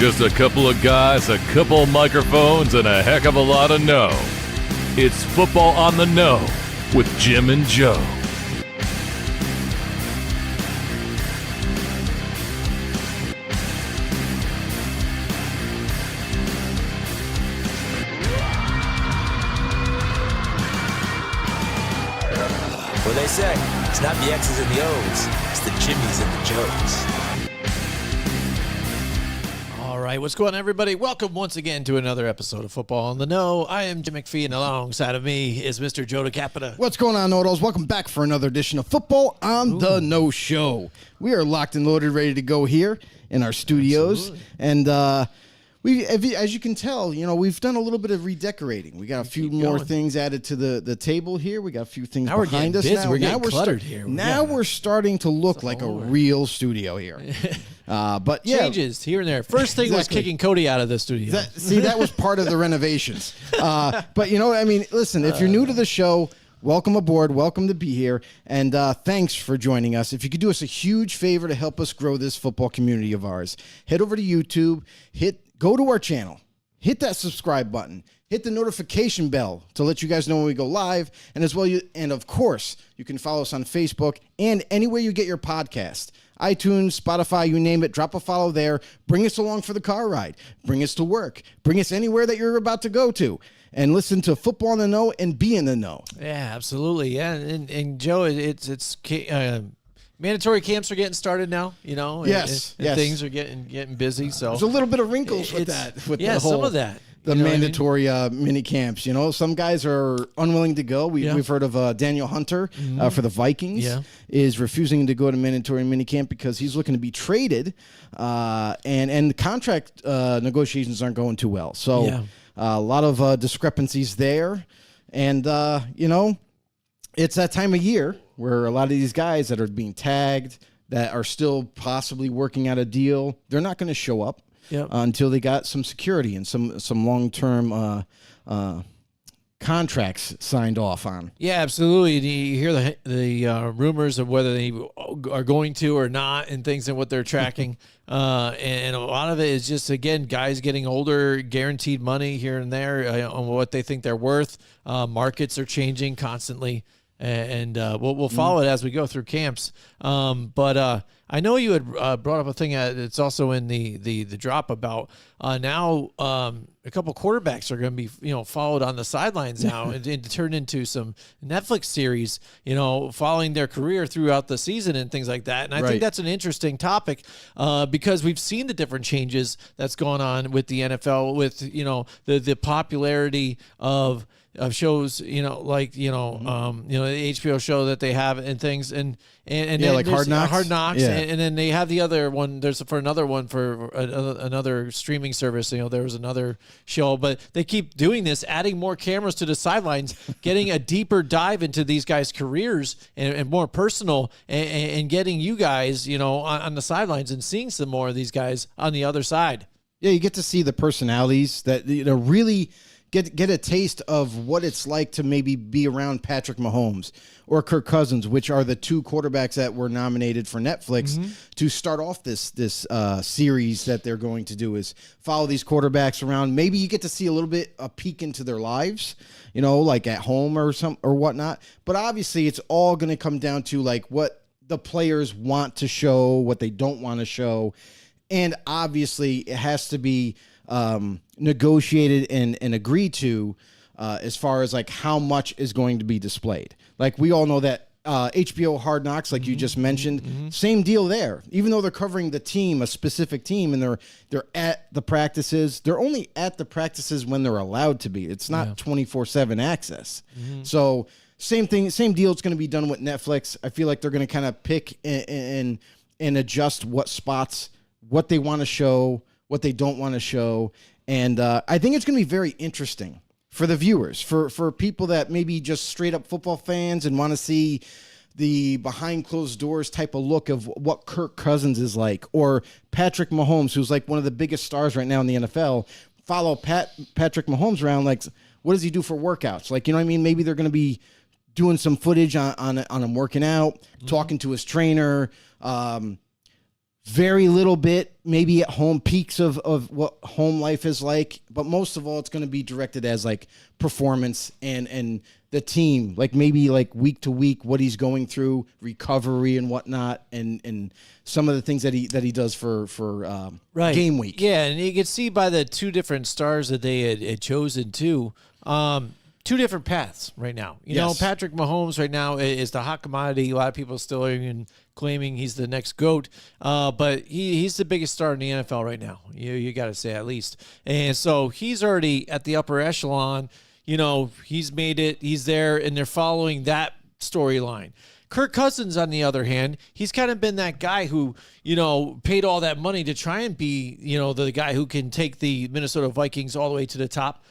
Just a couple of guys, a couple of microphones, and a heck of a lot of know. It's Football on the Know with Jim and Joe. What they say, it's not the X's and the O's, it's the Jimmies and the Joes. All right, what's going on, everybody? Welcome once again to another episode of Football on the Know. I am Jim McPhee, and alongside of me is Mr. Joe DeCapita. What's going on, Noodles? Welcome back for another edition of Football on the Know Show. We are locked and loaded, ready to go here in our studios. Absolutely. And as you can tell, we've done a little bit of redecorating. We got a few more things added to the table here. We got a few things Now we're behind getting us. busy. We're getting cluttered here. Now we're starting to look like a real studio here. But yeah, Changes here and there. First thing was Exactly. kicking Cody out of the studio. that was part of the renovations. But you know what I mean? Listen, if you're new to the show, welcome aboard. Welcome to be here. And thanks for joining us. If you could do us a huge favor to help us grow this football community of ours, head over to YouTube, go to our channel, hit that subscribe button, hit the notification bell to let you guys know when we go live. And of course, you can follow us on Facebook and anywhere you get your podcast. iTunes, Spotify, you name it, drop a follow there. Bring us along for the car ride. Bring us to work. Bring us anywhere that you're about to go to. And listen to Football on the Know and be in the know. Yeah, absolutely. Yeah, and Joe, it's mandatory camps are getting started now. Yes. And things are getting busy. So There's a little bit of wrinkles with that. Some of that. The mandatory mini camps. Some guys are unwilling to go. We've heard of Daniel Hunter for the Vikings is refusing to go to mandatory mini camp because he's looking to be traded, and the contract negotiations aren't going too well. So a lot of discrepancies there, and it's that time of year where a lot of these guys that are being tagged that are still possibly working out a deal, they're not going to show up. Until they got some security and some long-term contracts signed off on. Yeah, absolutely. You hear the rumors of whether they are going to or not and things and what they're tracking. And a lot of it is just, again, guys getting older, guaranteed money here and there on what they think they're worth. Markets are changing constantly. And we'll follow it as we go through camps. But I know you had brought up a thing that's also in the drop about now a couple quarterbacks are going to be followed on the sidelines now and turn into some Netflix series, following their career throughout the season and things like that. And I think that's an interesting topic because we've seen the different changes that's going on with the NFL, with the popularity of shows, the HBO show that they have and things, and like Hard Knocks, and then they have the other one. There's another one for another streaming service. There was another show, but they keep doing this, adding more cameras to the sidelines, getting a deeper dive into these guys' careers and more personal, and getting you guys, on the sidelines and seeing some more of these guys on the other side. Yeah, you get to see the personalities that really get a taste of what it's like to maybe be around Patrick Mahomes or Kirk Cousins, which are the two quarterbacks that were nominated for Netflix to start off this series that they're going to do, is follow these quarterbacks around. Maybe you get to see a little bit a peek into their lives, like at home or whatnot. But obviously, it's all going to come down to like what the players want to show, what they don't want to show, and obviously it has to be negotiated and agreed to as far as like how much is going to be displayed. Like we all know that HBO Hard Knocks, like you just mentioned, same deal there. Even though they're covering the team, a specific team, and they're at the practices, they're only at the practices when they're allowed to be. It's not 24/7 access. So same thing, same deal. It's going to be done with Netflix. I feel like they're going to kind of pick and adjust what spots, what they want to show, what they don't want to show. And I think it's going to be very interesting for the viewers, for people that maybe just straight up football fans and want to see the behind closed doors type of look of what Kirk Cousins is like, or Patrick Mahomes, who's like one of the biggest stars right now in the NFL. Follow Patrick Mahomes around, like, what does he do for workouts? Like, maybe they're going to be doing some footage on him working out, talking to his trainer, very little bit, maybe at home, peaks of what home life is like. But most of all, it's going to be directed as like performance and the team, like maybe like week to week, what he's going through, recovery and whatnot, and some of the things that he does for game week. Yeah, and you can see by the two different stars that they had chosen too. Two different paths right now. You know, Patrick Mahomes right now is the hot commodity. A lot of people still are even claiming he's the next GOAT. But he's the biggest star in the NFL right now. You got to say at least. And so he's already at the upper echelon. You know, he's made it. He's there, and they're following that storyline. Kirk Cousins, on the other hand, he's kind of been that guy who, you know, paid all that money to try and be, you know, the guy who can take the Minnesota Vikings all the way to the top.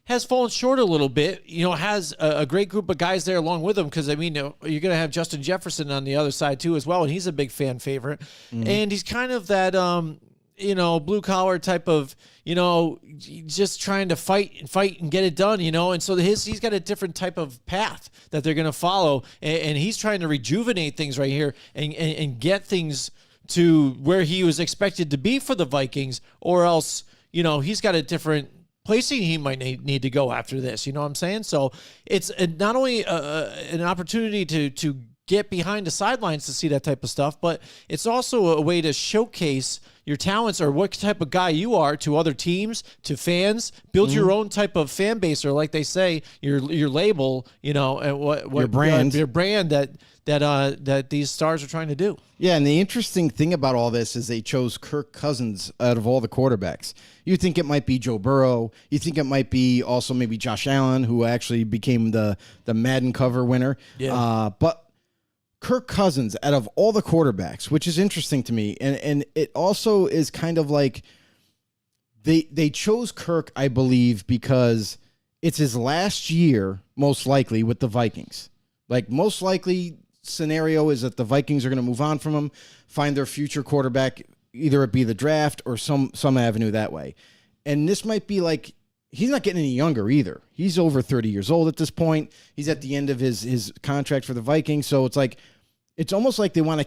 Has fallen short a little bit, you know, has a great group of guys there along with him because, I mean, you're going to have Justin Jefferson on the other side too as well, and he's a big fan favorite. Mm-hmm. And he's kind of that, you know, blue-collar type of, you know, just trying to fight and get it done, you know. And so he's got a different type of path that they're going to follow, and he's trying to rejuvenate things right here and get things to where he was expected to be for the Vikings, or else, you know, he's got a different placing he might need to go after this. You know what I'm saying? So it's not only an opportunity to get behind the sidelines to see that type of stuff, but it's also a way to showcase your talents or what type of guy you are to other teams, to fans, build your own type of fan base, or like they say, your label, you know, and what your brand, that these stars are trying to do. Yeah, and the interesting thing about all this is they chose Kirk Cousins out of all the quarterbacks. You think it might be Joe Burrow. You think it might be also maybe Josh Allen, who actually became the Madden cover winner. Yeah. But Kirk Cousins, out of all the quarterbacks, which is interesting to me, and it also is kind of like they chose Kirk, I believe, because it's his last year, most likely, with the Vikings. Like, most likely scenario is that the Vikings are going to move on from him, find their future quarterback, either it be the draft or some avenue that way. And this might be like, he's not getting any younger either. He's over 30 years old at this point. He's at the end of his contract for the Vikings. So it's like, it's almost like they want to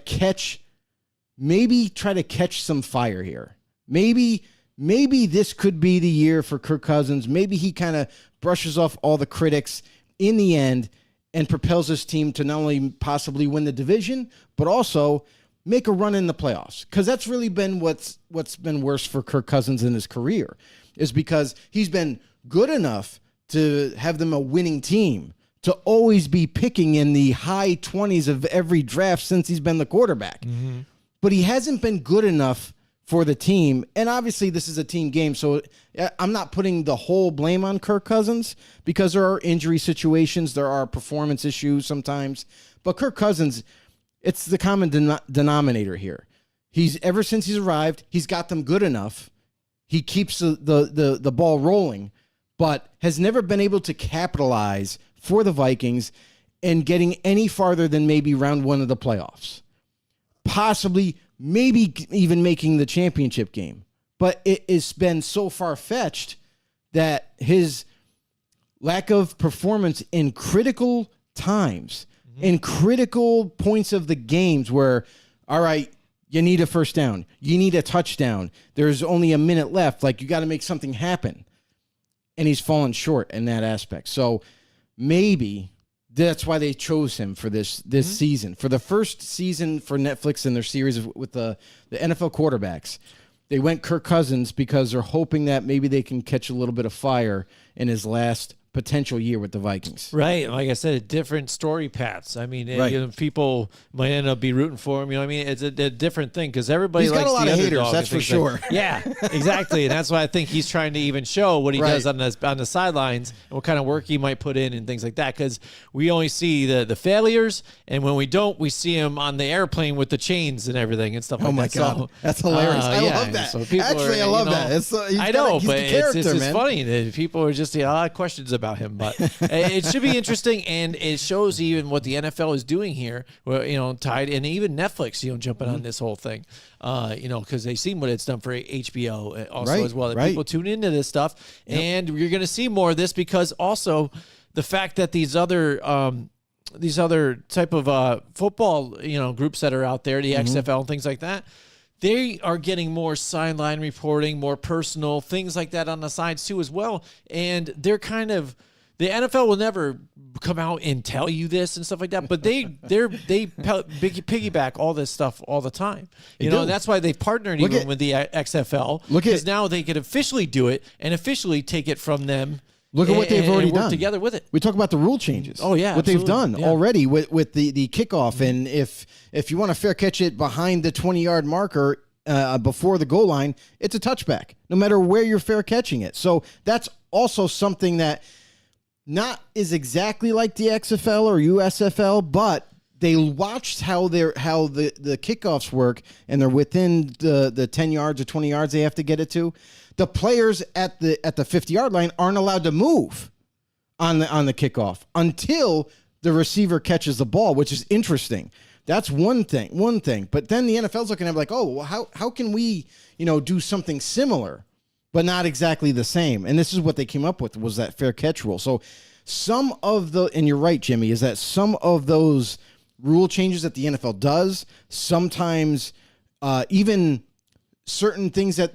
try to catch some fire here. Maybe this could be the year for Kirk Cousins. Maybe he kind of brushes off all the critics in the end and propels his team to not only possibly win the division, but also make a run in the playoffs. Because that's really been what's been worse for Kirk Cousins in his career, is because he's been good enough to have them a winning team, to always be picking in the high 20s of every draft since he's been the quarterback. Mm-hmm. But he hasn't been good enough for the team. And obviously this is a team game, so I'm not putting the whole blame on Kirk Cousins, because there are injury situations, there are performance issues sometimes. But Kirk Cousins, it's the common denominator here. Ever since he's arrived, he's got them good enough. He keeps the ball rolling, but has never been able to capitalize for the Vikings and getting any farther than maybe round one of the playoffs. Possibly, maybe even making the championship game. But it has been so far-fetched that his lack of performance in critical times, in critical points of the games where, all right, you need a first down, you need a touchdown, there's only a minute left, like you got to make something happen. And he's fallen short in that aspect. So maybe that's why they chose him for this season. For the first season for Netflix in their series with the NFL quarterbacks, they went Kirk Cousins because they're hoping that maybe they can catch a little bit of fire in his last potential year with the Vikings. Right. Like I said, different story paths. I mean, right. You know, people might end up be rooting for him. You know what I mean? It's a different thing because everybody likes got a lot the of underdog haters, that's for sure. Like, yeah, exactly. And that's why I think he's trying to even show what he does on the sidelines and what kind of work he might put in and things like that, because we only see the failures, and when we don't, we see him on the airplane with the chains and everything and stuff like that. Oh my God. So, that's hilarious. I love that. So actually, I love that. I know, but it's funny that people are just a lot of questions about him, but it should be interesting, and it shows even what the NFL is doing here, where, you know, tied, and even Netflix, you know, jumping on this whole thing, you know, because they've seen what it's done for HBO also as well. That people tune into this stuff, and you're going to see more of this because also the fact that these other type of football, you know, groups that are out there, the XFL and things like that, they are getting more sideline reporting, more personal things like that on the sides too as well. And they're kind of, the NFL will never come out and tell you this and stuff like that, but they piggyback all this stuff all the time. You know, and that's why they partnered with the XFL, because now they could officially do it and officially take it from them. Look at what they've already work done together with it. We talk about the rule changes. Oh yeah, what they've done already with the kickoff, Mm-hmm. and if you want to fair catch it behind the 20-yard marker before the goal line, it's a touchback, no matter where you're fair catching it. So that's also something that not is exactly like the XFL or USFL, but they watched how the kickoffs work, and they're within the 10 yards or 20 yards they have to get it to. The players at the 50-yard line aren't allowed to move on the kickoff until the receiver catches the ball, which is interesting. That's one thing. But then the NFL's looking at it like, oh, well, how can we, do something similar, but not exactly the same? And this is what they came up with, was that fair catch rule. So some of and you're right, Jimmy, is that some of those rule changes that the NFL does, sometimes even certain things that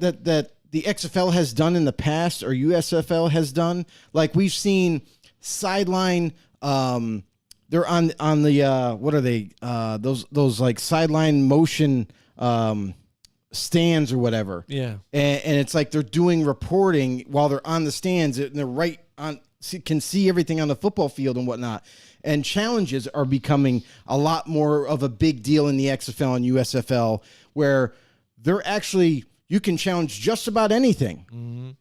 the XFL has done in the past or USFL has done, like we've seen sideline. They're on the what are they? Those like sideline motion stands or whatever. Yeah, and it's like they're doing reporting while they're on the stands, and they're right on, can see everything on the football field and whatnot. And challenges are becoming a lot more of a big deal in the XFL and USFL, where they're actually, you can challenge just about anything,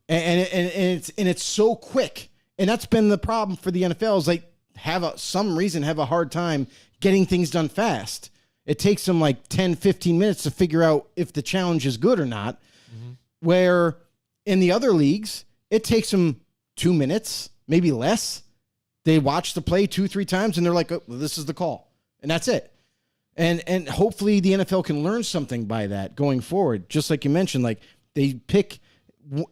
and it's so quick. And that's been the problem for the NFL, is like have a hard time getting things done fast. It takes them like 10, 15 minutes to figure out if the challenge is good or not. Where in the other leagues, it takes them 2 minutes, maybe less. They watch the play 2-3 times and they're like, oh, well, this is the call. And that's it. And hopefully the NFL can learn something by that going forward. Just like you mentioned, like they pick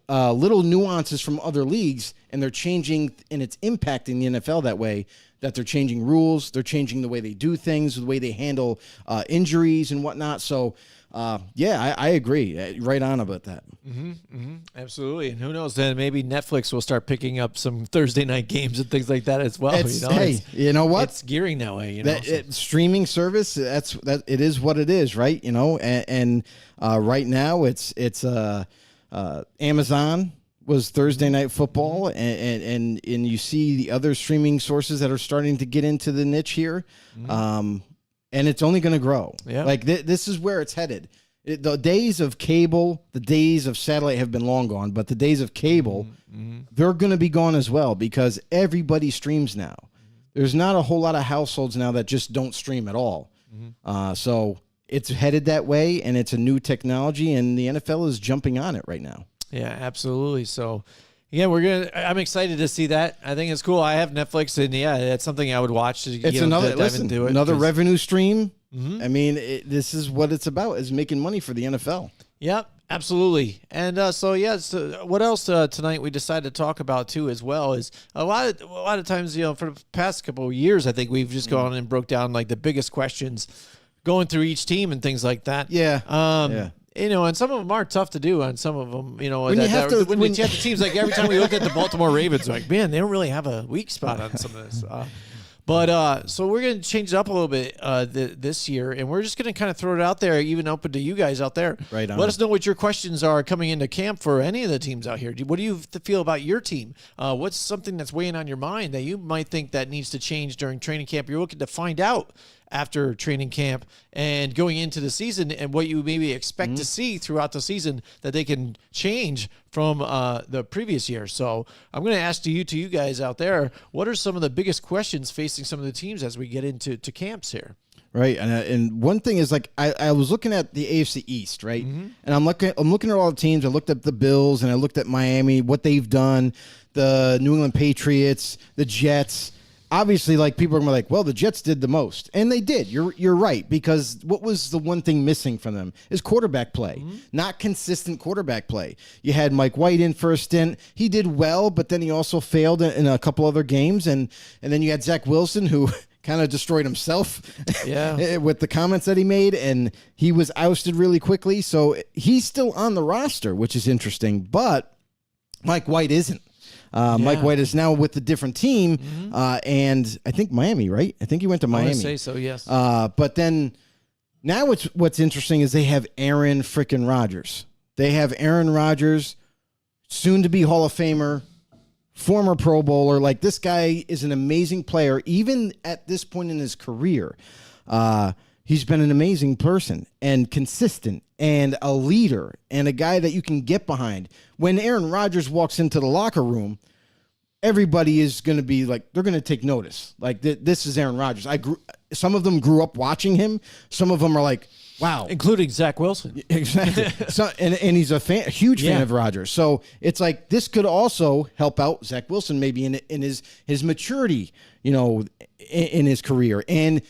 little nuances from other leagues, and they're changing, and it's impacting the NFL that way, that they're changing rules. They're changing the way they do things, the way they handle injuries and whatnot. So, I agree. Right on about that. Absolutely. And who knows, then maybe Netflix will start picking up some Thursday night games and things like that as well. Hey, you know what? It's gearing that way. Streaming service, it is what it is, right? And right now it's Amazon was Thursday Night Football, and you see the other streaming sources that are starting to get into the niche here, and it's only going to grow. Yeah. Like this is where it's headed. The days of cable, the days of satellite have been long gone, but the days of cable, they're going to be gone as well, because everybody streams now. There's not a whole lot of households now that just don't stream at all. So it's headed that way, and it's a new technology, and the NFL is jumping on it right now. Yeah, absolutely. So, yeah, I'm excited to see that. I think it's cool. I have Netflix, and yeah, that's something I would watch. It's another revenue stream. I mean, this is what it's about, is making money for the NFL. Yep, absolutely. And so what else tonight we decided to talk about too as well is a lot of times, for the past couple of years, I think we've just gone and broke down like the biggest questions going through each team and things like that. Yeah. And some of them are tough to do, and some of them, when you have the teams, like every time we look at the Baltimore Ravens, like, man, they don't really have a weak spot on some of this. So we're going to change it up a little bit this year, and we're just going to kind of throw it out there, even open to you guys out there. Right on. Let us know what your questions are coming into camp for any of the teams out here. What do you feel about your team? What's something that's weighing on your mind that you might think that needs to change during training camp? You're looking to find out after training camp and going into the season, and what you maybe expect to see throughout the season that they can change from the previous year. So I'm going to ask you guys out there, what are some of the biggest questions facing some of the teams as we get into camps here? Right, and one thing is, like, I was looking at the AFC East, right, and I'm looking at all the teams. I looked at the Bills, and I looked at Miami, what they've done, the New England Patriots, the Jets. Obviously, like, people are gonna be like, well, the Jets did the most, and they did. You're right, because what was the one thing missing from them is quarterback play, not consistent quarterback play. You had Mike White in for a stint; he did well, but then he also failed in a couple other games, and then you had Zach Wilson, who kind of destroyed himself Yeah. with the comments that he made, and he was ousted really quickly. So he's still on the roster, which is interesting, but Mike White isn't. Mike White is now with a different team, and I think Miami, right? I think he went to I Miami. want to say so, yes. But then now what's interesting is they have Aaron frickin' Rodgers. They have Aaron Rodgers, soon to be Hall of Famer, former Pro Bowler. Like, this guy is an amazing player, even at this point in his career. He's been an amazing person and consistent and a leader and a guy that you can get behind. When Aaron Rodgers walks into the locker room, everybody is going to be like, they're going to take notice. Like, this is Aaron Rodgers. Some of them grew up watching him. Some of them are like, wow. Including Zach Wilson. Exactly. So, and he's a huge fan of Rodgers. So it's like, this could also help out Zach Wilson maybe in his maturity, in his career and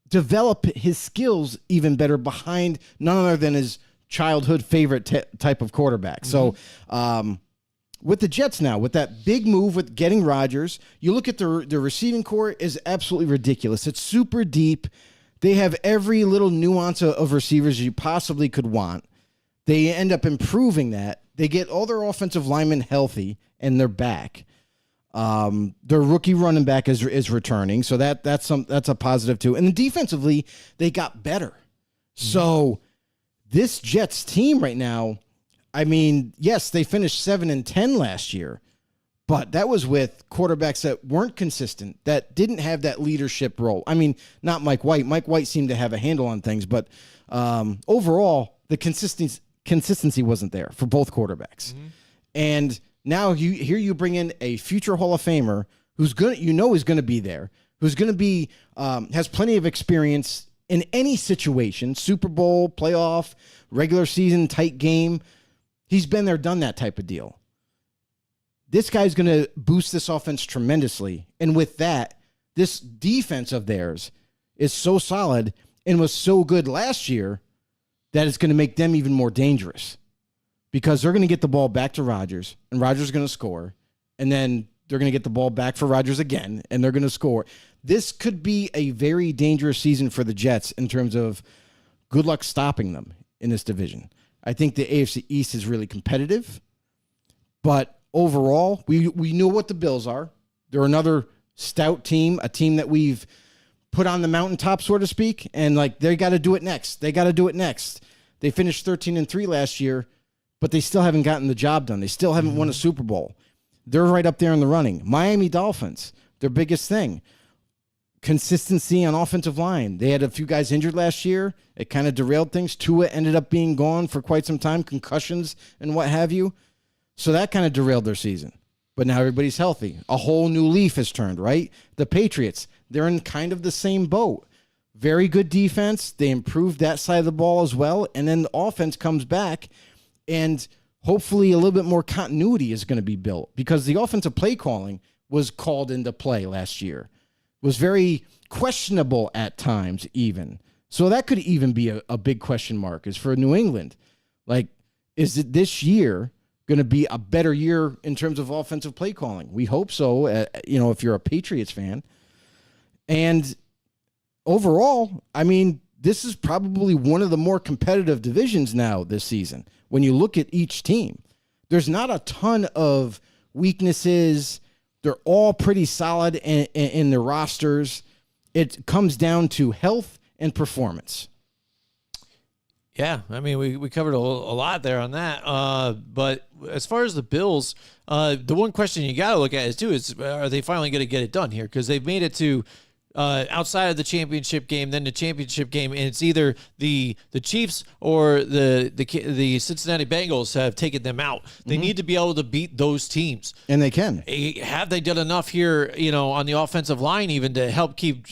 develop his skills even better behind none other than his childhood favorite type of quarterback. So, with the Jets now, with that big move with getting Rodgers, you look at the receiving core is absolutely ridiculous. It's super deep. They have every little nuance of receivers you possibly could want. They end up improving that. They get all their offensive linemen healthy, and they're back. Their rookie running back is returning, so that's a positive too. And then defensively, they got better. So this Jets team right now, I mean, yes, they finished 7-10 last year, but that was with quarterbacks that weren't consistent, that didn't have that leadership role. I mean, not Mike White. Mike White seemed to have a handle on things, but overall, the consistency wasn't there for both quarterbacks. And now you bring in a future Hall of Famer who's is going to be there, who's going to be has plenty of experience in any situation, Super Bowl, playoff, regular season, tight game. He's been there, done that type of deal. This guy's going to boost this offense tremendously. And with that, this defense of theirs is so solid and was so good last year that it's going to make them even more dangerous because they're going to get the ball back to Rodgers, and Rodgers is going to score, and then they're going to get the ball back for Rodgers again, and they're going to score. This could be a very dangerous season for the Jets in terms of good luck stopping them in this division. I think the AFC East is really competitive, but overall, we know what the Bills are. They're another stout team, a team that we've put on the mountaintop, so to speak, and like they got to do it next. They got to do it next. They finished 13-3 last year, but they still haven't gotten the job done. They still haven't won a Super Bowl. They're right up there in the running. Miami Dolphins, their biggest thing. Consistency on offensive line. They had a few guys injured last year. It kind of derailed things. Tua ended up being gone for quite some time, concussions and what have you. So that kind of derailed their season. But now everybody's healthy. A whole new leaf has turned, right? The Patriots, they're in kind of the same boat. Very good defense. They improved that side of the ball as well. And then the offense comes back, and hopefully a little bit more continuity is going to be built because the offensive play calling was called into play last year. Was very questionable at times even. So that could even be a big question mark is for New England. Like, is it this year going to be a better year in terms of offensive play calling? We hope so, if you're a Patriots fan. And overall, I mean, this is probably one of the more competitive divisions now this season. When you look at each team, there's not a ton of weaknesses. They're all pretty solid in their rosters. It comes down to health and performance. Yeah, I mean, we covered a lot there on that. But as far as the Bills, the one question you got to look at is are they finally going to get it done here? Because they've made it to outside of the championship game, then the championship game, and it's either the Chiefs or the Cincinnati Bengals have taken them out. They need to be able to beat those teams, and they can. Have they done enough here? On the offensive line, even to help keep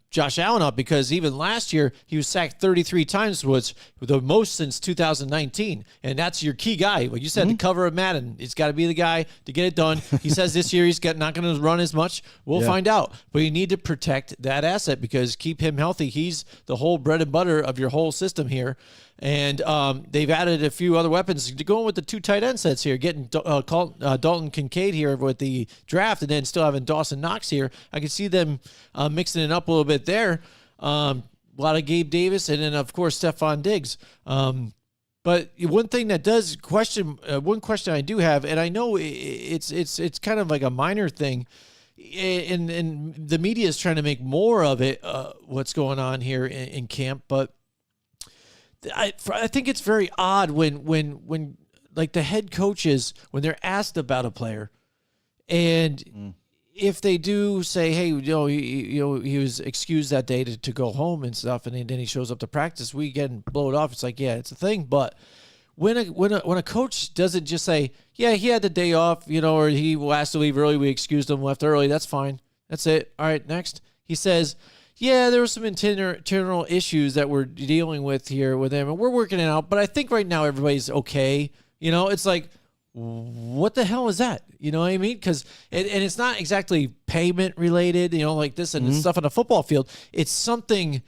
Josh Allen up, because even last year he was sacked 33 times, was the most since 2019, and that's your key guy. Like you said, the cover of Madden, it's got to be the guy to get it done. He says this year he's not going to run as much. We'll find out, but you need to protect that asset because keep him healthy. He's the whole bread and butter of your whole system here. And they've added a few other weapons, going with the 2 tight end sets here, getting Dalton Kincaid here with the draft, and then still having Dawson Knox here. I can see them mixing it up a little bit there. A lot of Gabe Davis, and then, of course, Stephon Diggs. But one thing that does one question I do have, and I know it's kind of like a minor thing, and the media is trying to make more of it, what's going on here in camp, but I think it's very odd when like the head coaches, when they're asked about a player, and if they do say, hey, he was excused that day to go home and stuff, and then he shows up to practice, we get blow it off. It's like, yeah, it's a thing. But when a coach doesn't just say, yeah, he had the day off, or he was asked to leave early, we excused him, left early, that's fine, that's it. All right, next. He says, yeah, there were some internal issues that we're dealing with here with him, and we're working it out. But I think right now everybody's okay. It's like, what the hell is that? You know what I mean? Because and it's not exactly payment related, like this and stuff on the football field. It's something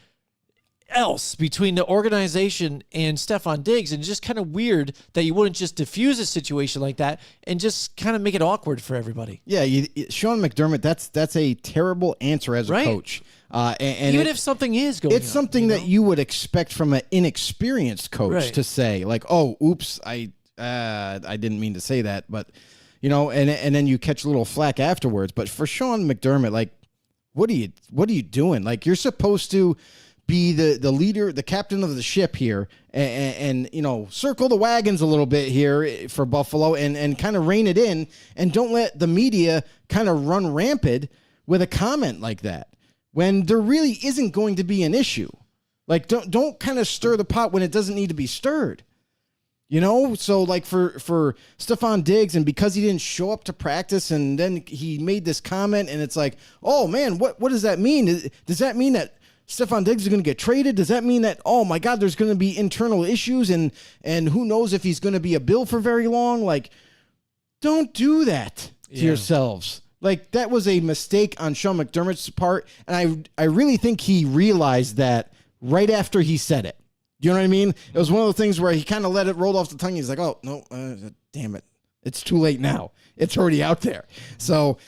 else between the organization and Stephon Diggs, and just kind of weird that you wouldn't just diffuse a situation like that and just kind of make it awkward for everybody. Yeah, Sean McDermott, that's a terrible answer as a coach. And even if something is going on. It's something that you would expect from an inexperienced coach to say, like, oh, oops, I didn't mean to say that, but, and then you catch a little flack afterwards. But for Sean McDermott, like, what are you doing? Like, you're supposed to be the leader, the captain of the ship here, and circle the wagons a little bit here for Buffalo and kind of rein it in, and don't let the media kind of run rampant with a comment like that when there really isn't going to be an issue. Like, don't kind of stir the pot when it doesn't need to be stirred. So like for Stephon Diggs, and because he didn't show up to practice, and then he made this comment, and it's like, oh man, what does that mean? Does that mean that Stephon Diggs is going to get traded? Does that mean that, oh my God, there's going to be internal issues, and who knows if he's going to be a Bill for very long? Like, don't do that to yourselves. Like, that was a mistake on Sean McDermott's part, and I really think he realized that right after he said it. You know what I mean? It was one of the things where he kind of let it roll off the tongue. He's like, oh, no, damn it. It's too late now. It's already out there. So,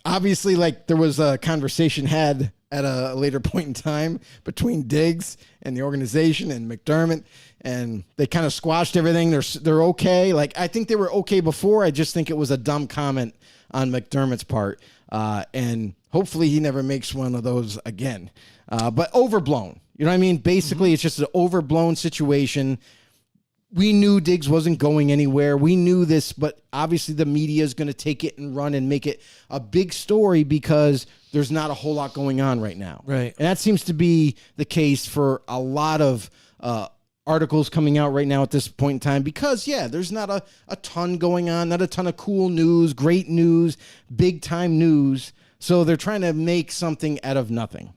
obviously, like, there was a conversation had at a later point in time between Diggs and the organization and McDermott, and they kind of squashed everything. They're okay. Like, I think they were okay before. I just think it was a dumb comment on McDermott's part, and hopefully he never makes one of those again. But overblown. You know what I mean? Basically, it's just an overblown situation. We knew Diggs wasn't going anywhere. We knew this, but obviously the media is going to take it and run and make it a big story because there's not a whole lot going on right now. Right. And that seems to be the case for a lot of articles coming out right now at this point in time because, there's not a ton going on, not a ton of cool news, great news, big-time news. So they're trying to make something out of nothing.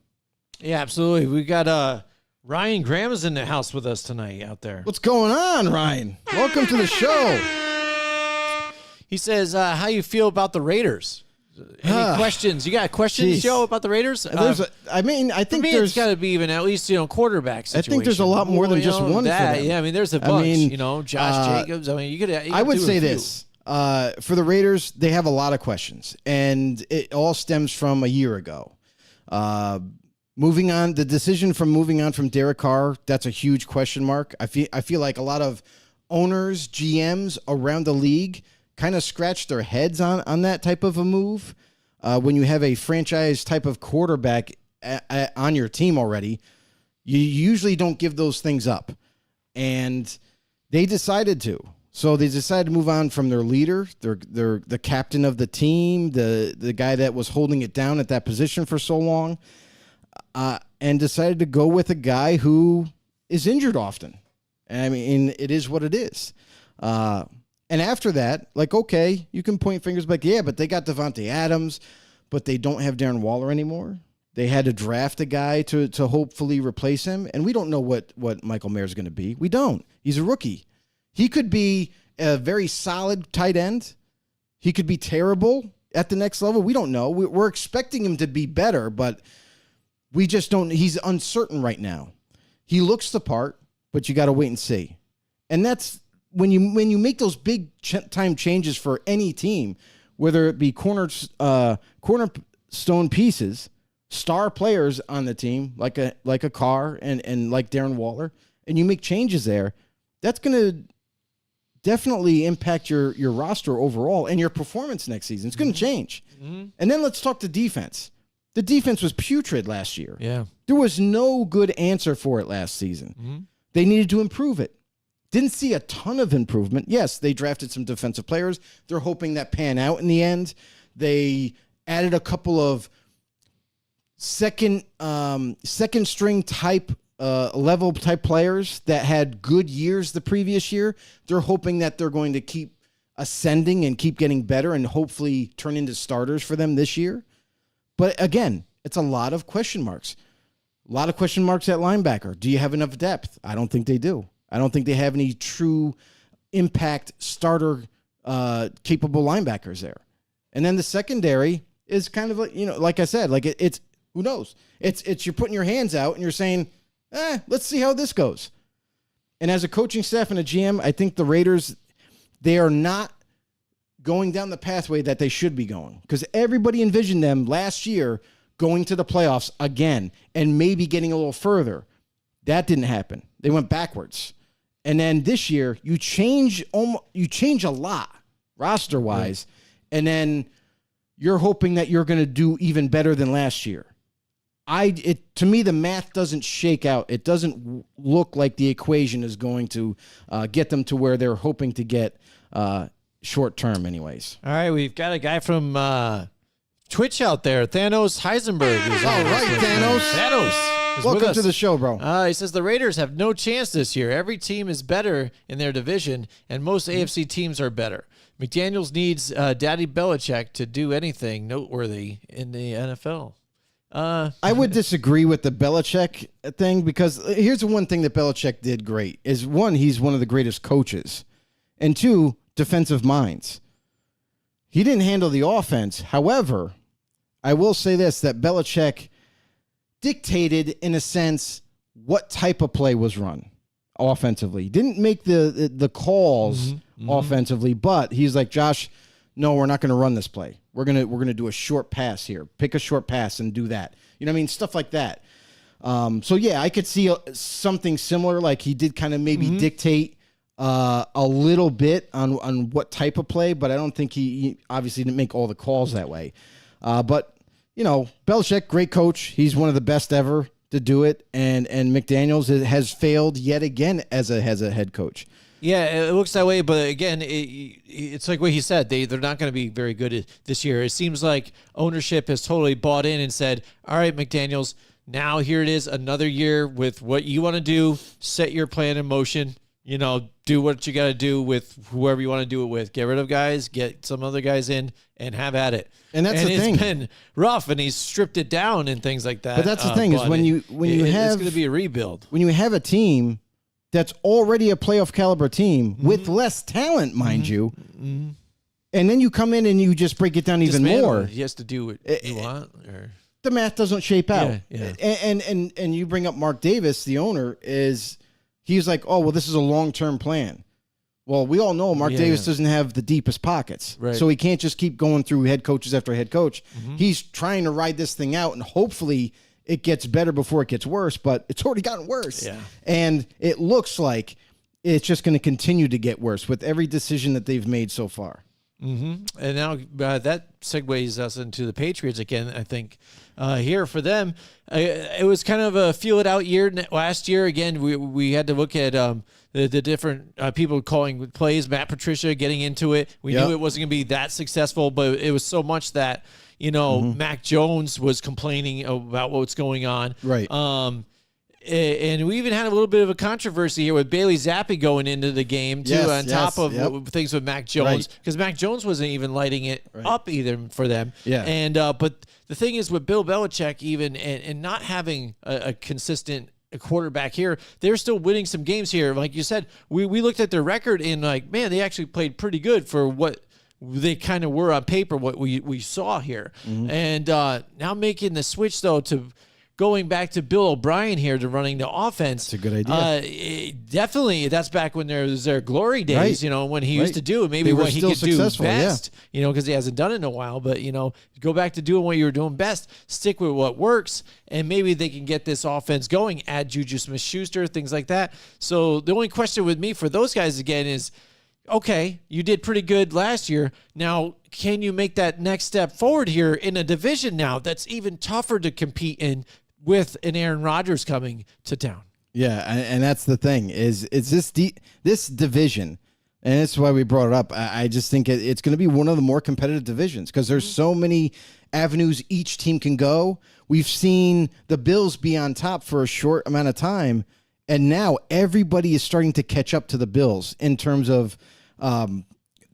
Yeah, absolutely. We got Ryan Graham is in the house with us tonight out there. What's going on, Ryan? Welcome to the show. He says, how you feel about the Raiders? Any questions? You got questions, Joe, about the Raiders? I think there's got to be even at least, quarterback situation. I think there's a lot more than just one for them. Yeah, there's a bunch, Josh Jacobs. You could I would say this. For the Raiders, they have a lot of questions, and it all stems from a year ago. Moving on, the decision from moving on from Derek Carr, that's a huge question mark. I feel like a lot of owners, GMs around the league kind of scratch their heads on that type of a move. When you have a franchise type of quarterback on your team already, you usually don't give those things up. And they decided to. So they decided to move on from their leader, the captain of the team, the guy that was holding it down at that position for so long. And decided to go with a guy who is injured often. I mean, it is what it is. And after that, like, okay, you can point fingers, but but they got Devontae Adams, but they don't have Darren Waller anymore. They had to draft a guy to hopefully replace him, and we don't know what Michael Mayer is going to be. We don't. He's a rookie. He could be a very solid tight end. He could be terrible at the next level. We don't know. We're expecting him to be better, but we just don't. He's uncertain right now. He looks the part, but you got to wait and see. And that's when you make those big time changes for any team, whether it be cornerstone pieces, star players on the team, like a Carr and like Darren Waller, and you make changes there, that's going to definitely impact your roster overall and your performance next season. It's going to change. Mm-hmm. And then let's talk to defense. The defense was putrid last year. Yeah. There was no good answer for it last season. Mm-hmm. They needed to improve it. Didn't see a ton of improvement. Yes, they drafted some defensive players. They're hoping that pan out in the end. They added a couple of second string type level type players that had good years the previous year. They're hoping that they're going to keep ascending and keep getting better and hopefully turn into starters for them this year. But again, it's a lot of question marks. A lot of question marks at linebacker. Do you have enough depth? I don't think they do. I don't think they have any true impact starter capable linebackers there. And then the secondary is kind of like, like I said, like it's who knows? It's you're putting your hands out and you're saying, let's see how this goes. And as a coaching staff and a GM, I think the Raiders, they are not going down the pathway that they should be going, because everybody envisioned them last year going to the playoffs again and maybe getting a little further. That didn't happen. They went backwards. And then this year, you change a lot roster-wise, and then you're hoping that you're going to do even better than last year. To me, the math doesn't shake out. It doesn't look like the equation is going to get them to where they're hoping to get short term anyways. All right, we've got a guy from Twitch out there, Thanos Heisenberg. All right, Thanos. Welcome to the show, bro. He says the Raiders have no chance this year. Every team is better in their division, and most AFC teams are better. McDaniels needs Daddy Belichick to do anything noteworthy in the NFL. I would disagree with the Belichick thing, because here's the one thing that Belichick did great is, one, he's one of the greatest coaches, and two, defensive minds. He didn't handle the offense. However, I will say this, that Belichick dictated, in a sense, what type of play was run offensively. He didn't make the calls offensively, but he's like, Josh, no, we're not going to run this play. We're gonna do a short pass here. Pick a short pass and do that. You know what I mean? Stuff like that. So yeah, I could see something similar. Like he did kind of maybe dictate a little bit on what type of play, but I don't think he obviously didn't make all the calls that way. But Belichick, great coach. He's one of the best ever to do it, and McDaniels has failed yet again as a head coach. Yeah, it looks that way, but again, it's like what he said. They're not going to be very good this year. It seems like ownership has totally bought in and said, all right, McDaniels, now here it is, another year with what you want to do, set your plan in motion, do what you got to do with whoever you want to do it with. Get rid of guys, get some other guys in, and have at it. And that's the thing. It's been rough, and he's stripped it down and things like that. But that's the thing is when you have, it's going to be a rebuild. When you have a team that's already a playoff caliber team with less talent, mind you, and then you come in and you just break it down even more. He has to do what you want. Or the math doesn't shape out. Yeah. And you bring up Mark Davis, the owner, he's like, oh, well, this is a long-term plan. Well, we all know Mark Davis doesn't have the deepest pockets. Right. So he can't just keep going through head coaches after head coach. He's trying to ride this thing out, and hopefully it gets better before it gets worse, but it's already gotten worse. Yeah. And it looks like it's just going to continue to get worse with every decision that they've made so far. And now that segues us into the Patriots again, I think. Here for them, it was kind of a feel-it-out year last year. Again, we had to look at the different people calling plays, Matt Patricia getting into it. We knew it wasn't going to be that successful, but it was so much that, Mac Jones was complaining about what's going on. Right. And we even had a little bit of a controversy here with Bailey Zappi going into the game, too, on top of things with Mac Jones, because Mac Jones wasn't even lighting it up either for them. Yeah. And but the thing is with Bill Belichick even and not having a consistent quarterback here, they're still winning some games here. Like you said, we looked at their record and like, man, they actually played pretty good for what they kind of were on paper, what we saw here. And now making the switch, though, to going back to Bill O'Brien here to running the offense. That's a good idea. Definitely, that's back when there was their glory days, Right. you know, when he used to do it. Maybe They were what he still could do successful, best, you know, because he hasn't done it in a while. But, you know, go back to doing what you were doing best. Stick with what works, and maybe they can get this offense going. Add Juju Smith-Schuster, things like that. So the only question with me for those guys, again, is, okay, you did pretty good last year. Now, can you make that next step forward here in a division now that's even tougher to compete in with an Aaron Rodgers coming to town? Yeah, and that's the thing is this division, and that's why we brought it up. I just think it's going to be one of the more competitive divisions because there's so many avenues each team can go. We've seen the Bills be on top for a short amount of time, and now everybody is starting to catch up to the Bills in terms of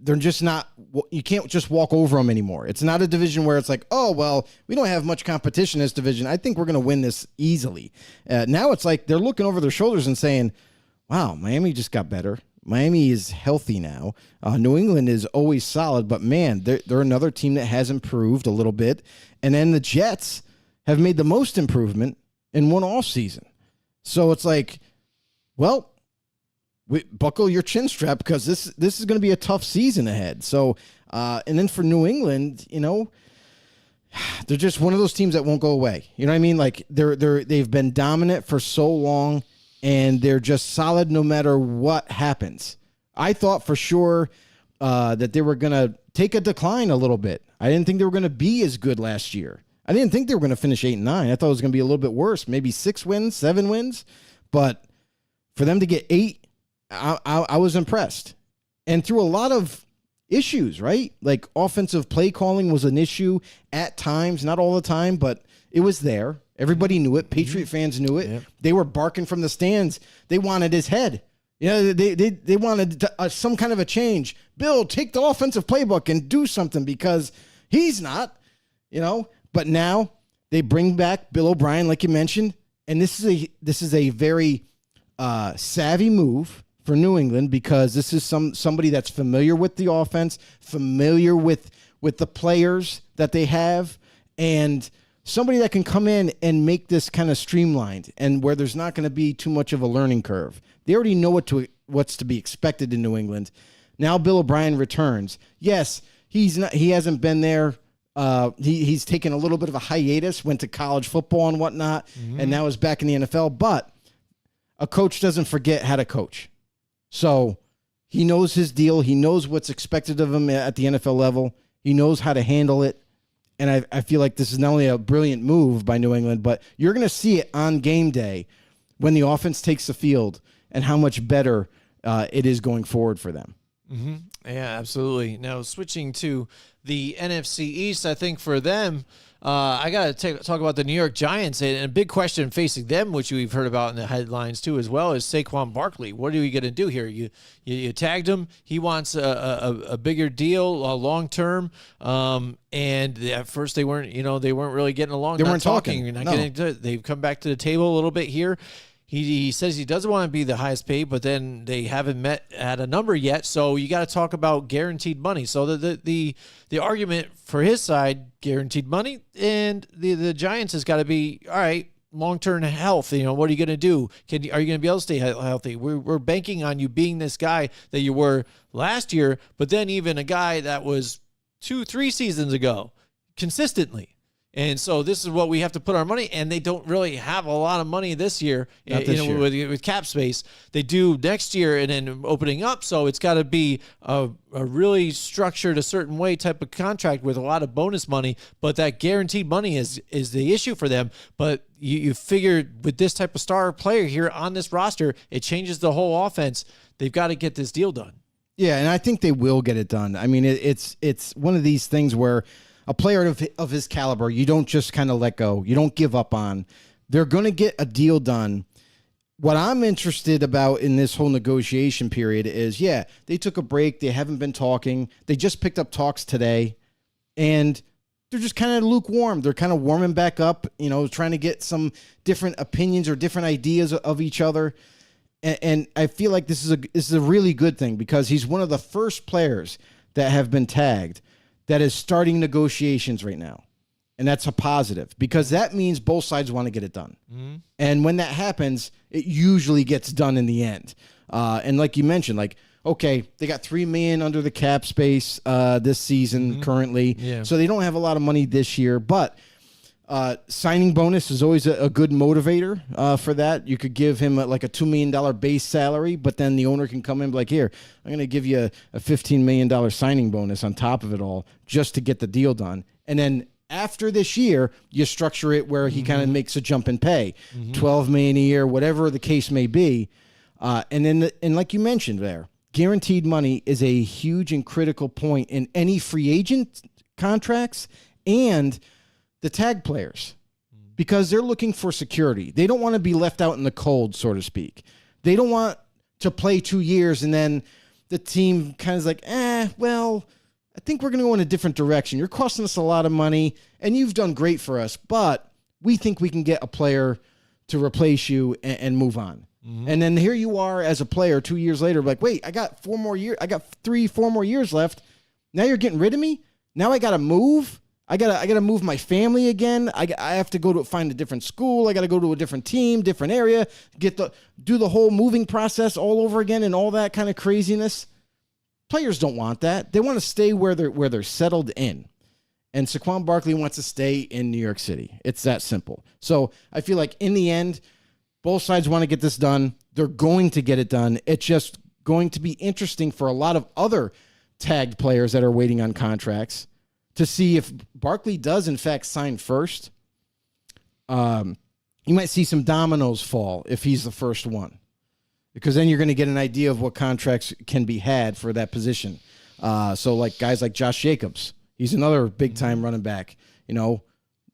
they're just not, you can't just walk over them anymore. It's not a division where it's like, oh, well, we don't have much competition in this division. I think we're going to win this easily. Now it's like they're looking over their shoulders and saying, wow, Miami just got better. Miami is healthy now. New England is always solid, but man, they're another team that has improved a little bit. And then the Jets have made the most improvement in one off season. So it's like, well, buckle your chin strap because this is going to be a tough season ahead. So, and then for New England, you know, they're just one of those teams that won't go away. You know what I mean? Like they've been dominant for so long, and they're just solid no matter what happens. I thought for sure that they were going to take a decline a little bit. I didn't think they were going to be as good last year. I didn't think they were going to finish 8-9. I thought it was going to be a little bit worse, maybe 6 wins, 7 wins. But for them to get 8, I was impressed. And through a lot of issues, right? Like offensive play calling was an issue at times, not all the time, but it was there. Everybody knew it. Patriot fans knew it. Yep. They were barking from the stands. They wanted his head. Yeah, they wanted some kind of a change. Bill, take the offensive playbook and do something because he's not, you know. But now they bring back Bill O'Brien, like you mentioned, and this is a very savvy move for New England because this is somebody that's familiar with the offense, familiar with the players that they have, and somebody that can come in and make this kind of streamlined and where there's not going to be too much of a learning curve. They already know what's to be expected in New England. Now Bill O'Brien returns. Yes, he hasn't been there. He's taken a little bit of a hiatus, went to college football and whatnot, and now is back in the NFL. But a coach doesn't forget how to coach. So he knows his deal. He knows what's expected of him at the NFL level. He knows how to handle it. And I feel like this is not only a brilliant move by New England, but you're going to see it on game day when the offense takes the field and how much better it is going forward for them. Mm-hmm. Yeah, absolutely. Now, switching to the NFC East, I think for them, I got to talk about the New York Giants, and a big question facing them, which we've heard about in the headlines too, as well, is Saquon Barkley. What are you going to do here? You tagged him. He wants a bigger deal, long term. And at first they weren't really getting along. They weren't talking. They've come back to the table a little bit here. He says he doesn't want to be the highest paid, but then they haven't met at a number yet. So you got to talk about guaranteed money. So the argument for his side, guaranteed money, and the Giants has got to be, all right, long-term health. You know, what are you going to do? Are you going to be able to stay healthy? We're banking on you being this guy that you were last year, but then even a guy that was 2-3 seasons ago consistently. And so this is what we have to put our money, and they don't really have a lot of money this year, with cap space. They do next year and then opening up, so it's got to be a really structured a certain way type of contract with a lot of bonus money, but that guaranteed money is the issue for them. But you figure with this type of star player here on this roster, it changes the whole offense. They've got to get this deal done. Yeah, and I think they will get it done. I mean, it's one of these things where a player of his caliber, you don't just kind of let go. You don't give up on. They're going to get a deal done. What I'm interested about in this whole negotiation period is, they took a break. They haven't been talking. They just picked up talks today, and they're just kind of lukewarm. They're kind of warming back up, trying to get some different opinions or different ideas of each other. And I feel like this is a really good thing because he's one of the first players that have been tagged that is starting negotiations right now. And that's a positive because that means both sides want to get it done. And when that happens, it usually gets done in the end. And like you mentioned, like, okay, they got $3 million under the cap space this season currently. Yeah. So they don't have a lot of money this year, but signing bonus is always a good motivator for that. You could give him like a $2 million base salary, but then the owner can come in and be like, here, I'm going to give you a $15 million signing bonus on top of it all just to get the deal done. And then after this year, you structure it where he kind of makes a jump in pay, $12 million a year, whatever the case may be. And then, and like you mentioned there, guaranteed money is a huge and critical point in any free agent contracts and the tag players, because they're looking for security. They don't want to be left out in the cold, so to speak. They don't want to play 2 years and then the team kind of is like, well, I think we're going to go in a different direction. You're costing us a lot of money, and you've done great for us, but we think we can get a player to replace you and move on. And then here you are as a player 2 years later, like, wait, I got 4 more years. I got 4 more years left. Now you're getting rid of me. Now I got to move. I gotta move my family again. I have to go to find a different school. I got to go to a different team, different area, do the whole moving process all over again and all that kind of craziness. Players don't want that. They want to stay where they're settled in. And Saquon Barkley wants to stay in New York City. It's that simple. So I feel like in the end, both sides want to get this done. They're going to get it done. It's just going to be interesting for a lot of other tagged players that are waiting on contracts to see if Barkley does, in fact, sign first. You might see some dominoes fall if he's the first one, because then you're going to get an idea of what contracts can be had for that position. So like guys like Josh Jacobs, he's another big-time running back. You know,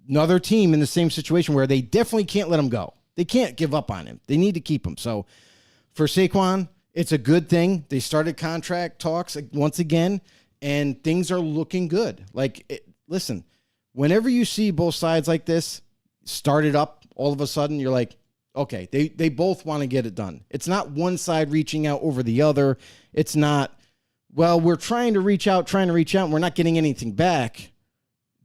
another team in the same situation where they definitely can't let him go. They can't give up on him. They need to keep him. So for Saquon, it's a good thing. They started contract talks once again, and things are looking good. Listen, whenever you see both sides like this started up, all of a sudden you're like, okay, they both want to get it done. It's not one side reaching out over the other. It's not, well, we're trying to reach out, and we're not getting anything back.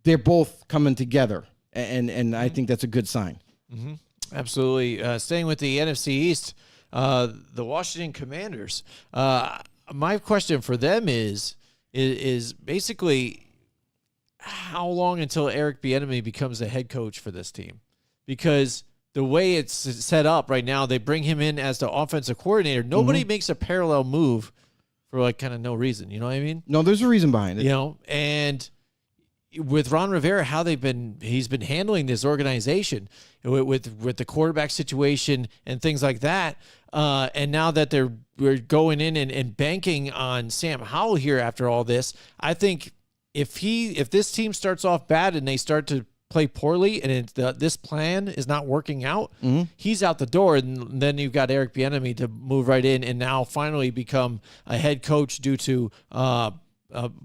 They're both coming together, and I think that's a good sign. Mm-hmm. Absolutely. Staying with the NFC East, the Washington Commanders. My question for them is basically how long until Eric Bieniemy becomes the head coach for this team? Because the way it's set up right now, they bring him in as the offensive coordinator. Nobody makes a parallel move for like kind of no reason. You know what I mean? No, there's a reason behind it. You know, and with Ron Rivera, how he's been handling this organization with the quarterback situation and things like that. And now that we're going in and banking on Sam Howell here after all this, I think if this team starts off bad and they start to play poorly and this plan is not working out, he's out the door. And then you've got Eric Bieniemy to move right in and now finally become a head coach due to a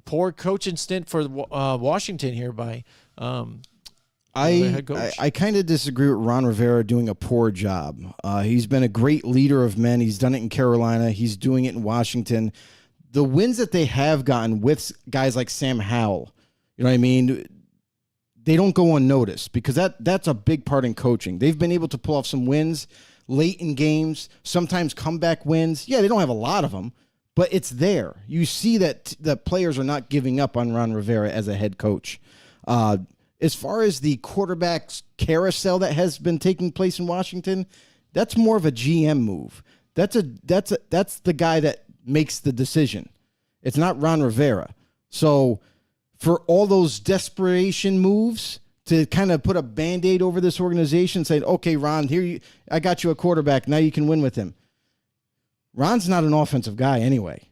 poor coaching stint for Washington here by head coach. I kind of disagree with Ron Rivera doing a poor job. He's been a great leader of men. He's done it in Carolina. He's doing it in Washington. The wins that they have gotten with guys like Sam Howell, you know what I mean? They don't go unnoticed because that's a big part in coaching. They've been able to pull off some wins late in games, sometimes comeback wins. Yeah, they don't have a lot of them, but it's there. You see that the players are not giving up on Ron Rivera as a head coach. As far as the quarterback's carousel that has been taking place in Washington, that's more of a GM move. That's the guy that makes the decision. It's not Ron Rivera. So for all those desperation moves to kind of put a Band-Aid over this organization, saying, okay, Ron, I got you a quarterback. Now you can win with him. Ron's not an offensive guy anyway.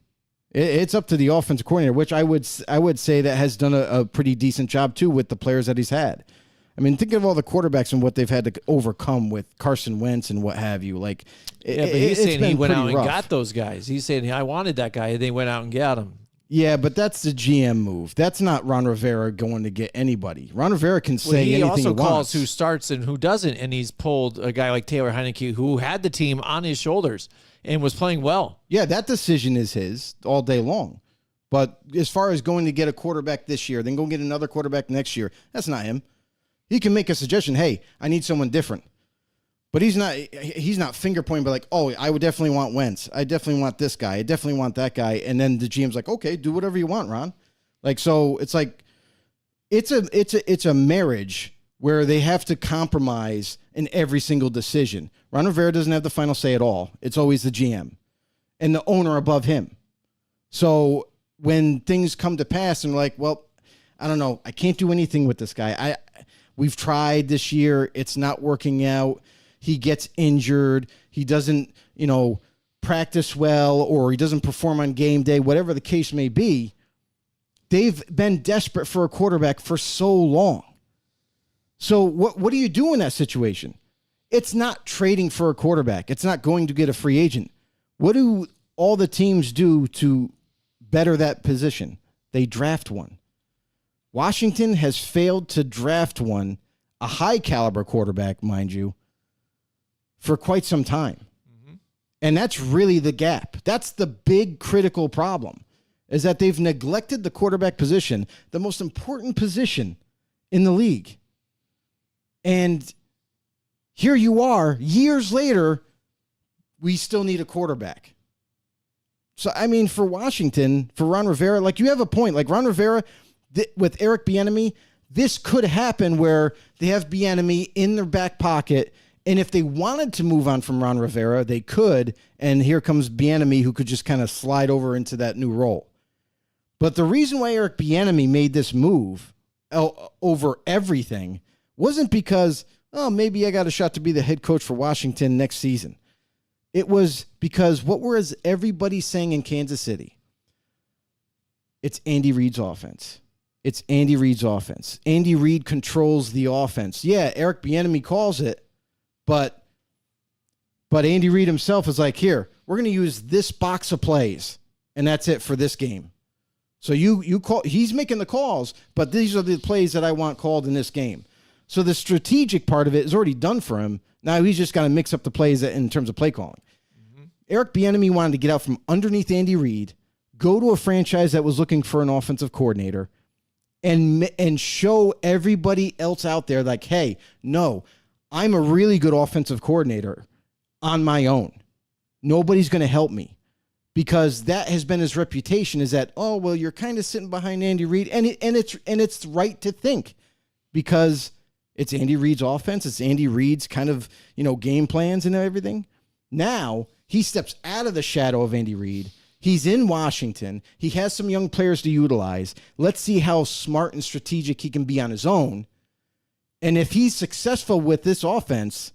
It's up to the offensive coordinator, which I would say that has done a pretty decent job too with the players that he's had. I mean, think of all the quarterbacks and what they've had to overcome with Carson Wentz and what have you. But he's saying he went out and got those guys. He's saying I wanted that guy, and they went out and got him. Yeah, but that's the GM move. That's not Ron Rivera going to get anybody. Ron Rivera can say anything he wants. He also calls who starts and who doesn't, and he's pulled a guy like Taylor Heineke who had the team on his shoulders and was playing well. Yeah, that decision is his all day long. But as far as going to get a quarterback this year, then go get another quarterback next year, that's not him. He can make a suggestion. Hey, I need someone different. But he's not finger pointing, but like, oh, I would definitely want Wentz. I definitely want this guy. I definitely want that guy. And then the GM's like, okay, do whatever you want, Ron. Like, so it's like, it's a marriage where they have to compromise in every single decision. Ron Rivera doesn't have the final say at all. It's always the GM and the owner above him. So when things come to pass and like, well, I don't know, I can't do anything with this guy. We've tried this year. It's not working out. He gets injured. He doesn't, practice well, or he doesn't perform on game day, whatever the case may be. They've been desperate for a quarterback for so long. So what do you do in that situation? It's not trading for a quarterback. It's not going to get a free agent. What do all the teams do to better that position? They draft one. Washington has failed to draft one, a high caliber quarterback, mind you, for quite some time. Mm-hmm. And that's really the gap. That's the big critical problem, is that they've neglected the quarterback position, the most important position in the league. And here you are, years later, we still need a quarterback. So, I mean, for Washington, for Ron Rivera, like, you have a point. Like, Ron Rivera, with Eric Bieniemy, this could happen where they have Bieniemy in their back pocket, and if they wanted to move on from Ron Rivera, they could, and here comes Bieniemy, who could just kind of slide over into that new role. But the reason why Eric Bieniemy made this move over everything wasn't because, oh, maybe I got a shot to be the head coach for Washington next season. It was because what was everybody saying in Kansas City? It's Andy Reid's offense. It's Andy Reid's offense. Andy Reid controls the offense. Yeah, Eric Bieniemy calls it, but Andy Reid himself is like, here, we're going to use this box of plays, and that's it for this game. So you call. He's making the calls, but these are the plays that I want called in this game. So the strategic part of it is already done for him. Now he's just got to mix up the plays in terms of play calling. Mm-hmm. Eric Bieniemy wanted to get out from underneath Andy Reid, go to a franchise that was looking for an offensive coordinator, and show everybody else out there like, hey, no, I'm a really good offensive coordinator on my own. Nobody's going to help me, because that has been his reputation, is that, oh, well, you're kind of sitting behind Andy Reid, and it's right to think, because it's Andy Reid's offense. It's Andy Reid's kind of, game plans and everything. Now he steps out of the shadow of Andy Reid. He's in Washington. He has some young players to utilize. Let's see how smart and strategic he can be on his own. And if he's successful with this offense,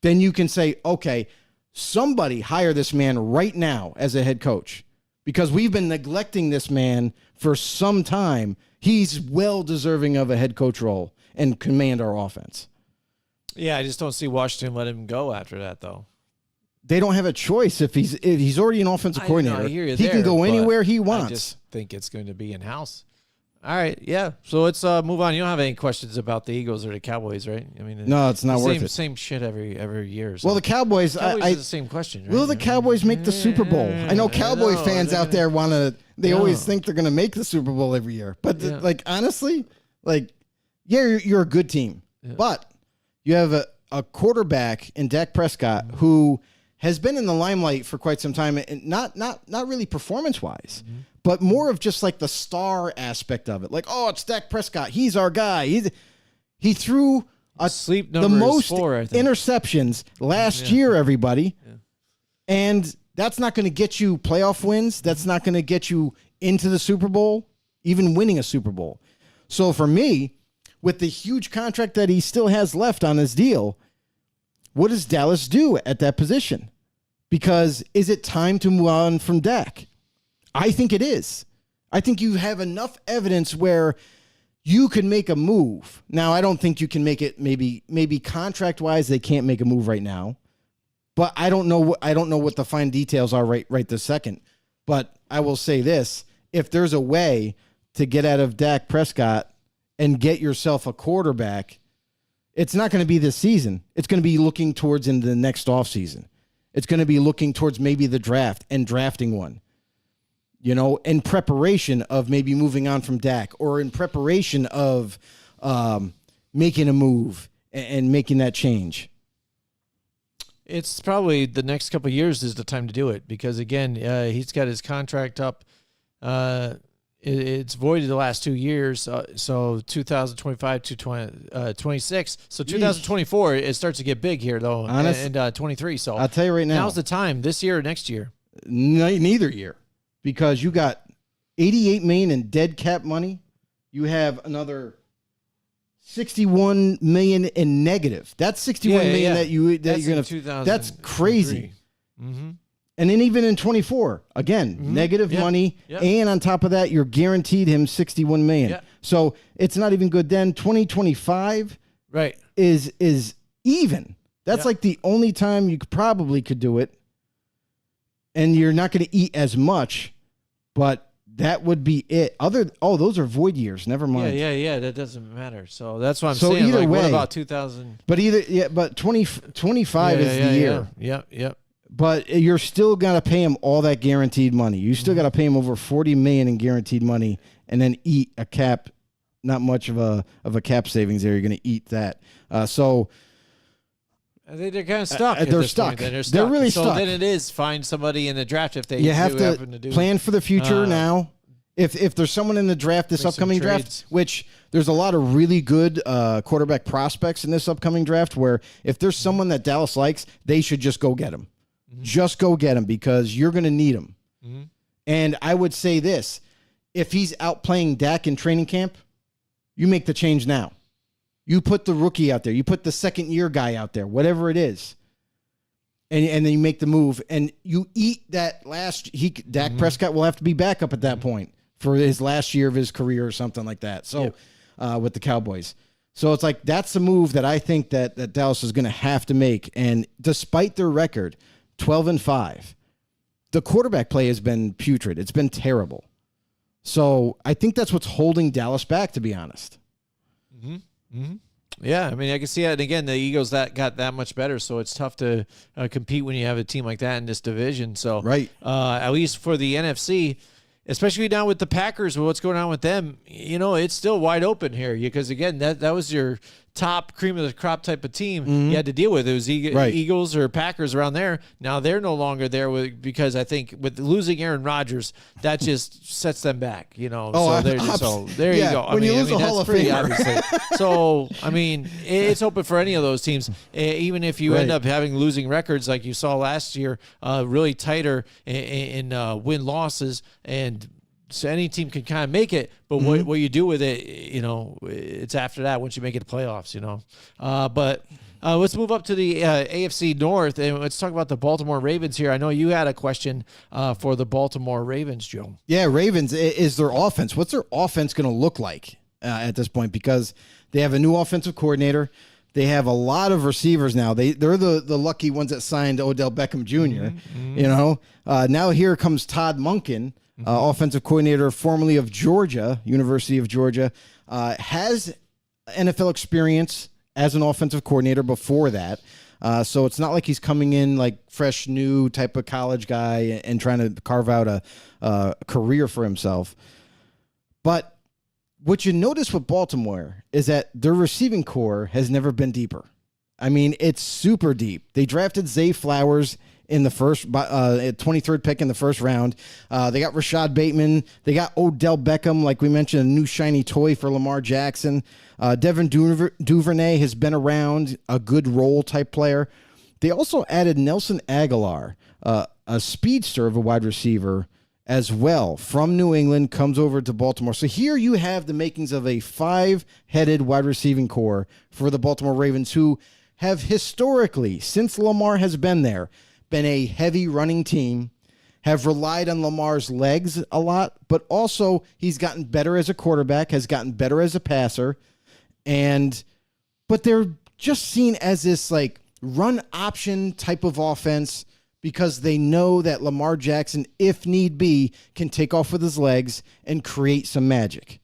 then you can say, okay, somebody hire this man right now as a head coach, because we've been neglecting this man for some time. He's well deserving of a head coach role and command our offense. Yeah, I just don't see Washington let him go after that, though. They don't have a choice. If he's already an offensive coordinator, he can go anywhere he wants. I just think it's going to be in-house. All right, yeah. So let's move on. You don't have any questions about the Eagles or the Cowboys, right? I mean, no, it's not worth it. Same shit every year. So. Well, the Cowboys, is the same question. Right? Will the Cowboys make the Super Bowl? I know Cowboy fans out there want to. They always think they're going to make the Super Bowl every year, but honestly, you're a good team, but you have a quarterback in Dak Prescott who has been in the limelight for quite some time, and not really performance-wise, but more of just like the star aspect of it. Like, oh, it's Dak Prescott. He's our guy. He threw the most 4, interceptions last year, everybody. Yeah. And that's not going to get you playoff wins. That's not going to get you into the Super Bowl, even winning a Super Bowl. So for me, with the huge contract that he still has left on his deal, what does Dallas do at that position? Because is it time to move on from Dak? I think it is. I think you have enough evidence where you can make a move. Now, I don't think you can make it. Maybe contract-wise, they can't make a move right now. But I don't know what the fine details are right this second. But I will say this: if there's a way to get out of Dak Prescott and get yourself a quarterback, it's not going to be this season. It's going to be looking towards into the next offseason. It's going to be looking towards maybe the draft and drafting one, in preparation of maybe moving on from Dak, or in preparation of, making a move and making that change? It's probably the next couple of years is the time to do it because, again, he's got his contract up. It's voided the last 2 years, so 2025 to 26. So 2024, it starts to get big here, though, and 23. So I'll tell you right now. Now's the time, this year or next year. Neither year, because you got $88 million in dead cap money. You have another $61 million in negative. That's $61 million that you're gonna. That's crazy. Mm-hmm. And then even in 24, again, negative money, and on top of that, you're guaranteed him $61 million. Yeah. So it's not even good. Then 2025, right, is even. That's like the only time you probably could do it, and you're not going to eat as much, but that would be it. Those are void years. Never mind. Yeah. That doesn't matter. So that's what I'm so saying. Either way, what about 2000? But 25 is the year. Yeah. But you're still got to pay him all that guaranteed money. You still got to pay him over $40 million in guaranteed money, and then eat a cap. Not much of a cap savings there. You're going to eat that. So they're kind of stuck. They're stuck. They're really stuck. So then it is find somebody in the draft if they have to do. Plan for the future now. If there's someone in the draft, this upcoming draft, which there's a lot of really good quarterback prospects in this upcoming draft, where if there's someone that Dallas likes, they should just go get him. Just go get him because you're going to need him. And I would say this, if he's out playing Dak in training camp, you make the change now. You put the rookie out there. You put the second-year guy out there, whatever it is. And then you make the move. And you eat that Dak Prescott will have to be back up at that point for his last year of his career or something like that. So with the Cowboys. So it's like that's the move that I think that Dallas is going to have to make. And despite their record, 12-5, the quarterback play has been putrid. It's been terrible. So I think that's what's holding Dallas back, to be honest. Yeah, I mean, I can see it. And again, the Eagles got that much better, so it's tough to compete when you have a team like that in this division. So, right, at least for the NFC, especially now with the Packers, what's going on with them? It's still wide open here because again, that was your top cream of the crop type of team you had to deal with. It was Eagles or Packers around there. Now they're no longer there because I think with losing Aaron Rodgers, that just sets them back. There you go. When you lose a Hall of Famer. Obviously. So I mean, it's open for any of those teams, even if you end up having losing records like you saw last year, really tighter in win losses and. So any team can kind of make it, but what you do with it, it's after that once you make it to playoffs, But let's move up to the AFC North and let's talk about the Baltimore Ravens here. I know you had a question for the Baltimore Ravens, Joe. Yeah, Ravens is their offense. What's their offense going to look like at this point? Because they have a new offensive coordinator. They have a lot of receivers now. They're the lucky ones that signed Odell Beckham Jr. Now here comes Todd Monken. Offensive coordinator formerly of Georgia, University of Georgia, has NFL experience as an offensive coordinator before that. So it's not like he's coming in like fresh, new type of college guy and trying to carve out a career for himself. But what you notice with Baltimore is that their receiving core has never been deeper. I mean, it's super deep. They drafted Zay Flowers in the first 23rd pick in the first round. They got Rashad Bateman. They got Odell Beckham, like we mentioned, a new shiny toy for Lamar Jackson. Devin Duvernay has been around, a good role type player. They also added Nelson Aguilar, a speedster of a wide receiver as well from New England, comes over to Baltimore. So here you have the makings of a 5-headed wide receiving core for the Baltimore Ravens, who have historically, since Lamar has been there, been a heavy running team, have relied on Lamar's legs a lot, but also he's gotten better as a quarterback, has gotten better as a passer, but they're just seen as this like run option type of offense because they know that Lamar Jackson, if need be, can take off with his legs and create some magic.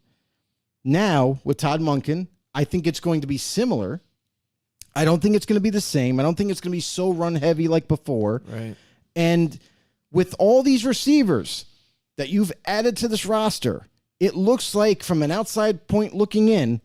Now, with Todd Monken, I think it's going to be similar. I don't think it's going to be the same. I don't think it's going to be so run heavy like before. Right. And with all these receivers that you've added to this roster, it looks like from an outside point looking in,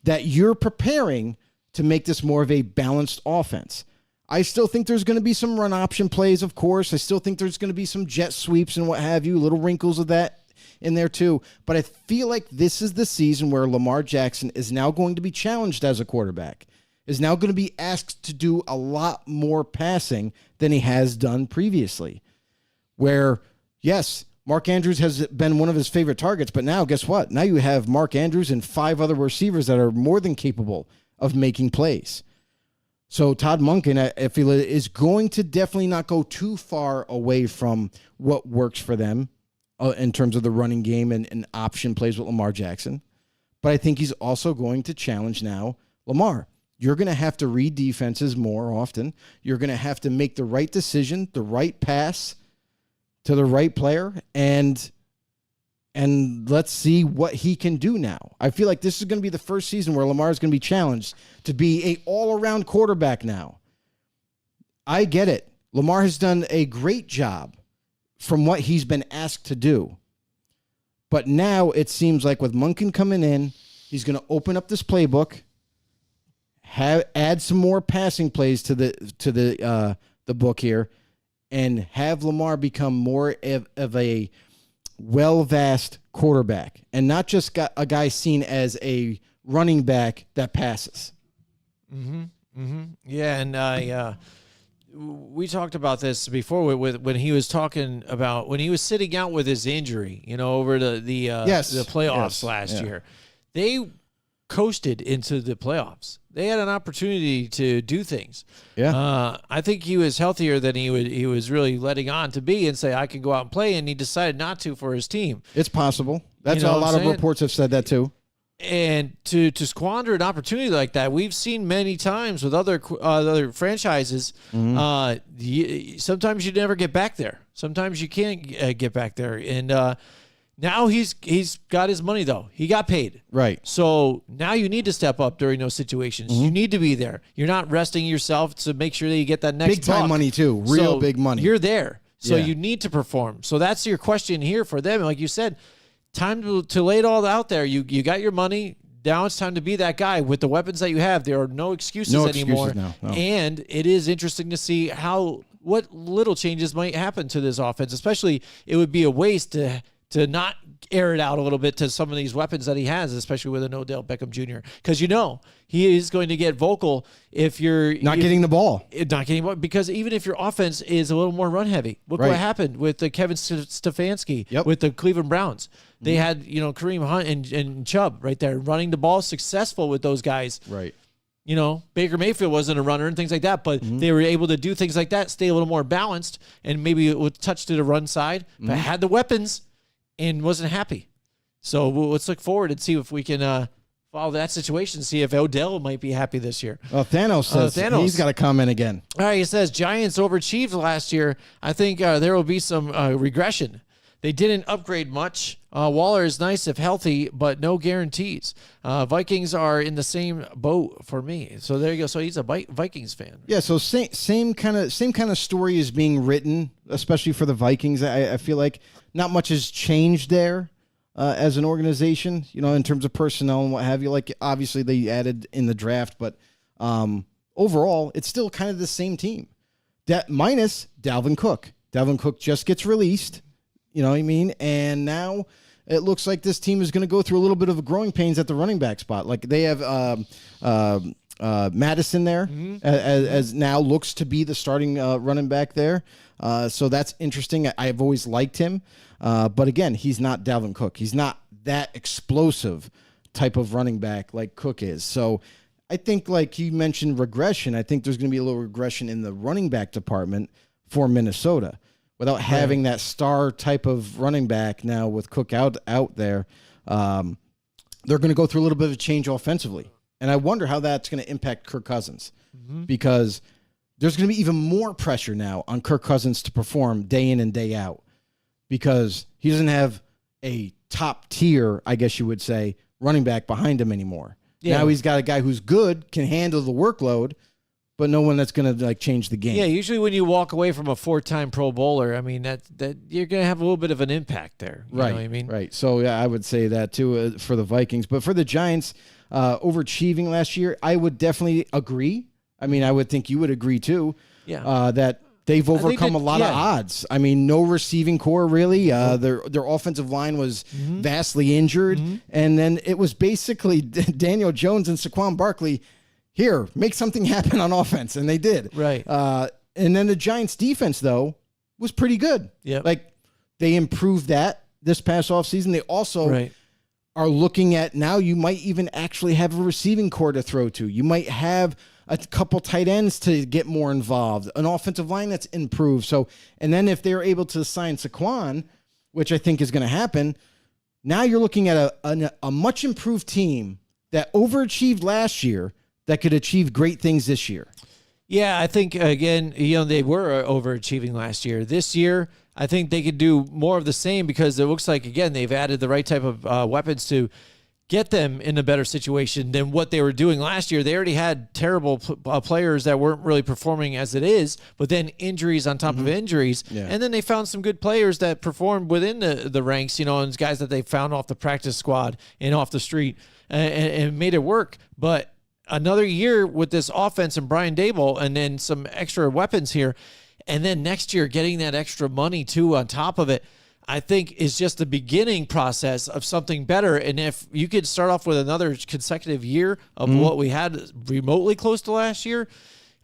that you're preparing to make this more of a balanced offense. I still think there's going to be some run option plays, of course. I still think there's going to be some jet sweeps and what have you, little wrinkles of that in there too. But I feel like this is the season where Lamar Jackson is now going to be challenged as a quarterback, is now going to be asked to do a lot more passing than he has done previously. Where, yes, Mark Andrews has been one of his favorite targets, but now guess what? Now you have Mark Andrews and 5 other receivers that are more than capable of making plays. So Todd Monken, I feel, is going to definitely not go too far away from what works for them in terms of the running game and option plays with Lamar Jackson. But I think he's also going to challenge now Lamar. You're going to have to read defenses more often. You're going to have to make the right decision, the right pass to the right player, and let's see what he can do now. I feel like this is going to be the first season where Lamar is going to be challenged to be a all-around quarterback now. I get it. Lamar has done a great job from what he's been asked to do. But now it seems like with Monken coming in, he's going to open up this playbook, add some more passing plays to the book here, and have Lamar become more of a well-vast quarterback and not just got a guy seen as a running back that passes. Yeah, and we talked about this before with when he was talking about when he was sitting out with his injury, over the playoffs last year. They coasted into the playoffs. They had an opportunity to do things. Yeah. I think he was healthier than he was really letting on to be and say, I can go out and play, and he decided not to for his team. It's possible. That's how a lot of reports have said that too. And to squander an opportunity like that, we've seen many times with other franchises. Sometimes you never get back there. Sometimes you can't get back there. And now he's got his money, though. He got paid. Right. So now you need to step up during those situations. You need to be there. You're not resting yourself to make sure that you get that next big time buck. money too. Real big money. You're there. So Yeah. you need to perform. So that's your question here for them. Like you said, time to lay it all out there. You got your money. Now it's time to be that guy with the weapons that you have. There are no excuses anymore. No. And it is interesting to see what little changes might happen to this offense. Especially, it would be a waste to not air it out a little bit to some of these weapons that he has, especially with an Odell Beckham Jr. Because he is going to get vocal if you're not getting the ball. Because even if your offense is a little more run heavy, look what happened with the Kevin Stefanski with the Cleveland Browns. They had Kareem Hunt and Chubb right there running the ball, successful with those guys. Right. Baker Mayfield wasn't a runner and things like that, but they were able to do things like that, stay a little more balanced, and maybe with touch to the run side, but had the weapons and wasn't happy. So let's look forward and see if we can follow that situation, see if Odell might be happy this year. Well, Thanos says he's got to comment again. All right, he says Giants overachieved last year. I think there will be some regression. They didn't upgrade much. Waller is nice if healthy, but no guarantees. Vikings are in the same boat for me. So there you go. So he's a Vikings fan. Yeah. So same kind of story is being written, especially for the Vikings. I feel like not much has changed there as an organization. In terms of personnel and what have you. Like obviously they added in the draft, but overall it's still kind of the same team. That minus Dalvin Cook. Dalvin Cook just gets released. You know what I mean? And now it looks like this team is going to go through a little bit of growing pains at the running back spot. Like they have Madison there as now looks to be the starting running back there. So that's interesting. I've always liked him. But again, he's not Dalvin Cook. He's not that explosive type of running back like Cook is. So I think like you mentioned regression, I think there's going to be a little regression in the running back department for Minnesota. Without having that star type of running back now with Cook out there, they're going to go through a little bit of a change offensively. And I wonder how that's going to impact Kirk Cousins because there's going to be even more pressure now on Kirk Cousins to perform day in and day out because he doesn't have a top tier, I guess you would say, running back behind him anymore. Yeah. Now he's got a guy who's good, can handle the workload, but no one that's going to change the game. Yeah, usually when you walk away from a 4-time Pro Bowler, I mean that you're going to have a little bit of an impact there. You know what I mean? Right. So yeah, I would say that too for the Vikings, but for the Giants, overachieving last year. I would definitely agree. I mean, I would think you would agree too. Yeah. That they've overcome a lot of yeah. odds. I mean, no receiving core really. Their offensive line was vastly injured, and then it was basically Daniel Jones and Saquon Barkley. Here, make something happen on offense, and they did. Right. And then the Giants' defense though was pretty good. Yep. Like they improved that this past offseason. They also Right. are looking at now. You might even actually have a receiving core to throw to. You might have a couple tight ends to get more involved, an offensive line that's improved. So, and then if they're able to sign Saquon, which I think is going to happen, now you're looking at a much improved team that overachieved last year that could achieve great things this year. Yeah, I think, again, they were overachieving last year. This year, I think they could do more of the same because it looks like, again, they've added the right type of weapons to get them in a better situation than what they were doing last year. They already had terrible players that weren't really performing as it is, but then injuries on top of injuries. Yeah. And then they found some good players that performed within the ranks, and guys that they found off the practice squad and off the street and made it work. But another year with this offense and Brian Daboll and then some extra weapons here, and then next year getting that extra money too on top of it, I think is just the beginning process of something better. And if you could start off with another consecutive year of what we had remotely close to last year,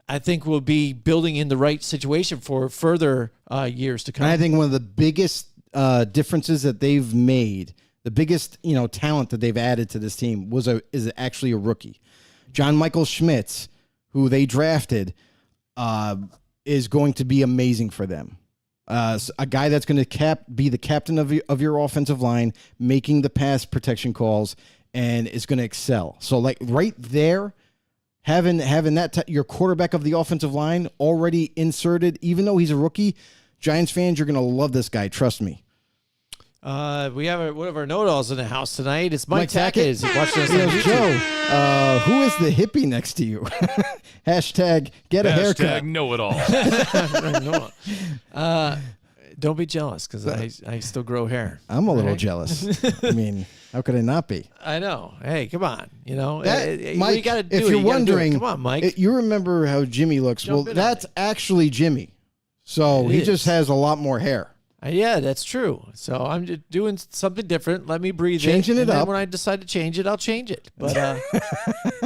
I think we'll be building in the right situation for further years to come. And I think one of the biggest differences that they've made, the biggest talent that they've added to this team is actually a rookie. John Michael Schmitz, who they drafted, is going to be amazing for them. A guy that's going to be the captain of your offensive line, making the pass protection calls, and is going to excel. So, like right there, having that your quarterback of the offensive line already inserted, even though he's a rookie, Giants fans, you're going to love this guy. Trust me. We have one of our know-it-alls in the house tonight. It's Mike Tackett. Is watching us on Yes, YouTube. Joe, who is the hippie next to you? Hashtag get a haircut. Hashtag know it all. Don't be jealous because I still grow hair. I'm a little Right? jealous. I mean, how could I not be? I know. Hey, come on. Mike, you gotta do if it. you're You gotta do it. wondering, Come on, Mike. you remember how Jimmy looks. Jump Well, in on that's it. actually Jimmy. So It he is. just has a lot more hair. Yeah, that's true. So I'm just doing something different. Let me breathe. Changing it and then up. when I decide to change it, I'll change it. But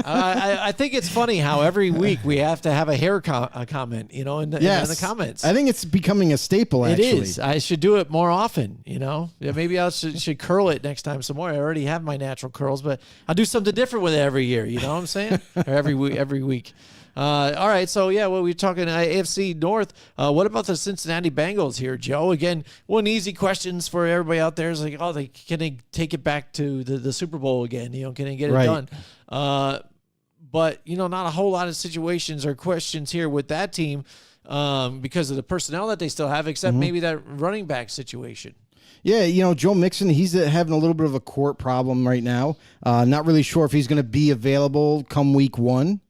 I think it's funny how every week we have to have a hair comment, in the comments. I think it's becoming a staple, It actually. is. I should do it more often, Yeah, maybe I should curl it next time some more. I already have my natural curls, but I'll do something different with it every year. You know what I'm saying? Or every week. All right, so what we're talking AFC North. What about the Cincinnati Bengals here, Joe? Again, one easy questions for everybody out there is like, can they take it back to the Super Bowl again? Can they get it Right. done? But not a whole lot of situations or questions here with that team because of the personnel that they still have, except maybe that running back situation. Yeah, Joe Mixon, he's having a little bit of a court problem right now. Not really sure if he's going to be available come week 1.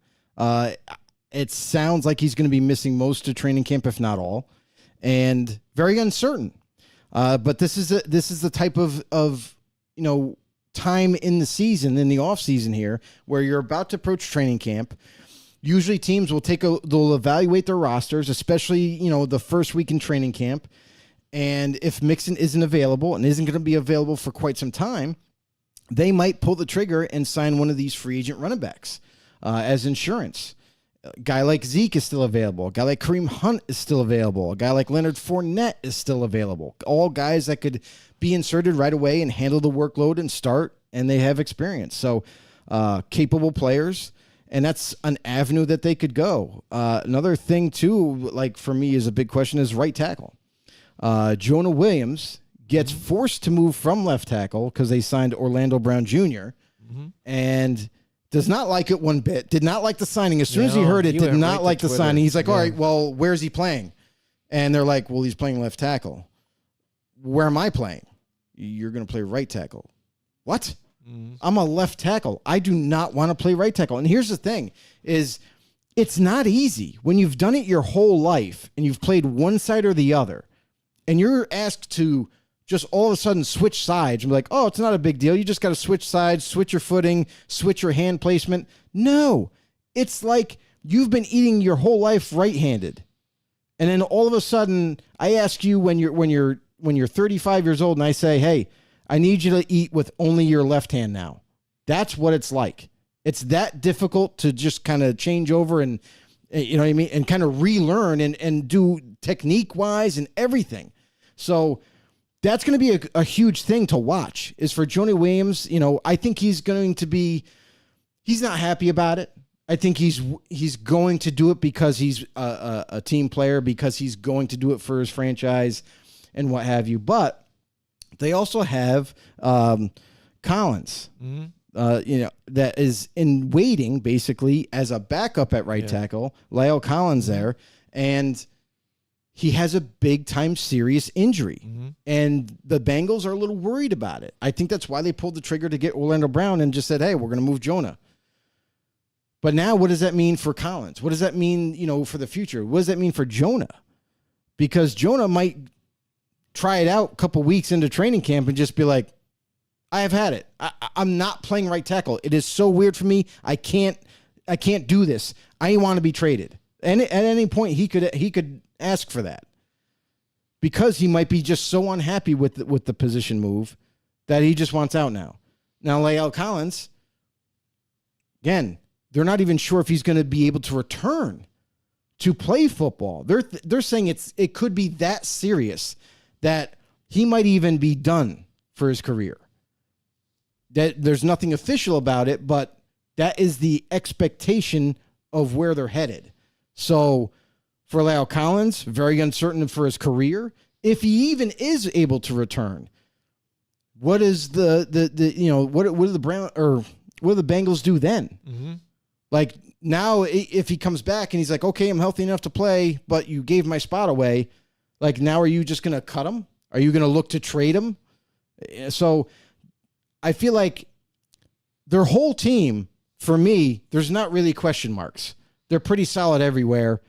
It sounds like he's going to be missing most of training camp, if not all, and very uncertain. But this is the type of time in the season, in the off season here, where you're about to approach training camp. Usually teams they'll evaluate their rosters, especially, the first week in training camp. And if Mixon isn't available and isn't going to be available for quite some time, they might pull the trigger and sign one of these free agent running backs as insurance. A guy like Zeke is still available. A guy like Kareem Hunt is still available. A guy like Leonard Fournette is still available. All guys that could be inserted right away and handle the workload and start, and they have experience. So capable players, and that's an avenue that they could go. Another thing, too, like for me is a big question is right tackle. Jonah Williams gets forced to move from left tackle because they signed Orlando Brown Jr. And does not like it one bit. Did not like the signing. As soon as he heard it, he did went not right like to the Twitter. signing. He's like, all Yeah. right, well, where's he playing? And they're like, well, he's playing left tackle. Where am I playing? You're going to play right tackle. What? I'm a left tackle. I do not want to play right tackle. And here's the thing is it's not easy when you've done it your whole life and you've played one side or the other and you're asked to just all of a sudden switch sides and be like, oh, it's not a big deal. You just got to switch sides, switch your footing, switch your hand placement. No, it's like you've been eating your whole life right-handed. And then all of a sudden I ask you when you're 35 years old and I say, hey, I need you to eat with only your left hand now. That's what it's like. It's that difficult to just kind of change over and, you know what I mean, and kind of relearn and do technique-wise and everything. So that's going to be a huge thing to watch is for Jonah Williams. You know, I think he's not happy about it. I think he's going to do it because he's a team player, because he's going to do it for his franchise and what have you. But they also have Collins, that is in waiting basically as a backup at right tackle, Lyle Collins there. And he has a big time serious injury and the Bengals are a little worried about it. I think that's why they pulled the trigger to get Orlando Brown and just said, hey, we're going to move Jonah. But now what does that mean for Collins? What does that mean, for the future? What does that mean for Jonah? Because Jonah might try it out a couple weeks into training camp and just be like, I have had it. I'm not playing right tackle. It is so weird for me. I can't do this. I want to be traded. And at any point he could ask for that because he might be just so unhappy with the position move that he just wants out now. Now, Lyle Collins, again, they're not even sure if he's going to be able to return to play football. They're saying it could be that serious that he might even be done for his career. That there's nothing official about it, but that is the expectation of where they're headed. So for Lyle Collins, very uncertain for his career. If he even is able to return, what is what do the Bengals do then? Mm-hmm. Like now, if he comes back and he's like, okay, I'm healthy enough to play, but you gave my spot away. Like now, are you just going to cut him? Are you going to look to trade him? So I feel like their whole team, for me, there's not really question marks. They're pretty solid everywhere.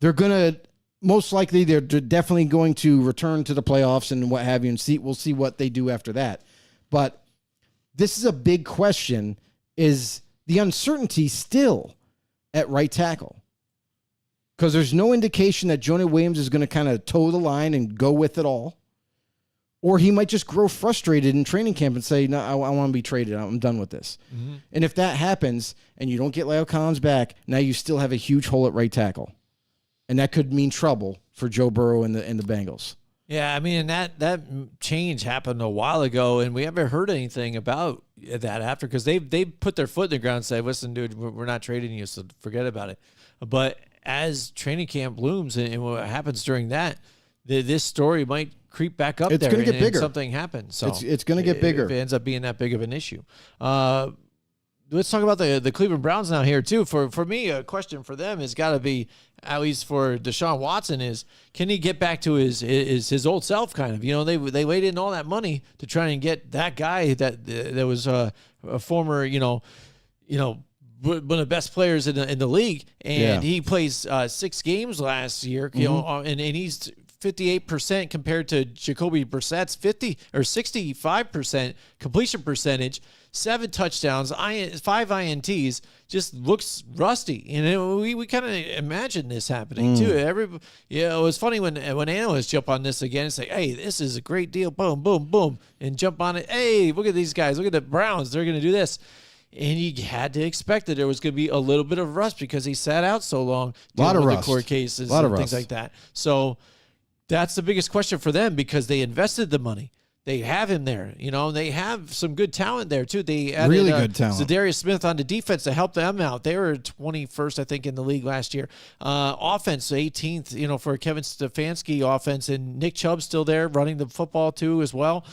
They're going to, most likely, they're definitely going to return to the playoffs and what have you, and we'll see what they do after that. But this is a big question, is the uncertainty still at right tackle? Because there's no indication that Jonah Williams is going to kind of toe the line and go with it all. Or he might just grow frustrated in training camp and say, no, I want to be traded. I'm done with this. Mm-hmm. And if that happens and you don't get Lyle Collins back, now you still have a huge hole at right tackle. And that could mean trouble for Joe Burrow and the Bengals. Yeah, I mean, that change happened a while ago, and we haven't heard anything about that after, because they put their foot in the ground and said, listen, dude, we're not trading you, so forget about it. But as training camp blooms and what happens during that, this story might creep back up. It's there. It's going to get bigger. Something happens. So it's going to get bigger. If it ends up being that big of an issue. Let's talk about the Cleveland Browns now here too. For me, a question for them has got to be, at least for Deshaun Watson, is can he get back to his old self? Kind of, they laid in all that money to try and get that guy that was a former, one of the best players in the league, and he plays 6 games last year, and he's 58% compared to Jacoby Brissett's 50 or 65% completion percentage, 7 touchdowns, 5 INTs. Just looks rusty, and we kind of imagine this happening too. It was funny when analysts jump on this again and say, "Hey, this is a great deal," boom, boom, boom, and jump on it. Hey, look at these guys, look at the Browns, they're going to do this. And you had to expect that there was going to be a little bit of rust because he sat out so long dealing with the court cases and things like that. So that's the biggest question for them, because they invested the money. They have him there, they have some good talent there too. They added really good talent. Zadarius Smith on the defense to help them out. They were 21st, I think, in the league last year. Offense, 18th, for Kevin Stefanski offense, and Nick Chubb's still there running the football too as well.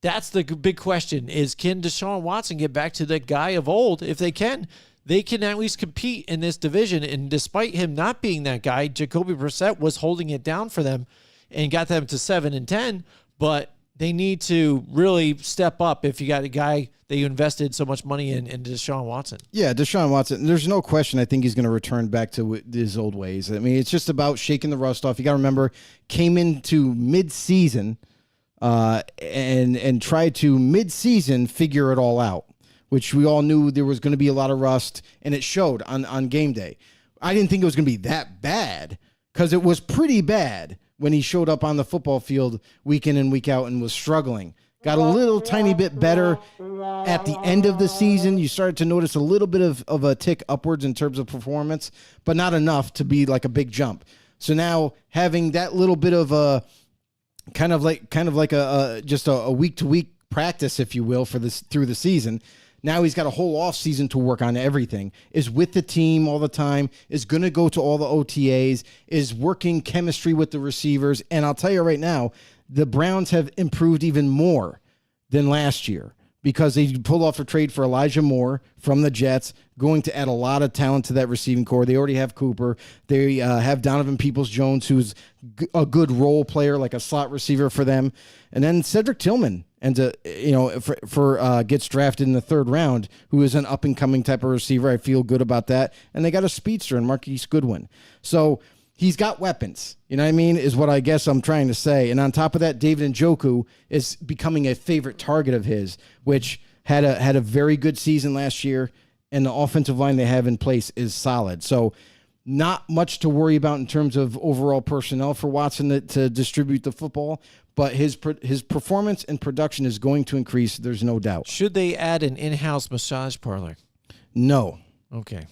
That's the big question, is can Deshaun Watson get back to the guy of old? If they can at least compete in this division. And despite him not being that guy, Jacoby Brissett was holding it down for them and got them to 7-10. But they need to really step up if you got a guy that you invested so much money in Deshaun Watson. Yeah, Deshaun Watson, there's no question I think he's going to return back to his old ways. I mean, it's just about shaking the rust off. You got to remember, came into mid-season and tried to mid-season figure it all out, which we all knew there was going to be a lot of rust, and it showed on game day. I didn't think it was going to be that bad because it was pretty bad when he showed up on the football field week in and week out and was struggling. Got a little tiny bit better at the end of the season. You started to notice a little bit of a tick upwards in terms of performance, but not enough to be like a big jump. So now having that little bit of a kind of like a week-to-week practice, if you will, for this through the season. Now he's got a whole off season to work on everything, is with the team all the time, is going to go to all the OTAs, is working chemistry with the receivers. And I'll tell you right now, the Browns have improved even more than last year because they pulled off a trade for Elijah Moore from the Jets, going to add a lot of talent to that receiving core. They already have Cooper. They have Donovan Peoples-Jones, who's a good role player, like a slot receiver for them. And then Cedric Tillman gets drafted in the third round, who is an up-and-coming type of receiver. I feel good about that. And they got a speedster in Marquise Goodwin. So he's got weapons, you know what I mean, is what I guess I'm trying to say. And on top of that, David Njoku is becoming a favorite target of his, which had a very good season last year, and the offensive line they have in place is solid. So not much to worry about in terms of overall personnel for Watson to distribute the football, but his performance and production is going to increase, there's no doubt. Should they add an in-house massage parlor? No. Okay.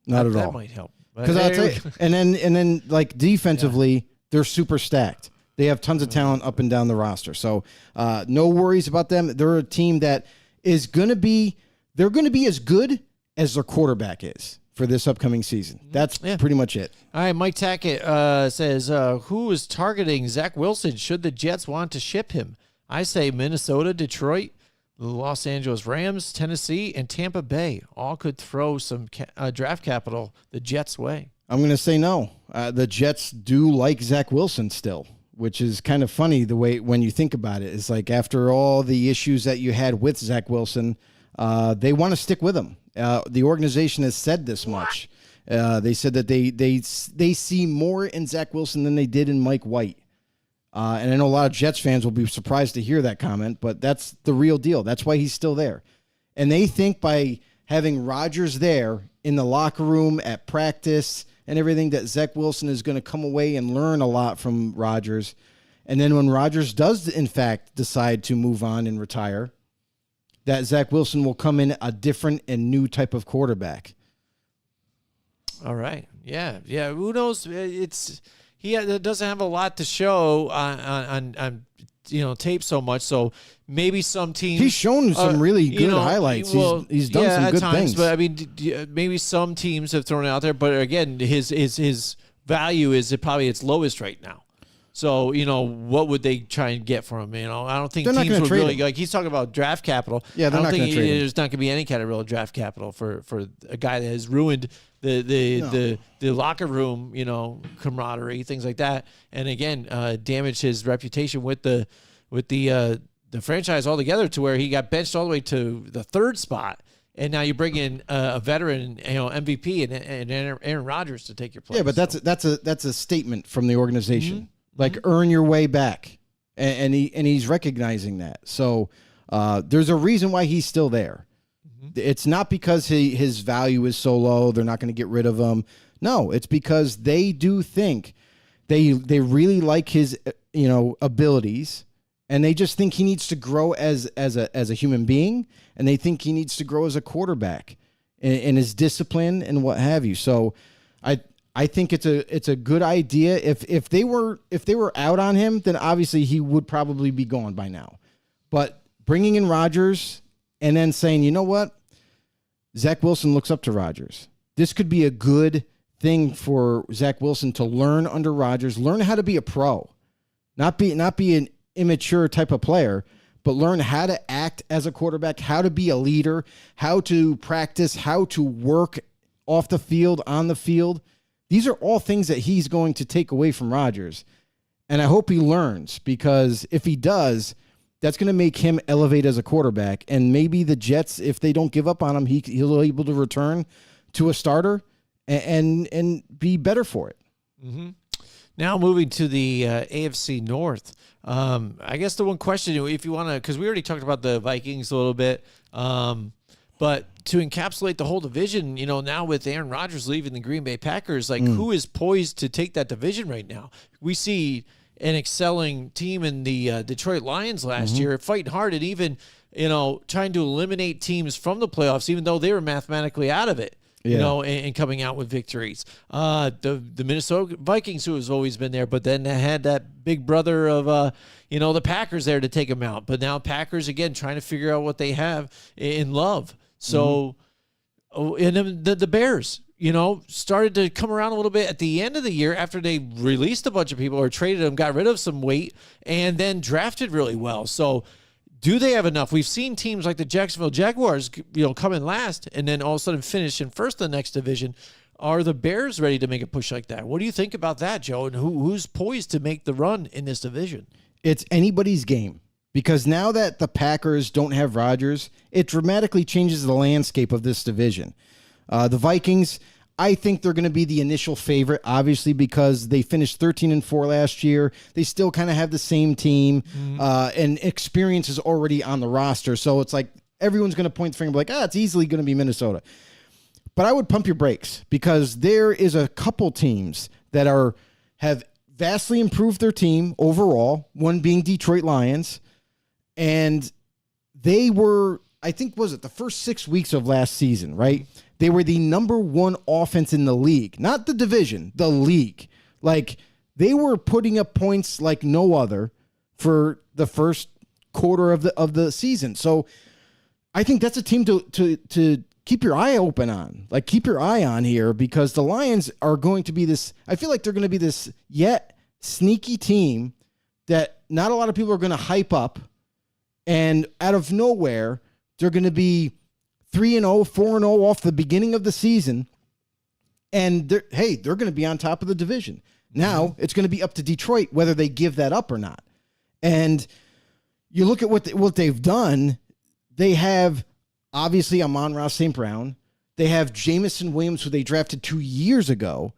Not at all. That might help. Because I'll tell you, and then like defensively, they're super stacked. They have tons of talent up and down the roster. So no worries about them. They're a team that is going to be as good as their quarterback is for this upcoming season. That's pretty much it. All right, Mike Tackett says, who is targeting Zach Wilson? Should the Jets want to ship him? I say Minnesota, Detroit, the Los Angeles Rams, Tennessee, and Tampa Bay all could throw some draft capital the Jets' way. I'm going to say no. The Jets do like Zach Wilson still, which is kind of funny the way when you think about it. It's like after all the issues that you had with Zach Wilson, they want to stick with him. The organization has said this much. They said that they see more in Zach Wilson than they did in Mike White. And I know a lot of Jets fans will be surprised to hear that comment, but that's the real deal. That's why he's still there. And they think by having Rodgers there in the locker room, at practice, and everything, that Zach Wilson is going to come away and learn a lot from Rodgers. And then when Rodgers does, in fact, decide to move on and retire, that Zach Wilson will come in a different and new type of quarterback. All right. Yeah. Who knows? He doesn't have a lot to show on tape so much. So maybe some teams. He's shown some really good highlights. He's done some good things. But I mean, maybe some teams have thrown it out there. But again, his value is probably its lowest right now. So, what would they try and get from him? I don't think teams would really, like he's talking about draft capital. Yeah, they're not going to trade him. There's not going to be any kind of real draft capital for a guy that has ruined the locker room, camaraderie, things like that. And again, damaged his reputation with the franchise altogether to where he got benched all the way to the third spot. And now you bring in a veteran, MVP and Aaron Rodgers to take your place. Yeah, but that's a statement from the organization. Mm-hmm. Like earn your way back, and he's recognizing that. So there's a reason why he's still there. Mm-hmm. It's not because his value is so low they're not going to get rid of him. No, it's because they do think they really like his abilities, and they just think he needs to grow as a human being, and they think he needs to grow as a quarterback in his discipline and what have you. So I think it's a good idea. If they were out on him, then obviously he would probably be gone by now. But bringing in Rodgers and then saying, you know what, Zach Wilson looks up to Rodgers. This could be a good thing for Zach Wilson to learn under Rodgers, learn how to be a pro, not be an immature type of player, but learn how to act as a quarterback, how to be a leader, how to practice, how to work off the field, on the field. These are all things that he's going to take away from Rodgers. And I hope he learns, because if he does, that's going to make him elevate as a quarterback. And maybe the Jets, if they don't give up on him, he'll be able to return to a starter and be better for it. Mm-hmm. Now moving to the AFC North. I guess the one question, if you want to, because we already talked about the Vikings a little bit, but to encapsulate the whole division, now with Aaron Rodgers leaving the Green Bay Packers, who is poised to take that division right now? We see an excelling team in the Detroit Lions last year, fighting hard and even, trying to eliminate teams from the playoffs, even though they were mathematically out of it. And coming out with victories. The Minnesota Vikings, who has always been there, but then they had that big brother of, the Packers there to take them out. But now Packers, again, trying to figure out what they have in Love. So, and then the Bears, started to come around a little bit at the end of the year after they released a bunch of people or traded them, got rid of some weight, and then drafted really well. So, do they have enough? We've seen teams like the Jacksonville Jaguars, come in last and then all of a sudden finish in first in the next division. Are the Bears ready to make a push like that? What do you think about that, Joe? And who's poised to make the run in this division? It's anybody's game, because now that the Packers don't have Rodgers, it dramatically changes the landscape of this division. The Vikings, I think they're going to be the initial favorite, obviously, because they finished 13-4 last year. They still kind of have the same team, and experience is already on the roster. So it's like everyone's going to point the finger like, it's easily going to be Minnesota. But I would pump your brakes, because there is a couple teams that have vastly improved their team overall, one being Detroit Lions. And they were, I think, was it the first 6 weeks of last season, right? They were the number one offense in the league, not the division, the league. They were putting up points like no other for the first quarter of the season. So I think that's a team to keep your eye open on. Keep your eye on here, because the Lions are going to be this, I feel like they're going to be this yet sneaky team that not a lot of people are going to hype up, and out of nowhere, they're going to be 3-0, 4-0 off the beginning of the season, and they're going to be on top of the division. Now it's going to be up to Detroit whether they give that up or not. And you look at what they've done. They have obviously Amon-Ra St. Brown. They have Jamison Williams, who they drafted 2 years ago,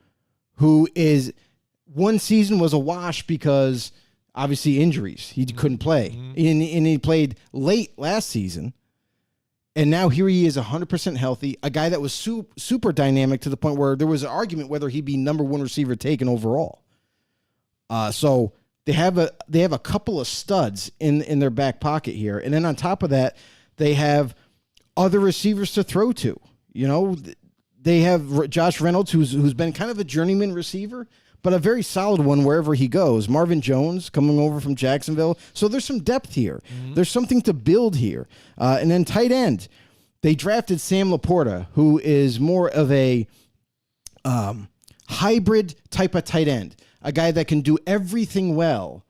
who is one season was a wash because obviously injuries. He couldn't play, and he played late last season. And now here he is 100% healthy, a guy that was super dynamic to the point where there was an argument whether he'd be number one receiver taken overall. So they have a couple of studs in their back pocket here. And then on top of that, they have other receivers to throw to. They have Josh Reynolds, who's been kind of a journeyman receiver, but a very solid one wherever he goes. Marvin Jones coming over from Jacksonville. So there's some depth here. There's something to build here. And then tight end, they drafted Sam Laporta, who is more of a hybrid type of tight end, a guy that can do everything well.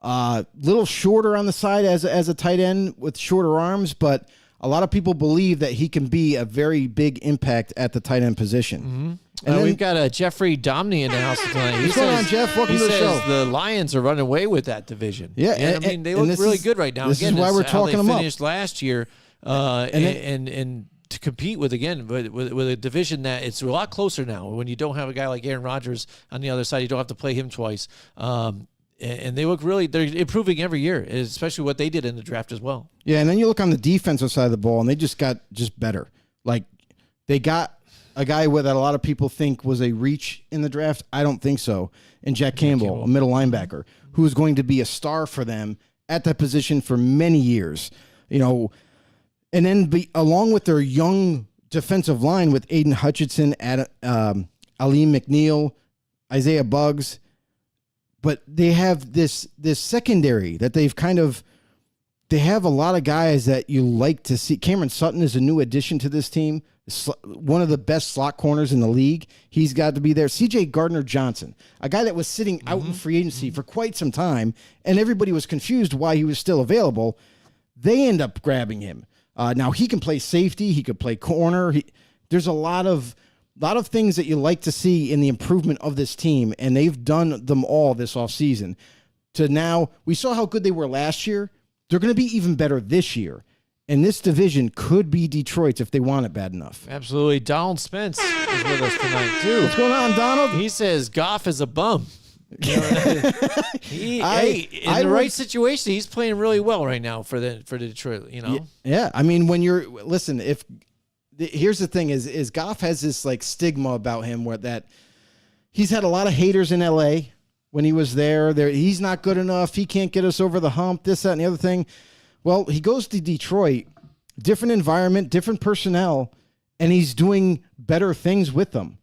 Little shorter on the side as a tight end with shorter arms, but a lot of people believe that he can be a very big impact at the tight end position. And then, we've got Jeffrey Domney in the house tonight. What's going on, Jeff? Welcome to the show. The Lions are running away with that division. Yeah, and they look really good right now. This is why we're talking them up. They finished last year, and to compete with a division that it's a lot closer now. When you don't have a guy like Aaron Rodgers on the other side, you don't have to play him twice. And they look they're improving every year, especially what they did in the draft as well. Yeah, and then you look on the defensive side of the ball, and they just got better. They got a guy that a lot of people think was a reach in the draft. I don't think so. And Jack Campbell, a middle linebacker, who is going to be a star for them at that position for many years. And then along with their young defensive line with Aiden Hutchinson, Alim McNeil, Isaiah Buggs, but they have this secondary that they have a lot of guys that you like to see. Cameron Sutton is a new addition to this team, one of the best slot corners in the league. He's got to be there. C.J. Gardner-Johnson, a guy that was sitting out in free agency for quite some time, and everybody was confused why he was still available. They end up grabbing him. Now he can play safety. He could play corner. There's a lot of things that you like to see in the improvement of this team, and they've done them all this offseason. To now, we saw how good they were last year. They're going to be even better this year. And this division could be Detroit's if they want it bad enough. Absolutely. Donald Spence is with us tonight, too. What's going on, Donald? He says Goff is a bum. Hey, in the right situation, he's playing really well right now for Detroit. You know. Yeah. I mean, when you're listen, here's the thing is Goff has this like stigma about him where that he's had a lot of haters in LA when he was there. He's not good enough. He can't get us over the hump. This, that, and the other thing. Well, he goes to Detroit, different environment, different personnel, and he's doing better things with them.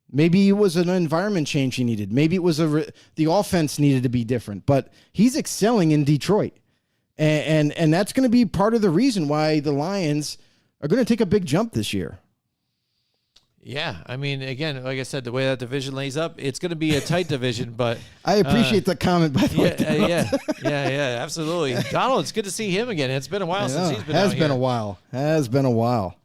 Maybe it was an environment change he needed. Maybe it was the offense needed to be different. But he's excelling in Detroit, and that's going to be part of the reason why the Lions are going to take a big jump this year. Yeah, I mean, again, like I said, the way that division lays up, it's going to be a tight division. But I appreciate the comment, by the way. Yeah, absolutely. Donald, it's good to see him again. It's been a while since he's been out here. Has been a while.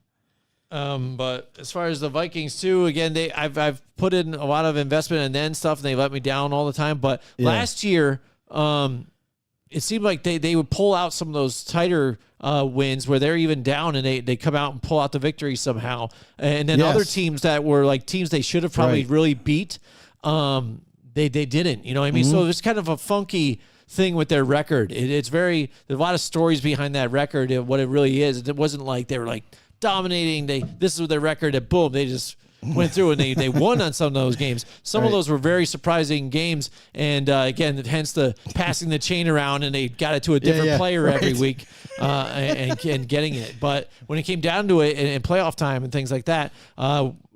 But as far as the Vikings too, again, I've put in a lot of investment and then stuff, and they let me down all the time. But last year, it seemed like they would pull out some of those tighter wins where they're even down and they come out and pull out the victory somehow. And then other teams that were like teams they should have probably really beat, they didn't. You know what I mean? So it's kind of a funky thing with their record. There's a lot of stories behind that record and what it really is. It wasn't like they were like dominating. This is their record, and boom, they just went through and they won on some of those games. Some of those were very surprising games, and again, hence the passing the chain around, and they got it to a different player every week, and getting it. But when it came down to it and playoff time and things like that,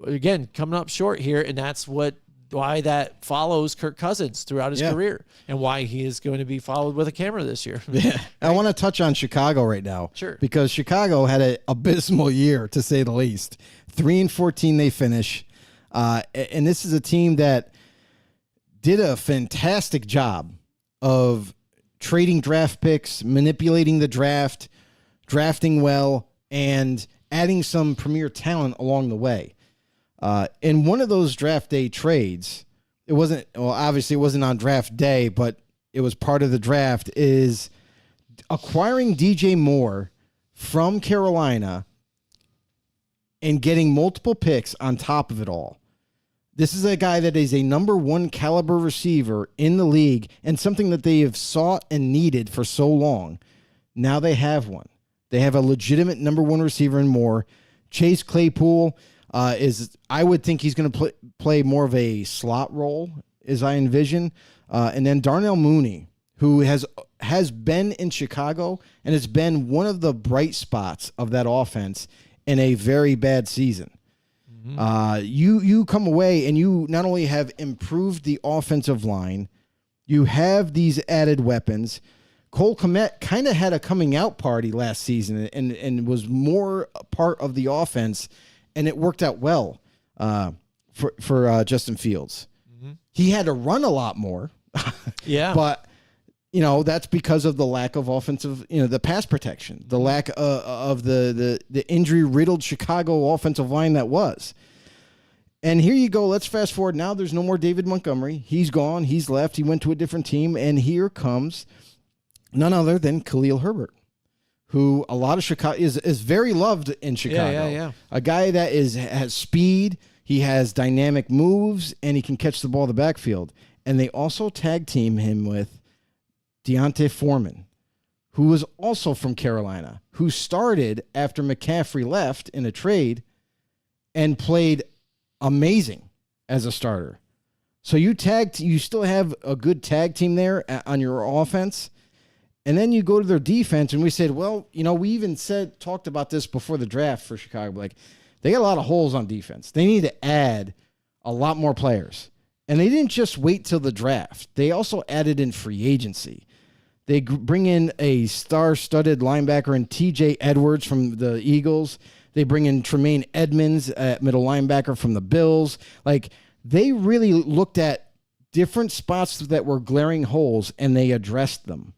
again, coming up short here, and that's why that follows Kirk Cousins throughout his career, and why he is going to be followed with a camera this year. I want to touch on Chicago right now. Sure. Because Chicago had an abysmal year, to say the least. 3-14 they finish. And this is a team that did a fantastic job of trading draft picks, manipulating the draft, drafting well, and adding some premier talent along the way. In one of those draft day trades, obviously it wasn't on draft day, but it was part of the draft, is acquiring DJ Moore from Carolina and getting multiple picks on top of it all. This is a guy that is a number one caliber receiver in the league and something that they have sought and needed for so long. Now they have one. They have a legitimate number one receiver in Moore. Chase Claypool I would think he's going to play more of a slot role, as I envision. And then Darnell Mooney, who has been in Chicago and has been one of the bright spots of that offense in a very bad season. You come away and you not only have improved the offensive line, you have these added weapons. Cole Kmet kind of had a coming out party last season and was more a part of the offense, and it worked out well for Justin Fields. He had to run a lot more. But that's because of the lack of offensive, the pass protection, the lack of the injury-riddled Chicago offensive line that was. And here you go. Let's fast forward. Now there's no more David Montgomery. He's gone. He's left. He went to a different team. And here comes none other than Khalil Herbert, who a lot of Chicago is very loved in Chicago. Yeah. A guy that has speed. He has dynamic moves, and he can catch the ball in the backfield. And they also tag team him with Deontay Foreman, who was also from Carolina, who started after McCaffrey left in a trade and played amazing as a starter. So you still have a good tag team there on your offense. And then you go to their defense, and we said, well, we even talked about this before the draft for Chicago. Like, they got a lot of holes on defense. They need to add a lot more players. And they didn't just wait till the draft. They also added in free agency. They bring in a star-studded linebacker in TJ Edwards from the Eagles. They bring in Tremaine Edmonds at middle linebacker from the Bills. Like, they really looked at different spots that were glaring holes, and they addressed them.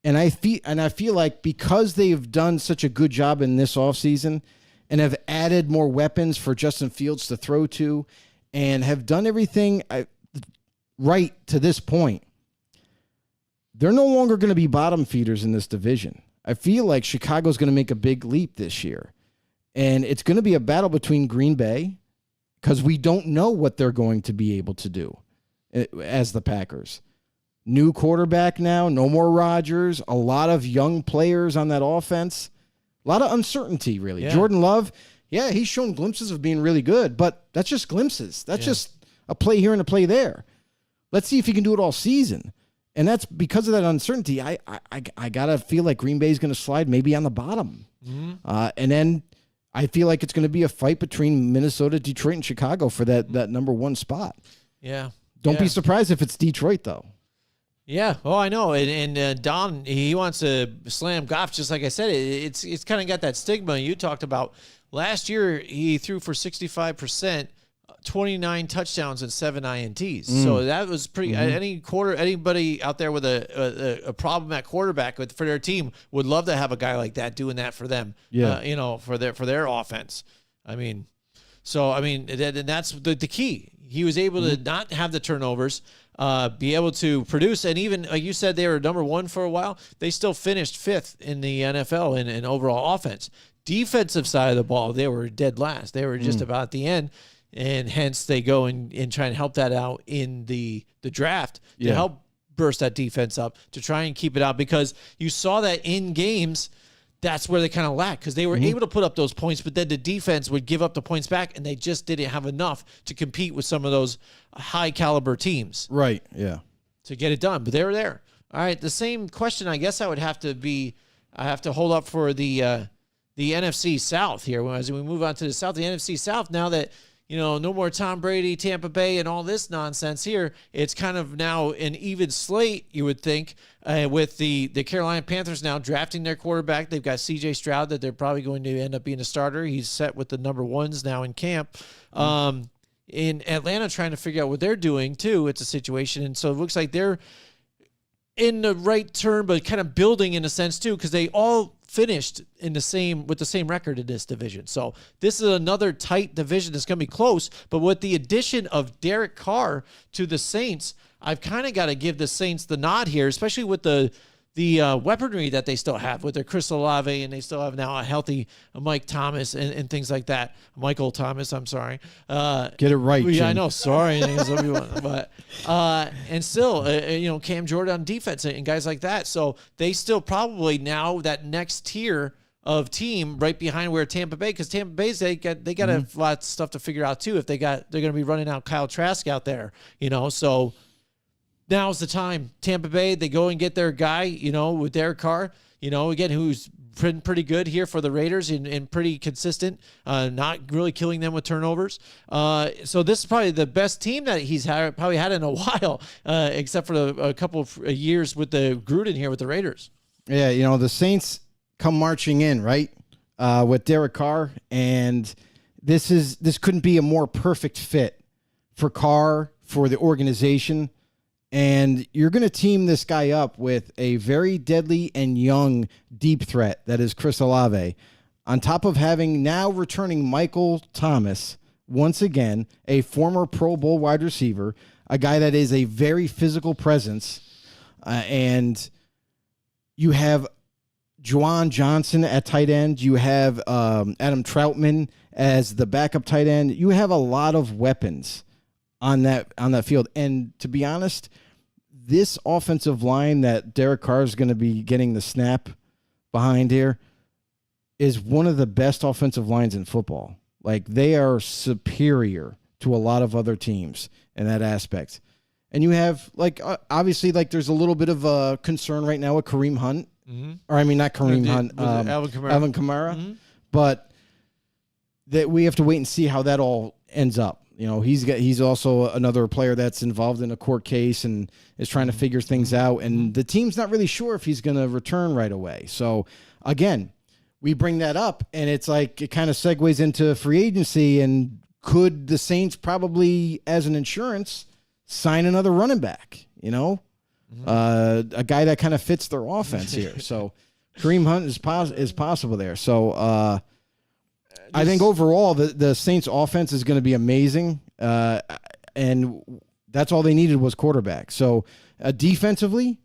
And I feel like because they have done such a good job in this offseason and have added more weapons for Justin Fields to throw to and have done everything right to this point, they're no longer going to be bottom feeders in this division. I feel like Chicago's going to make a big leap this year. And it's going to be a battle between Green Bay because we don't know what they're going to be able to do. as the Packers. New quarterback now, no more Rodgers, a lot of young players on that offense, a lot of uncertainty, really. Yeah. Jordan Love, yeah, he's shown glimpses of being really good, but that's just glimpses. That's just a play here and a play there. Let's see if he can do it all season. And that's because of that uncertainty. I got to feel like Green Bay is going to slide maybe on the bottom. And then I feel like it's going to be a fight between Minnesota, Detroit, and Chicago for that number one spot. Yeah. Don't be surprised if it's Detroit, though. Yeah. Oh, I know. And Don, he wants to slam Goff. Just like I said, it's kind of got that stigma you talked about. Last year, he threw for 65%, 29 touchdowns and 7 INTs. So that was pretty. Anybody out there with a problem at quarterback for their team would love to have a guy like that doing that for them. Yeah. For their offense. I mean, and that's the key. He was able to not have the turnovers, be able to produce, and even like you said, they were number one for a while. They still finished 5th in the NFL in overall offense. Defensive side of the ball, they were dead last. They were just about at the end, and hence they go and try and help that out in the draft to help burst that defense up to try and keep it out, because you saw that in games. That's where they kind of lacked, because they were able to put up those points, but then the defense would give up the points back, and they just didn't have enough to compete with some of those high-caliber teams. Right, yeah. To get it done, but they were there. All right, the same question I guess I have to hold up for the NFC South here. As we move on to the South, the NFC South, now that, no more Tom Brady, Tampa Bay, and all this nonsense here, it's kind of now an even slate, you would think, with the Carolina Panthers now drafting their quarterback. They've got C.J. Stroud that they're probably going to end up being a starter. He's set with the number ones now in camp. In Atlanta, trying to figure out what they're doing, too. It's a situation, and so it looks like they're in the right turn, but kind of building in a sense, too, because they all finished with the same record in this division. So this is another tight division that's going to be close. But with the addition of Derek Carr to the Saints, I've kind of got to give the Saints the nod here, especially with the weaponry that they still have with their Chris Olave, and they still have now a healthy Mike Thomas and things like that. Michael Thomas, I'm sorry. Get it right, Yeah, Jim. I know. Sorry. But and still, Cam Jordan on defense and guys like that. So they still probably now that next tier of team right behind where Tampa Bay, because Tampa Bay's they got a lot of stuff to figure out too. If they're going to be running out Kyle Trask out there, so. Now's the time. Tampa Bay, they go and get their guy, with Derek Carr, again, who's been pretty good here for the Raiders and pretty consistent, not really killing them with turnovers. So this is probably the best team that he's probably had in a while, except for a couple of years with the Gruden here with the Raiders. Yeah, the Saints come marching in, right, with Derek Carr, and this couldn't be a more perfect fit for Carr, for the organization. And you're going to team this guy up with a very deadly and young deep threat that is Chris Olave, on top of having now returning Michael Thomas, once again, a former Pro Bowl wide receiver, a guy that is a very physical presence. And you have Juwan Johnson at tight end. You have Adam Troutman as the backup tight end. You have a lot of weapons on that field. And to be honest, this offensive line that Derek Carr is going to be getting the snap behind here is one of the best offensive lines in football. Like, they are superior to a lot of other teams in that aspect. And you have, obviously, there's a little bit of a concern right now with Kareem Hunt. Mm-hmm. Or, I mean, not Kareem Hunt. Alvin Kamara. Alvin Kamara. Mm-hmm. But that we have to wait and see how that all ends up. He's also another player that's involved in a court case and is trying to figure things out. And the team's not really sure if he's going to return right away. So, again, we bring that up, and it's like it kind of segues into free agency. And could the Saints probably, as an insurance, sign another running back? A guy that kind of fits their offense here. So, Kareem Hunt is possible there. So, I think overall the Saints offense is going to be amazing, and that's all they needed was quarterback. So defensively,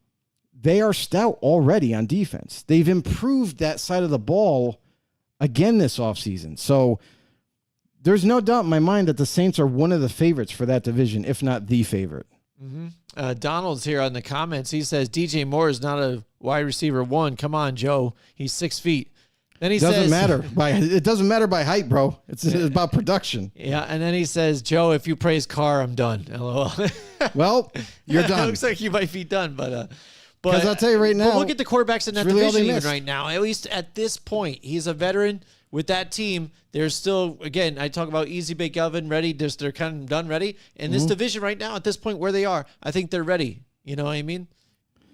they are stout already on defense. They've improved that side of the ball again this offseason. So there's no doubt in my mind that the Saints are one of the favorites for that division, if not the favorite. Donald's here on the comments. He says DJ Moore is not a wide receiver 1. Come on, Joe. He's 6 feet. Then he Doesn't says, matter it doesn't matter by height, bro. It's about production. Yeah, and then he says, Joe, if you praise Carr, I'm done. LOL. Well, you're It done. looks like you might be done, but Because I'll tell you right now, but look at the quarterbacks in that really all they division even missed. right now. At least at this point, he's a veteran with that team. They're still, again, I talk about easy bake oven ready. They're kind of done ready. In this division right now, at this point where they are, I think they're ready. You know what I mean?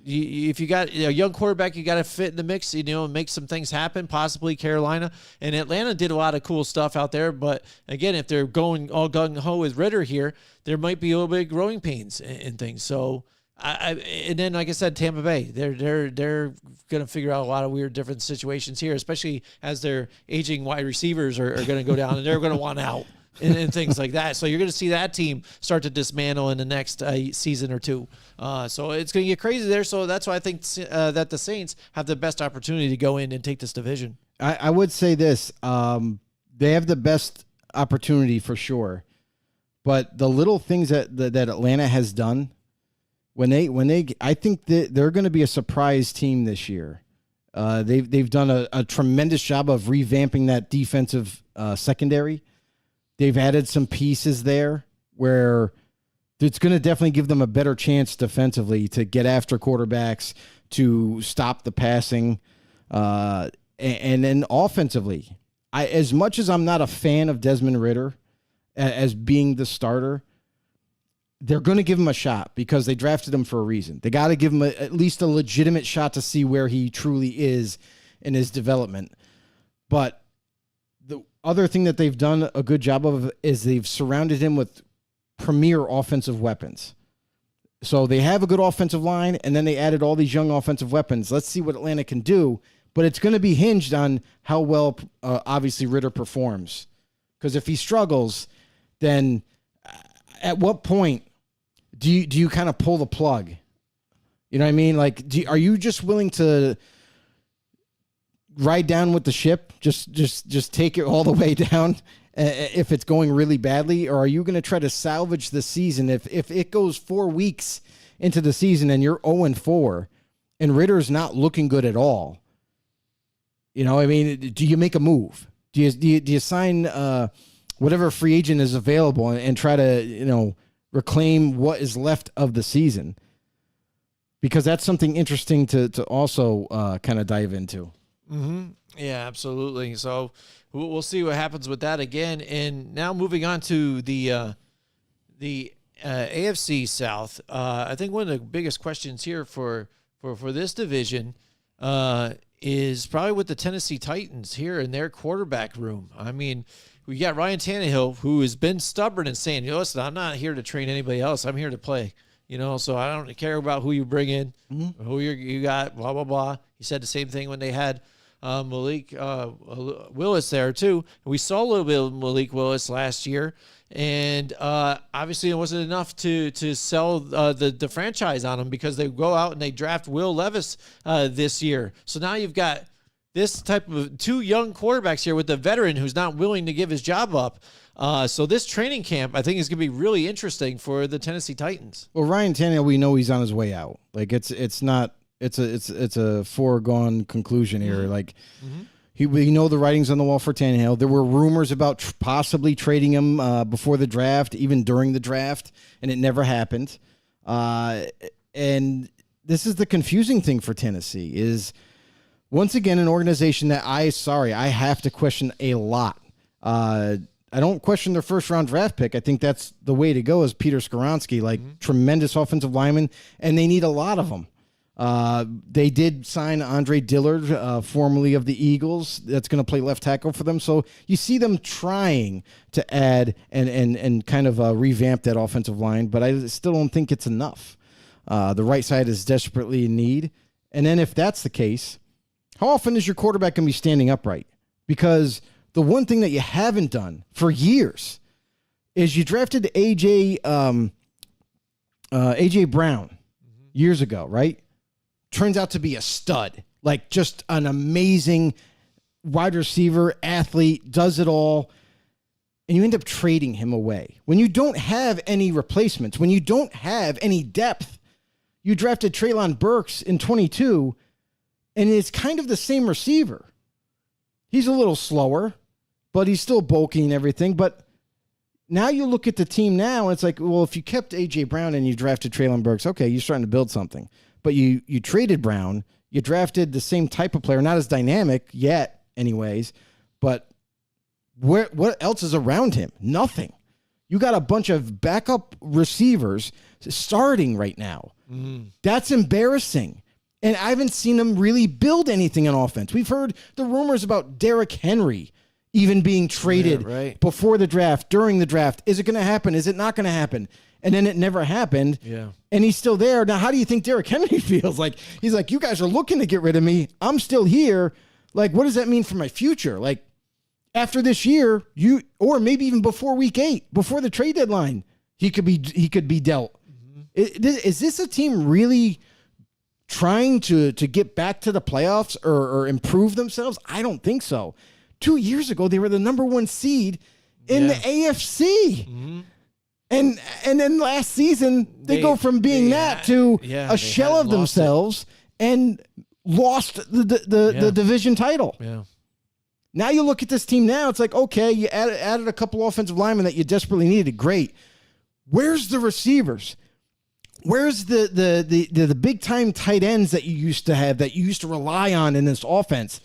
If you got a young quarterback, you got to fit in the mix, and make some things happen, possibly Carolina. And Atlanta did a lot of cool stuff out there. But again, if they're going all gung-ho with Ritter here, there might be a little bit of growing pains and things. So, and then, like I said, Tampa Bay, they're going to figure out a lot of weird different situations here, especially as their aging wide receivers are going to go down and they're going to want out. And things like that. So you're going to see that team start to dismantle in the next season or two. So it's going to get crazy there. So that's why I think that the Saints have the best opportunity to go in and take this division. I would say this. They have the best opportunity for sure. But the little things that Atlanta has done, I think that they're going to be a surprise team this year. They've done a tremendous job of revamping that defensive secondary. They've added some pieces there where it's going to definitely give them a better chance defensively to get after quarterbacks, to stop the passing, and then offensively. As much as I'm not a fan of Desmond Ridder as being the starter, they're going to give him a shot because they drafted him for a reason. They got to give him at least a legitimate shot to see where he truly is in his development. But the other thing that they've done a good job of is they've surrounded him with premier offensive weapons. So they have a good offensive line, and then they added all these young offensive weapons. Let's see what Atlanta can do, but it's going to be hinged on how well, obviously, Ridder performs. Because if he struggles, then at what point do you kind of pull the plug? You know what I mean? Like, are you just willing to ride down with the ship, just take it all the way down if it's going really badly, or are you going to try to salvage the season if it goes 4 weeks into the season and you're 0-4 and Ritter's not looking good at all? You know, I mean, do you make a move? Do you sign whatever free agent is available and try to reclaim what is left of the season? Because that's something interesting to also kind of dive into. Mm-hmm. Yeah, absolutely. So we'll see what happens with that again. And now moving on to the AFC South. I think one of the biggest questions here for this division is probably with the Tennessee Titans here in their quarterback room. I mean, we got Ryan Tannehill, who has been stubborn and saying, listen, I'm not here to train anybody else. I'm here to play. So I don't care about who you bring in, who you got, blah, blah, blah. He said the same thing when they had Malik Willis there too. We saw a little bit of Malik Willis last year, and obviously it wasn't enough to sell the franchise on him because they go out and they draft Will Levis this year. So now you've got this type of two young quarterbacks here with the veteran who's not willing to give his job up. So this training camp, I think, is going to be really interesting for the Tennessee Titans. Well, Ryan Tannehill, we know he's on his way out. Like it's a foregone conclusion here. Like we know the writing's on the wall for Tannehill. There were rumors about possibly trading him before the draft, even during the draft, and it never happened. And this is the confusing thing for Tennessee is, once again, an organization that I have to question a lot. I don't question their first-round draft pick. I think that's the way to go is Peter Skoronski, tremendous offensive lineman, and they need a lot of them. They did sign Andre Dillard, formerly of the Eagles. That's going to play left tackle for them. So you see them trying to add and kind of revamp that offensive line, but I still don't think it's enough. The right side is desperately in need. And then if that's the case, how often is your quarterback going to be standing upright? Because the one thing that you haven't done for years is you drafted A.J. Brown years ago, right? Turns out to be a stud, like just an amazing wide receiver, athlete, does it all. and you end up trading him away. When you don't have any replacements, when you don't have any depth, you drafted Treylon Burks in 22, and it's kind of the same receiver. He's a little slower, but he's still bulky and everything. But now you look at the team now, and it's like, well, if you kept A.J. Brown and you drafted Treylon Burks, okay, you're starting to build something. But you traded Brown, you drafted the same type of player, not as dynamic yet anyways, but what else is around him? Nothing. You got a bunch of backup receivers starting right now. That's embarrassing. And I haven't seen them really build anything on offense. We've heard the rumors about Derrick Henry even being traded before the draft, during the draft. Is it going to happen? Is it not going to happen? And then it never happened. Yeah. And he's still there. Now, how do you think Derrick Henry feels? Like, he's like, you guys are looking to get rid of me. I'm still here. Like, what does that mean for my future? Like, after this year, or maybe even before week 8, before the trade deadline, he could be dealt. Is this a team really trying to get back to the playoffs or improve themselves? I don't think so. 2 years ago, they were the number 1 seed in the AFC. And then last season, they go from being to a shell of themselves and lost the division title. Yeah. Now you look at this team now, it's like, okay, you added a couple offensive linemen that you desperately needed. Great. Where's the receivers? Where's the big-time tight ends that you used to have, that you used to rely on in this offense?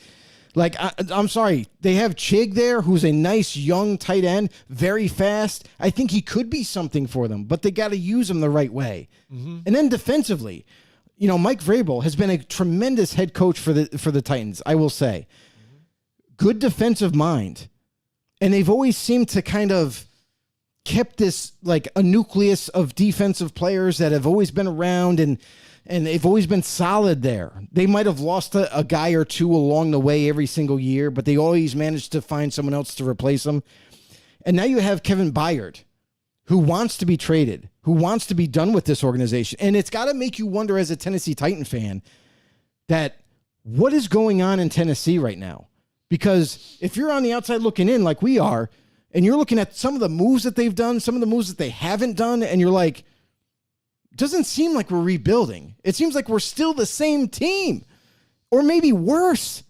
Like, I'm sorry, they have Chig there, who's a nice young tight end, very fast. I think he could be something for them, but they got to use him the right way. And then defensively, Mike Vrabel has been a tremendous head coach for the Titans, I will say. Good defensive mind. And they've always seemed to kind of kept this, like, a nucleus of defensive players that have always been around, and they've always been solid there. They might have lost a guy or two along the way every single year, but they always managed to find someone else to replace them. And now you have Kevin Byard, who wants to be traded, who wants to be done with this organization. And it's got to make you wonder, as a Tennessee Titan fan, that what is going on in Tennessee right now? Because if you're on the outside looking in like we are, and you're looking at some of the moves that they've done, some of the moves that they haven't done, and you're like, doesn't seem like we're rebuilding. It seems like we're still the same team, or maybe worse.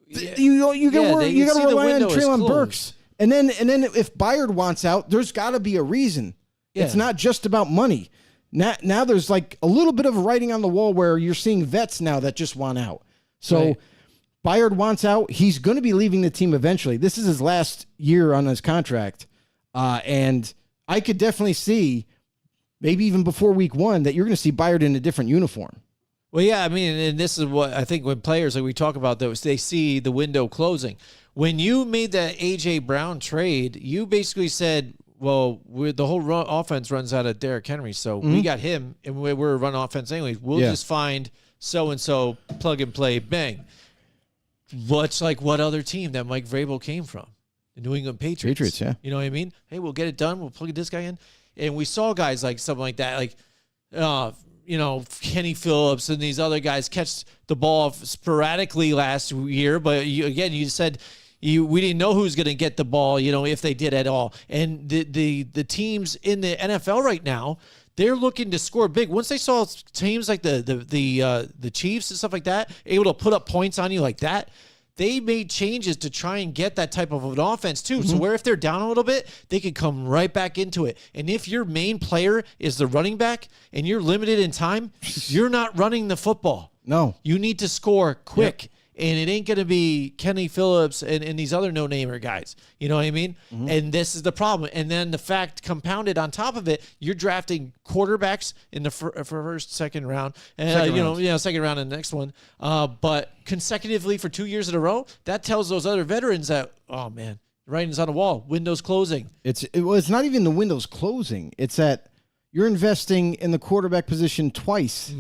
Yeah. You got to rely on Treylon Burks, and then if Byard wants out, there's got to be a reason. Yeah. It's not just about money. Now there's like a little bit of writing on the wall where you're seeing vets now that just want out. So. Right. Byard wants out. He's going to be leaving the team eventually. This is his last year on his contract. And I could definitely see, maybe even before week 1, that you're going to see Byard in a different uniform. Well, yeah, I mean, and this is what I think when players, like we talk about those, they see the window closing. When you made that A.J. Brown trade, you basically said, well, the whole offense runs out of Derrick Henry, so we got him, and we're a run offense anyways. We'll just find so-and-so, plug and play, bang. What's like what other team that Mike Vrabel came from? The New England Patriots. Yeah. You know what I mean? Hey, we'll get it done. We'll plug this guy in. And we saw guys like something like that, like, Kenny Phillips and these other guys catch the ball sporadically last year. But you said we didn't know who was going to get the ball, if they did at all. And the teams in the NFL right now, they're looking to score big. Once they saw teams like the Chiefs and stuff like that able to put up points on you like that, they made changes to try and get that type of an offense too. So where if they're down a little bit, they can come right back into it. And if your main player is the running back and you're limited in time, you're not running the football. No. You need to score quick. Yep. And it ain't going to be Kenny Phillips and these other no-namer guys. You know what I mean? And this is the problem. And then the fact compounded on top of it, you're drafting quarterbacks in the first, second round. And, second round in the next one. But consecutively for 2 years in a row, that tells those other veterans that, oh, man, writing's on the wall. Windows closing. It's not even the windows closing. It's that you're investing in the quarterback position twice.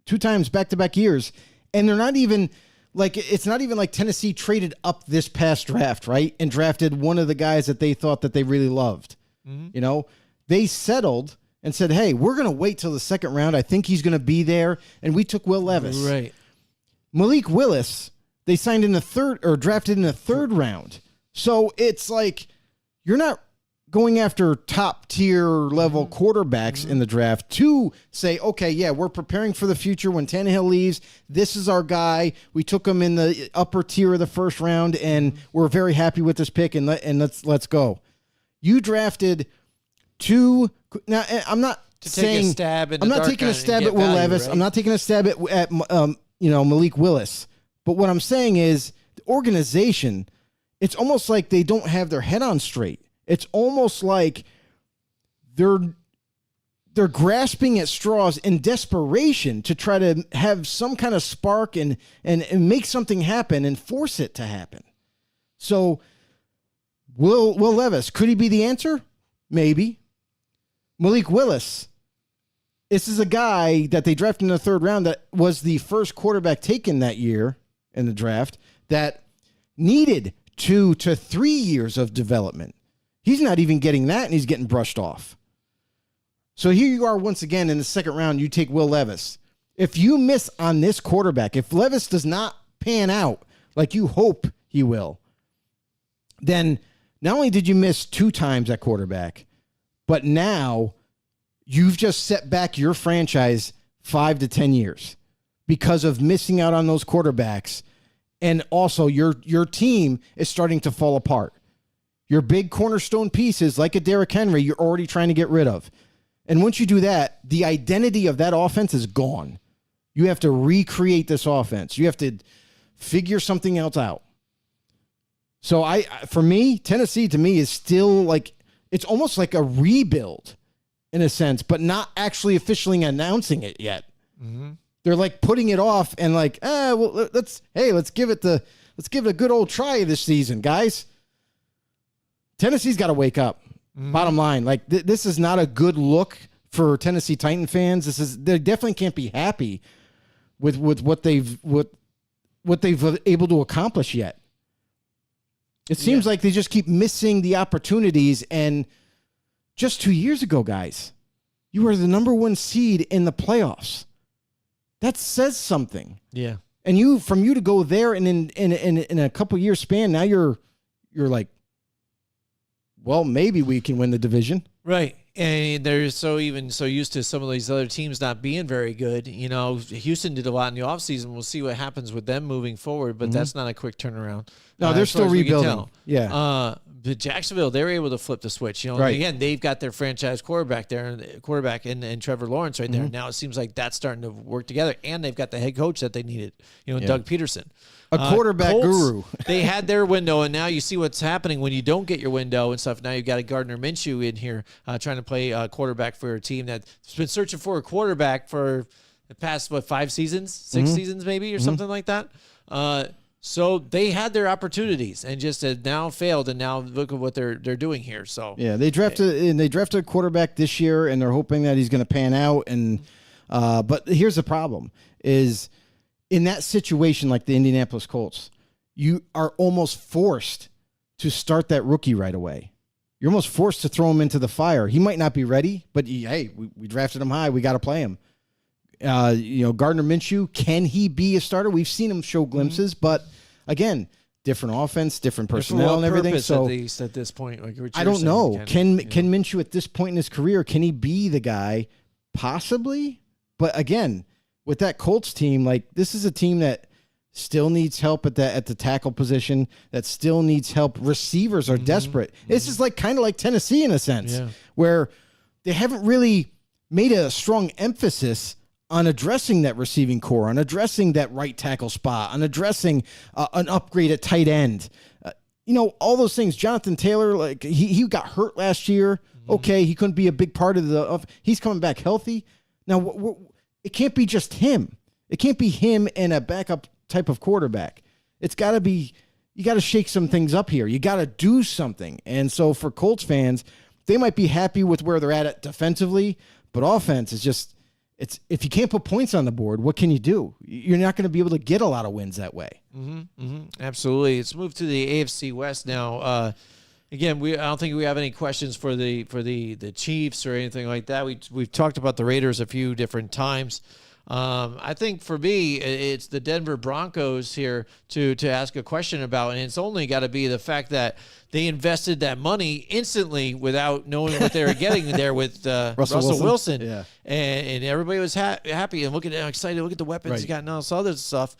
2 times back-to-back years. And they're not even... Like, it's not even like Tennessee traded up this past draft, right? And drafted one of the guys that they thought that they really loved. They settled and said, hey, we're going to wait till the second round. I think he's going to be there. And we took Will Levis. Right. Malik Willis, they signed in the third or drafted in the third round. So it's like you're not going after top tier level quarterbacks in the draft to say, okay, yeah, we're preparing for the future. When Tannehill leaves, this is our guy. We took him in the upper tier of the first round, and we're very happy with this pick. And let's go. You drafted two. Now, I'm not saying take a stab in I'm the not dark taking a and stab get at Will value, Levis. right? I'm not taking a stab at Malik Willis. But what I'm saying is the organization. It's almost like they don't have their head on straight. It's almost like they're grasping at straws in desperation to try to have some kind of spark and make something happen and force it to happen. So Will Levis, could he be the answer? Maybe. Malik Willis, this is a guy that they drafted in the third round that was the first quarterback taken that year in the draft that needed 2 to 3 years of development. He's not even getting that, and he's getting brushed off. So here you are once again in the second round. You take Will Levis. If you miss on this quarterback, if Levis does not pan out like you hope he will, then not only did you miss 2 times at quarterback, but now you've just set back your franchise 5 to 10 years because of missing out on those quarterbacks. And also your team is starting to fall apart. Your big cornerstone pieces, like a Derrick Henry, you're already trying to get rid of. And once you do that, the identity of that offense is gone. You have to recreate this offense. You have to figure something else out. So for me, Tennessee to me is still like, it's almost like a rebuild in a sense, but not actually officially announcing it yet. Mm-hmm. They're like putting it off and like, let's give it a good old try this season, guys. Tennessee's got to wake up. Mm-hmm. Bottom line, like this is not a good look for Tennessee Titan fans. They definitely can't be happy with what they've able to accomplish yet. It seems like they just keep missing the opportunities. And just 2 years ago, guys, you were the number 1 seed in the playoffs. That says something. Yeah. And you to go there and in a couple years span, now you're like, well, maybe we can win the division. Right. And they're so used to some of these other teams not being very good. You know, Houston did a lot in the offseason. We'll see what happens with them moving forward, but that's not a quick turnaround. No, they're still rebuilding. Yeah. But Jacksonville, they were able to flip the switch. You know, right. Again, they've got their franchise quarterback and Trevor Lawrence right there. Now it seems like that's starting to work together, and they've got the head coach that they needed. You know, Doug Peterson. A quarterback Colts, guru. They had their window, and now you see what's happening when you don't get your window and stuff. Now you've got a Gardner Minshew in here trying to play quarterback for a team that's been searching for a quarterback for the past, 5 seasons, 6 seasons maybe, or something like that. So they had their opportunities and just had now failed, and now look at what they're doing here. So yeah, they drafted a quarterback this year, and they're hoping that he's going to pan out. And but here's the problem: is in that situation, like the Indianapolis Colts, you are almost forced to start that rookie right away. You're almost forced to throw him into the fire. He might not be ready, but hey, we drafted him high. We got to play him. Gardner Minshew, can he be a starter? We've seen him show glimpses, but again, different offense, different personnel and everything. So at least at this point, like I don't know. Can Minshew at this point in his career, can he be the guy? Possibly. But again, with that Colts team, like this is a team that still needs help at the tackle position, that still needs help. Receivers are desperate. This is like kind of like Tennessee in a sense, where they haven't really made a strong emphasis on addressing that receiving core, on addressing that right tackle spot, on addressing an upgrade at tight end. All those things. Jonathan Taylor, like he got hurt last year. Okay, he couldn't be a big part of he's coming back healthy. Now, it can't be just him. It can't be him and a backup type of quarterback. It's got to be, you got to shake some things up here. You got to do something. And so for Colts fans, they might be happy with where they're at defensively, but offense is just, if you can't put points on the board, what can you do? You're not going to be able to get a lot of wins that way. Absolutely. Let's move to the AFC West now. Again, I don't think we have any questions for the Chiefs or anything like that. We've talked about the Raiders a few different times. I think for me, it's the Denver Broncos here to ask a question about, and it's only got to be the fact that they invested that money instantly without knowing what they were getting there with Russell Wilson. Yeah. And everybody was happy and excited. Look at the weapons he got and all this other stuff.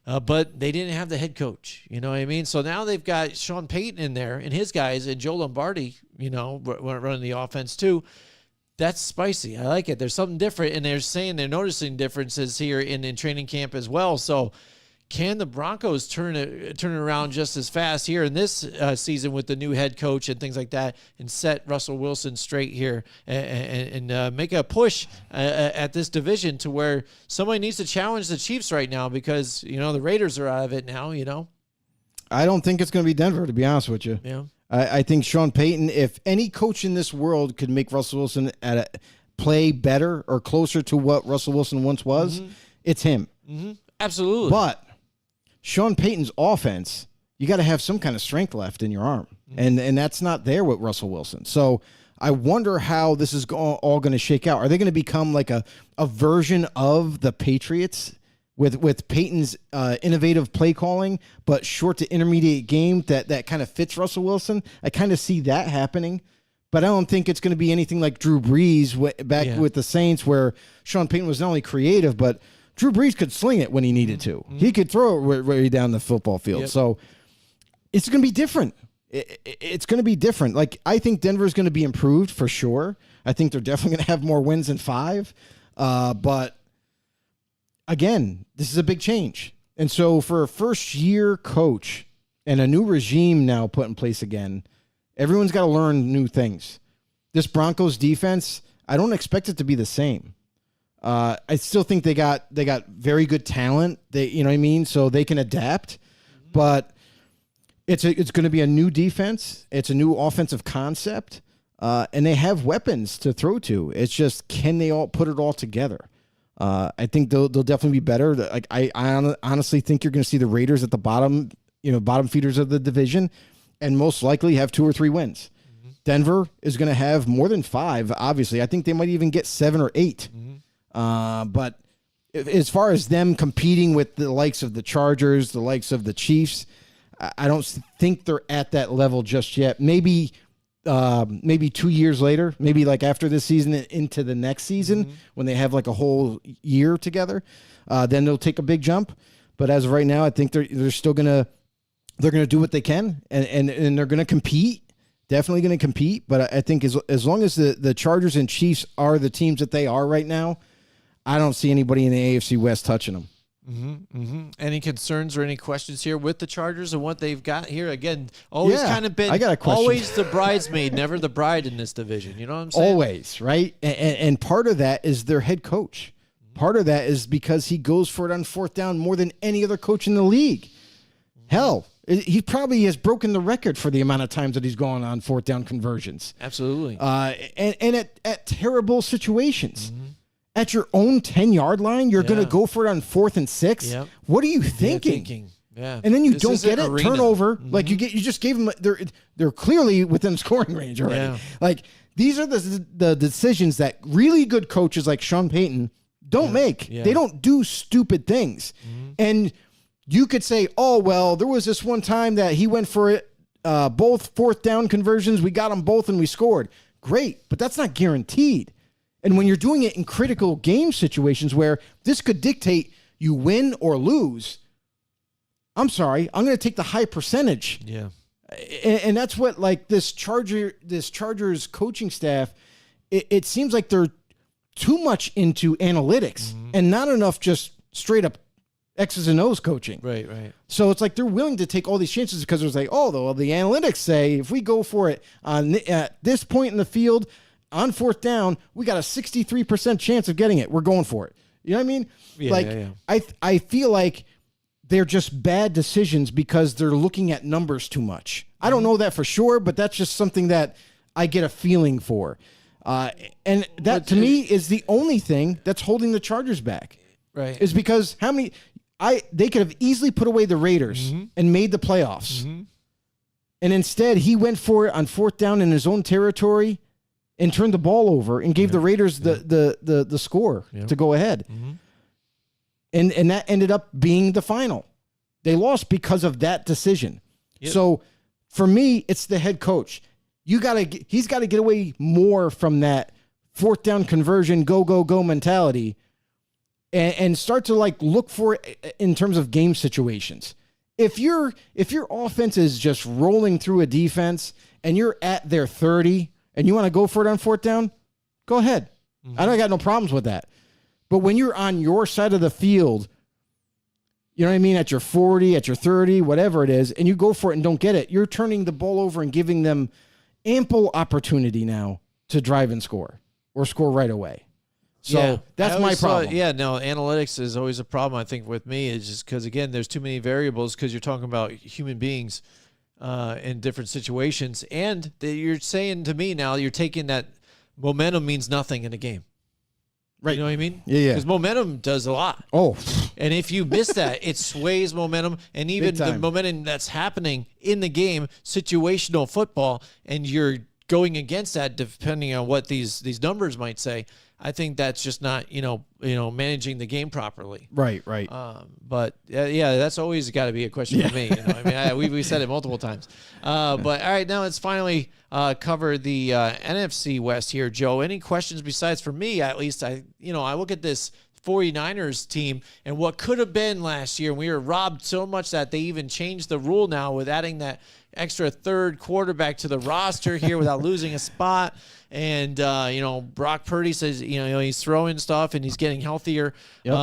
But they didn't have the head coach. You know what I mean? So now they've got Sean Payton in there and his guys and Joe Lombardi, running the offense too. That's spicy. I like it. There's something different, and they're saying they're noticing differences here in training camp as well. So can the Broncos turn it around just as fast here in this season with the new head coach and things like that, and set Russell Wilson straight here and make a push at this division to where somebody needs to challenge the Chiefs right now because, the Raiders are out of it now, I don't think it's going to be Denver, to be honest with you. Yeah. I think Sean Payton, if any coach in this world could make Russell Wilson play better or closer to what Russell Wilson once was, it's him. Mm-hmm. Absolutely. But Sean Payton's offense, you got to have some kind of strength left in your arm. And that's not there with Russell Wilson. So I wonder how this is all going to shake out. Are they going to become like a version of the Patriots with Peyton's innovative play calling, but short to intermediate game that kind of fits Russell Wilson? I kind of see that happening. But I don't think it's going to be anything like Drew Brees back with the Saints, where Sean Payton was not only creative, but Drew Brees could sling it when he needed to. He could throw it way down the football field. Yep. So it's going to be different. It's going to be different. Like, I think Denver's going to be improved for sure. I think they're definitely going to have more wins than 5. But again, this is a big change. And so for a first-year coach and a new regime now put in place again, everyone's got to learn new things. This Broncos defense, I don't expect it to be the same. I still think they got very good talent. You know what I mean? So they can adapt. But it's going to be a new defense. It's a new offensive concept. And they have weapons to throw to. It's just, can they all put it all together? I think they'll definitely be better. Like, I honestly think you're going to see the Raiders at the bottom feeders of the division, and most likely have 2 or 3 wins. Denver is going to have more than 5. Obviously, I think they might even get 7 or 8. But as far as them competing with the likes of the Chargers, the likes of the Chiefs, I don't think they're at that level just yet. Maybe 2 years later, maybe like after this season into the next season, when they have like a whole year together, then they'll take a big jump. But as of right now, I think they're still gonna do what they can, and they're gonna compete. Definitely going to compete. But I think as long as the Chargers and Chiefs are the teams that they are right now, I don't see anybody in the AFC West touching them. Any concerns or any questions here with the Chargers and what they've got here? Again, always kind of been I got a question. Always the bridesmaid, never the bride in this division. You know what I'm saying? Always, right? And part of that is their head coach. Part of that is because he goes for it on 4th down more than any other coach in the league. Hell, he probably has broken the record for the amount of times that he's gone on 4th down conversions. Absolutely. And at terrible situations. At your own 10-yard line, you're going to go for it on 4th and 6. Yep. What are you thinking? Yeah. And then you don't get it. Arena. Turnover. Like you just gave them. They're clearly within scoring range already. Yeah. Like, these are the decisions that really good coaches like Sean Payton don't make. Yeah. They don't do stupid things. And you could say, oh, well, there was this one time that he went for it, both 4th down conversions. We got them both and we scored. Great, but that's not guaranteed. And when you're doing it in critical game situations where this could dictate you win or lose, I'm sorry, I'm going to take the high percentage. Yeah. And that's what, like, this Chargers coaching staff, it seems like they're too much into analytics and not enough just straight up X's and O's coaching. Right. So it's like they're willing to take all these chances because it's like, the analytics say if we go for it at this point in the field on 4th down, we got a 63% chance of getting it. We're going for it. You know what I mean? Yeah. I feel like they're just bad decisions because they're looking at numbers too much. I don't know that for sure, but that's just something that I get a feeling for. And that, to me, is the only thing that's holding the Chargers back. Right. Is because they could have easily put away the Raiders and made the playoffs. And instead, he went for it on 4th down in his own territory and turned the ball over and gave the Raiders the score to go ahead. And that ended up being the final. They lost because of that decision. Yep. So for me, it's the head coach. He's got to get away more from that fourth down conversion, go mentality, and start to like look for it in terms of game situations. If your offense is just rolling through a defense and you're at their 30 and you want to go for it on fourth down, go ahead. I don't got no problems with that. But when you're on your side of the field, you know what I mean, at your 40, at your 30, whatever it is, and you go for it and don't get it, you're turning the ball over and giving them ample opportunity now to drive and score or score right away. So that's my problem. Analytics is always a problem, I think, with me. Is just because, again, there's too many variables because you're talking about human beings in different situations. And you're saying to me now, you're taking that momentum means nothing in a game. Right. You know what I mean? Yeah. Because momentum does a lot. Oh. And if you miss that, it sways momentum. And even the momentum that's happening in the game, situational football, and you're going against that depending on what these numbers might say, I think that's just not, managing the game properly. Right. But that's always got to be a question for me. We said it multiple times. But all right, now let's finally cover the NFC West here, Joe. Any questions besides, for me at least? I look at this 49ers team and what could have been last year. We were robbed so much that they even changed the rule now with adding that extra third quarterback to the roster here without losing a spot. And, Brock Purdy says, he's throwing stuff and he's getting healthier. Yep.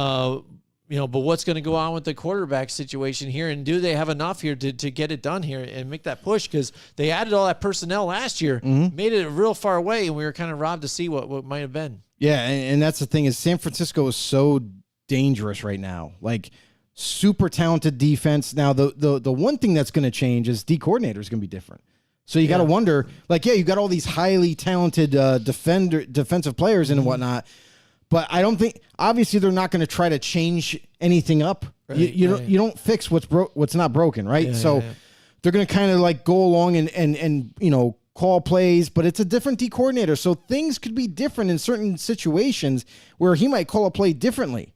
But what's going to go on with the quarterback situation here? And do they have enough here to get it done here and make that push? Because they added all that personnel last year, made it real far away, and we were kind of robbed to see what might have been. Yeah, and that's the thing is San Francisco is so dangerous right now. Like, super talented defense. Now, the one thing that's going to change is D coordinator is going to be different. So you got to wonder, you got all these highly talented defensive players and whatnot, but I don't think, obviously, they're not going to try to change anything up. Right, you don't fix what's not broken, right? Yeah, they're going to kind of go along and call plays, but it's a different D coordinator, so things could be different in certain situations where he might call a play differently,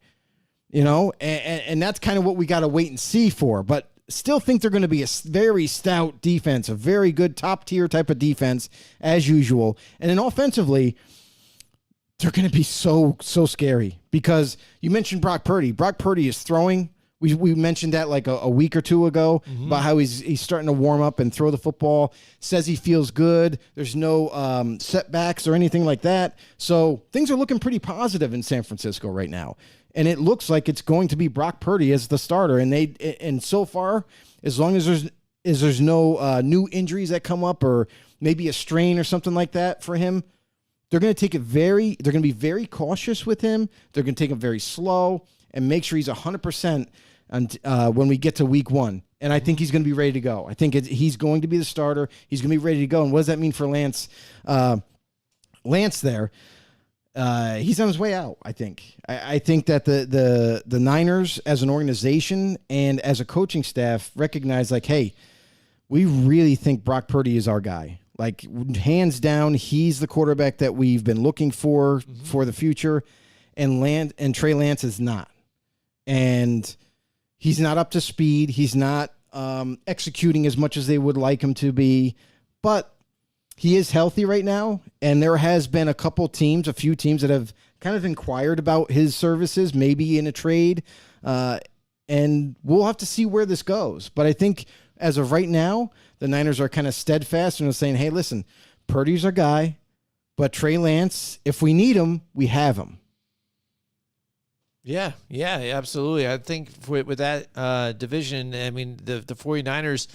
and that's kind of what we got to wait and see for. But still think they're going to be a very stout defense, a very good top-tier type of defense, as usual. And then offensively, they're going to be so scary because you mentioned Brock Purdy. Brock Purdy is throwing. We mentioned that a week or two ago about how he's starting to warm up and throw the football, says he feels good. There's no setbacks or anything like that. So things are looking pretty positive in San Francisco right now. And it looks like it's going to be Brock Purdy as the starter. And so far, as long as there's no new injuries that come up or maybe a strain or something like that for him, they're going to be very cautious with him. They're going to take him very slow and make sure he's 100% when we get to week 1. And I think he's going to be ready to go. I think he's going to be the starter. He's going to be ready to go. And what does that mean for Lance? Lance there. He's on his way out, I think. I think that the Niners as an organization and as a coaching staff recognize, hey, we really think Brock Purdy is our guy. Hands down, he's the quarterback that we've been looking for the future, and Trey Lance is not. And he's not up to speed. He's not executing as much as they would like him to be, but he is healthy right now, and there has been a few teams that have kind of inquired about his services, maybe in a trade, and we'll have to see where this goes. But I think as of right now, the Niners are kind of steadfast and are saying, hey, listen, Purdy's our guy, but Trey Lance, if we need him, we have him. Yeah, absolutely. I think with that division, I mean, the 49ers,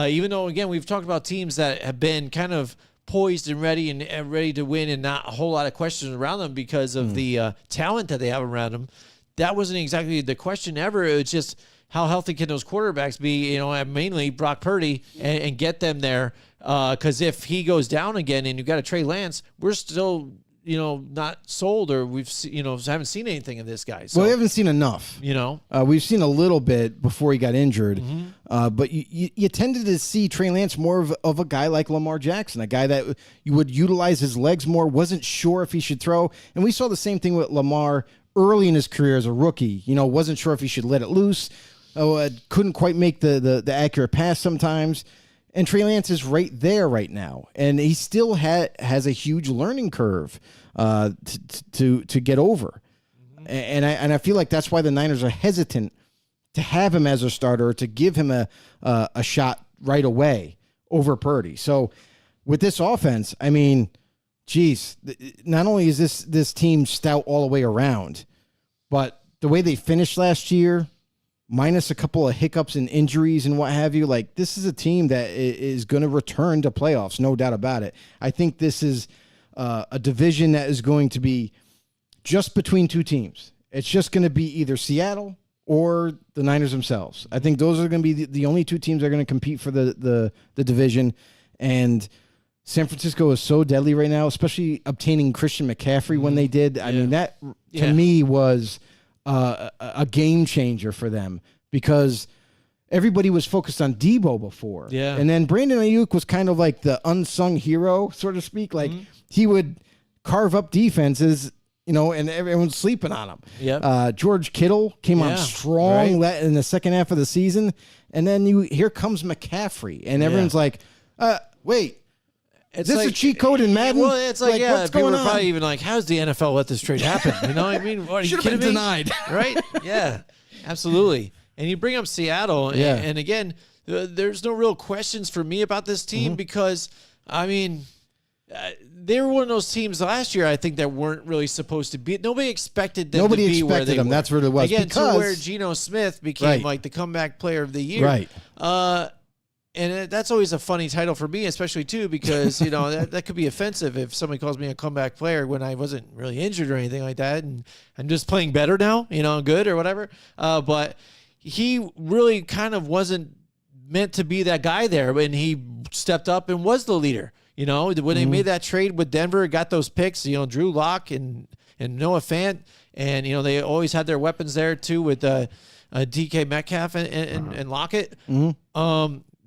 even though, again, we've talked about teams that have been kind of poised and ready to win and not a whole lot of questions around them because of the talent that they have around them. That wasn't exactly the question ever. It was just how healthy can those quarterbacks be, mainly Brock Purdy, and get them there. Because if he goes down again and you've got a Trey Lance, we're still not sold, or haven't seen anything of this guy. So, well, we haven't seen enough. We've seen a little bit before he got injured, but you tended to see Trey Lance more of a guy like Lamar Jackson, a guy that you would utilize his legs more, wasn't sure if he should throw. And we saw the same thing with Lamar early in his career as a rookie, wasn't sure if he should let it loose. Couldn't quite make the accurate pass sometimes. And Trey Lance is right there right now, and he still has a huge learning curve to get over. And I feel like that's why the Niners are hesitant to have him as a starter, or to give him a shot right away over Purdy. So with this offense, I mean, geez, not only is this team stout all the way around, but the way they finished last year, minus a couple of hiccups and injuries and what have you, like, this is a team that is going to return to playoffs, no doubt about it. I think this is a division that is going to be just between two teams. It's just going to be either Seattle or the Niners themselves. I think those are going to be the only two teams that are going to compete for the division. And San Francisco is so deadly right now, especially obtaining Christian McCaffrey when they did. I mean, that to me was a game changer for them, because everybody was focused on Debo before. Yeah. And then Brandon Ayuk was kind of like the unsung hero, so to speak. Like, he would carve up defenses, and everyone's sleeping on him. Yep. George Kittle came on strong in the second half of the season. And then here comes McCaffrey. And everyone's like, wait. Is this a cheat code in Madden? Well, it's like what's people going are on? probably even like, how's the NFL let this trade happen? You know what I mean? What, are you Should have kidding been me? denied. Right? Yeah, absolutely. And you bring up Seattle, and again, there's no real questions for me about this team because, I mean, they were one of those teams last year, I think, that weren't really supposed to be. Nobody expected them to be where they were. That's what it was. Again, because, to where Geno Smith became like the comeback player of the year. Right. And that's always a funny title for me, especially, too, because, that could be offensive if somebody calls me a comeback player when I wasn't really injured or anything like that. And I'm just playing better now, good or whatever. But he really kind of wasn't meant to be that guy there, and he stepped up and was the leader. When they made that trade with Denver, got those picks, Drew Lock and Noah Fant. And, they always had their weapons there, too, with DK Metcalf and Lockett.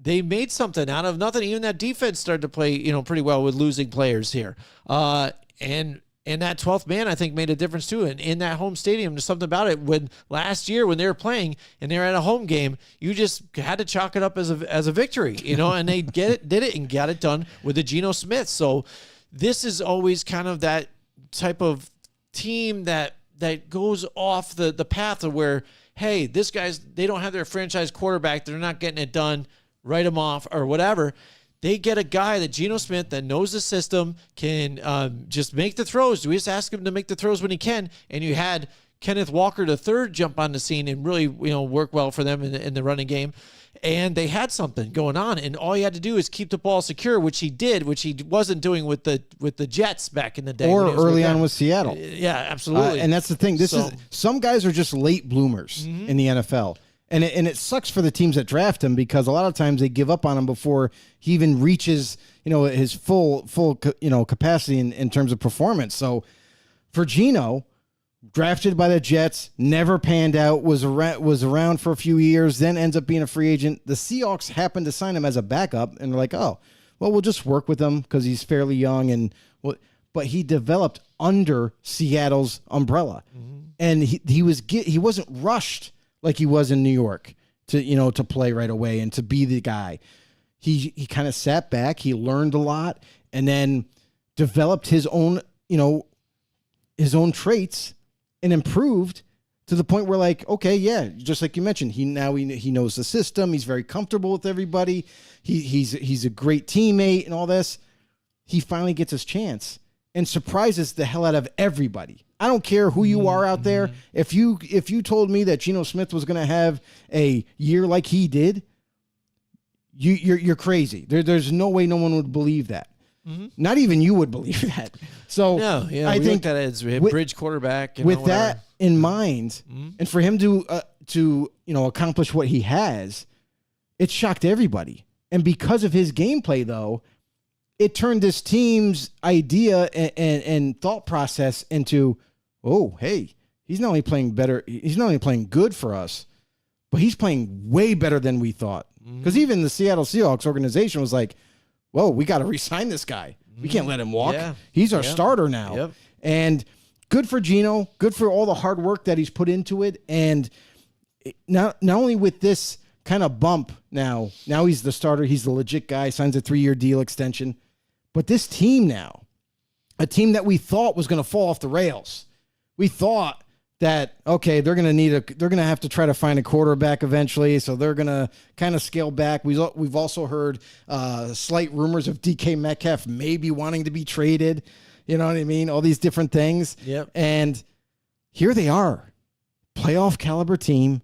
They made something out of nothing. Even that defense started to play, pretty well with losing players here. And that 12th man, I think, made a difference too. And in that home stadium, there's something about it. When last year, when they were playing and they were at a home game, you just had to chalk it up as a victory, and they did it and got it done with the Geno Smith. So this is always kind of that type of team that goes off the path of where, hey, they don't have their franchise quarterback. They're not getting it done. Write him off or whatever. They get a guy that Geno Smith that knows the system, can just make the throws. We just ask him to make the throws when he can. And you had Kenneth Walker III jump on the scene and really work well for them in the running game. And they had something going on, and all you had to do is keep the ball secure, which he did, which he wasn't doing with the Jets back in the day, or early on with Seattle. Yeah, absolutely. And that's the thing. Some guys are just late bloomers in the NFL. And it sucks for the teams that draft him, because a lot of times they give up on him before he even reaches, his full capacity in terms of performance. So for Geno, drafted by the Jets, never panned out, was around for a few years, then ends up being a free agent. The Seahawks happened to sign him as a backup, and they're like, oh, well, we'll just work with him because he's fairly young, but he developed under Seattle's umbrella, and he wasn't rushed like he was in New York to play right away and to be the guy. He kind of sat back, he learned a lot, and then developed his own traits and improved to the point where, like, okay, yeah, just like you mentioned, he knows the system, he's very comfortable with everybody, he's a great teammate and all this. He finally gets his chance and surprises the hell out of everybody. I don't care who you are out there. If you told me that Geno Smith was going to have a year like he did, you're crazy. There's no way no one would believe that. Not even you would believe that. So no, yeah, I think that as a bridge quarterback. With that in mind, and for him to accomplish what he has, it shocked everybody. And because of his gameplay, though, it turned this team's idea and thought process into, oh, hey, he's not only playing better, he's not only playing good for us, but he's playing way better than we thought. Because even the Seattle Seahawks organization was like, whoa, we got to re-sign this guy. We can't let him walk. Yeah. He's our starter now. Yep. And good for Geno. Good for all the hard work that he's put into it. And not only with this kind of bump now he's the starter. He's the legit guy, signs a 3-year deal extension. But this team now, a team that we thought was going to fall off the rails. We thought that, okay, they're going to have to try to find a quarterback eventually. So they're going to kind of scale back. We've also heard slight rumors of DK Metcalf maybe wanting to be traded. You know what I mean? All these different things. Yep. And here they are, playoff caliber team,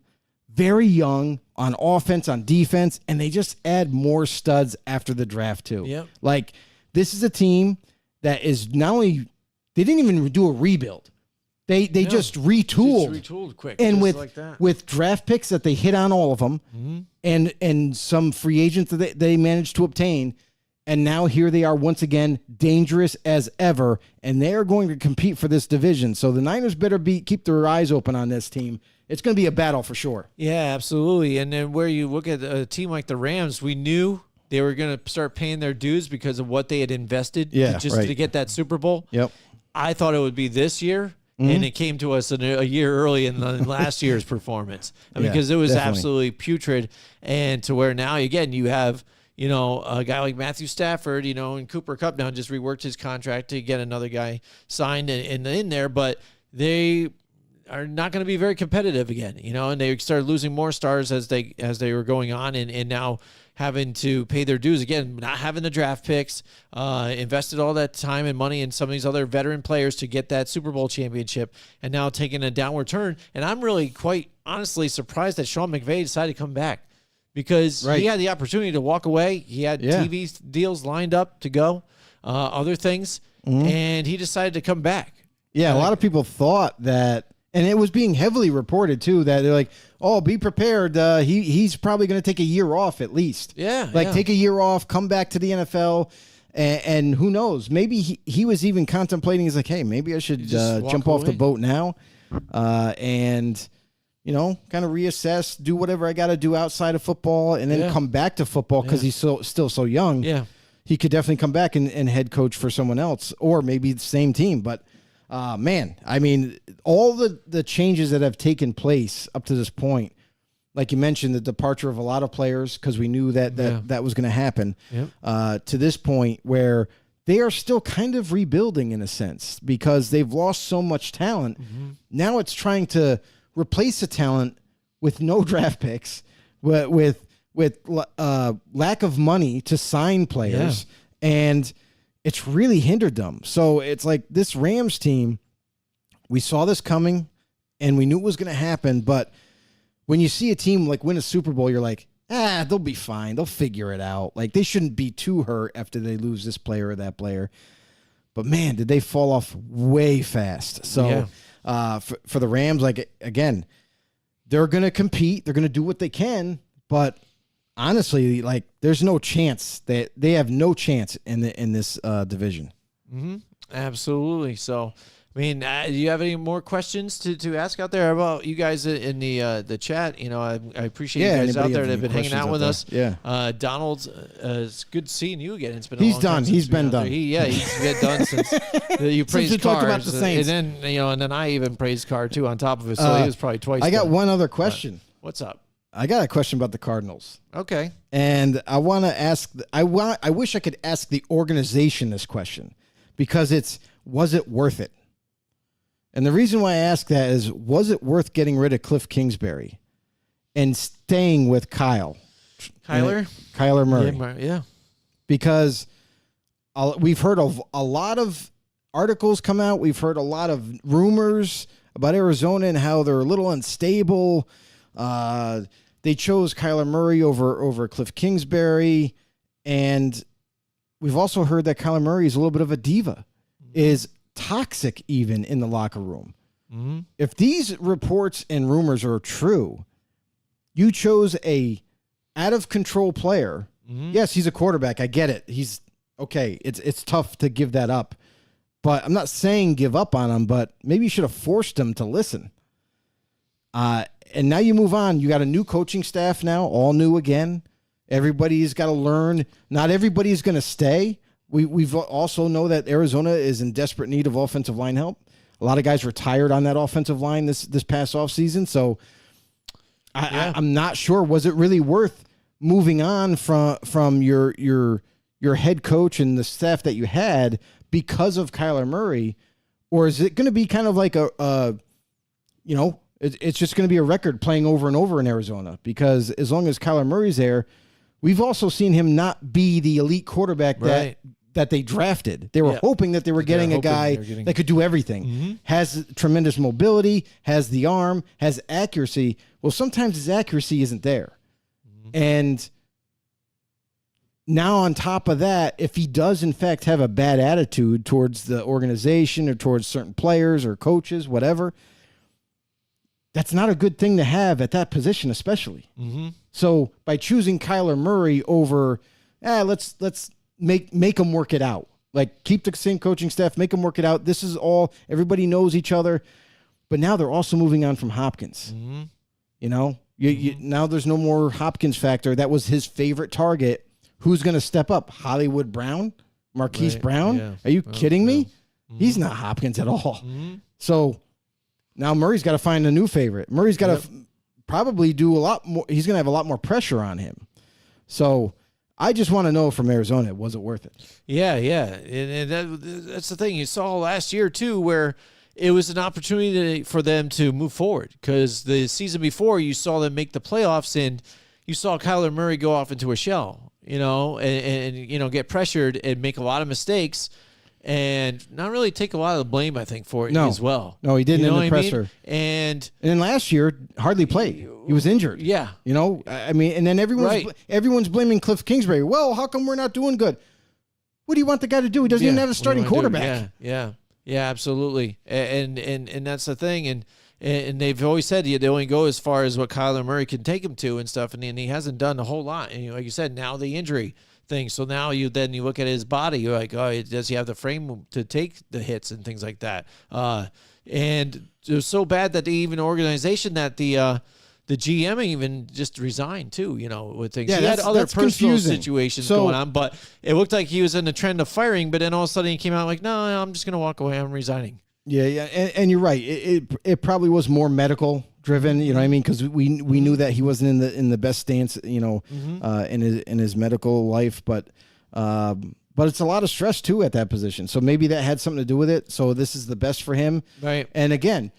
very young on offense, on defense, and they just add more studs after the draft too. Yep. Like, this is a team that is not only, they didn't even do a rebuild. They just retooled. Just retooled quick. And just like that. with draft picks that they hit on all of them, and some free agents that they managed to obtain. And now here they are once again, dangerous as ever, and they are going to compete for this division. So the Niners better keep their eyes open on this team. It's going to be a battle for sure. Yeah, absolutely. And then where you look at a team like the Rams, we knew they were going to start paying their dues because of what they had invested to get that Super Bowl. Yep. I thought it would be this year, and it came to us a year early in last year's performance. Because it was absolutely putrid. And to where now, again, you have – a guy like Matthew Stafford, and Cooper Kupp now just reworked his contract to get another guy signed and in there, but they are not going to be very competitive again, and they started losing more stars as they were going on, and now having to pay their dues again, not having the draft picks, invested all that time and money in some of these other veteran players to get that Super Bowl championship, and now taking a downward turn. And I'm really quite honestly surprised that Sean McVay decided to come back. Because he had the opportunity to walk away. He had TV deals lined up to go, other things, and he decided to come back. Yeah, a lot of people thought that, and it was being heavily reported too, that they're like, oh, be prepared. He's probably going to take a year off at least. Take a year off, come back to the NFL, and who knows? Maybe he was even contemplating, he's like, hey, maybe I should jump off the boat now and kind of reassess, do whatever I got to do outside of football, and then come back to football because he's still so young. Yeah. He could definitely come back and head coach for someone else or maybe the same team. But, man, I mean, all the changes that have taken place up to this point, like you mentioned, the departure of a lot of players because we knew that was going to happen to this point where they are still kind of rebuilding in a sense because they've lost so much talent. Now it's trying to replace the talent with no draft picks, with lack of money to sign players, and it's really hindered them. So it's like this Rams team, we saw this coming, and we knew it was going to happen, but when you see a team like win a Super Bowl, you're like, they'll be fine. They'll figure it out. Like, they shouldn't be too hurt after they lose this player or that player. But, man, did they fall off way fast. So, for the Rams, like, again, they're going to compete. They're going to do what they can. But, honestly, like, there's no chance. They have no chance in this division. Mm-hmm. Absolutely. So, I mean, do you have any more questions to ask out there? How about you guys in the chat? I appreciate you guys out there that have been hanging out with us. Yeah. Donald, it's good seeing you again. It's been he's long done. time He's been done. He's been done since you praised we Carr. talked about the Saints. And then I even praised Carr too on top of it. So he was probably twice. I got done. one other question. What's up? I got a question about the Cardinals. Okay. And I want to ask. I wish I could ask the organization this question because was it worth it? And the reason why I ask that is, was it worth getting rid of Cliff Kingsbury and staying with Kyler Murray? Yeah. Because we've heard of a lot of articles come out. We've heard a lot of rumors about Arizona and how they're a little unstable. They chose Kyler Murray over Cliff Kingsbury. And we've also heard that Kyler Murray is a little bit of a diva, is toxic even in the locker room. Mm-hmm. If these reports and rumors are true, you chose a out of control player. Mm-hmm. Yes, he's a quarterback. I get it. He's okay. It's tough to give that up, but I'm not saying give up on him, but maybe you should have forced him to listen. And now you move on. You got a new coaching staff now, all new again. Everybody's got to learn. Not everybody's going to stay. We've also know that Arizona is in desperate need of offensive line help. A lot of guys retired on that offensive line this past offseason. So I'm not sure. Was it really worth moving on from your head coach and the staff that you had because of Kyler Murray? Or is it going to be kind of like it's just going to be a record playing over and over in Arizona? Because as long as Kyler Murray's there, we've also seen him not be the elite quarterback that they drafted. They were hoping that they were getting a guy that could do everything, has tremendous mobility, has the arm, has accuracy. Well, sometimes his accuracy isn't there. And now on top of that, if he does in fact have a bad attitude towards the organization or towards certain players or coaches, whatever, that's not a good thing to have at that position, especially. So by choosing Kyler Murray over, let's make them work it out. Like, keep the same coaching staff, make them work it out. This is all, everybody knows each other. But now they're also moving on from Hopkins. You know, now there's no more Hopkins factor. That was his favorite target. Who's going to step up? Hollywood Brown? Marquise Brown? Yeah. Are you kidding me? He's not Hopkins at all. So now Murray's got to find a new favorite. Murray's got to probably do a lot more. He's going to have a lot more pressure on him. So I just want to know from Arizona, was it worth it? Yeah. And that's the thing. You saw last year, too, where it was an opportunity for them to move forward, because the season before you saw them make the playoffs and you saw Kyler Murray go off into a shell, and get pressured and make a lot of mistakes and not really take a lot of the blame, I think, for it as well. No, he didn't in the presser. And then last year, hardly played. He was injured. Yeah. And then everyone's blaming Cliff Kingsbury. Well, how come we're not doing good? What do you want the guy to do? He doesn't even have a starting quarterback. Yeah, absolutely. And that's the thing. And they've always said they only go as far as what Kyler Murray can take him to and stuff. And he hasn't done a whole lot. And like you said, now the injury thing. So now you look at his body, you're like, oh, does he have the frame to take the hits and things like that? And it was so bad that the organization that the GM even just resigned too, with things. Yeah, he had other personal confusing. situations going on, but it looked like he was in the trend of firing, but then all of a sudden he came out like, no, I'm just going to walk away. I'm resigning. Yeah. And you're right. It probably was more medical driven, you know what I mean? Because we knew that he wasn't in the best stance, in his medical life, but it's a lot of stress too at that position. So maybe that had something to do with it. So this is the best for him. Right. And again,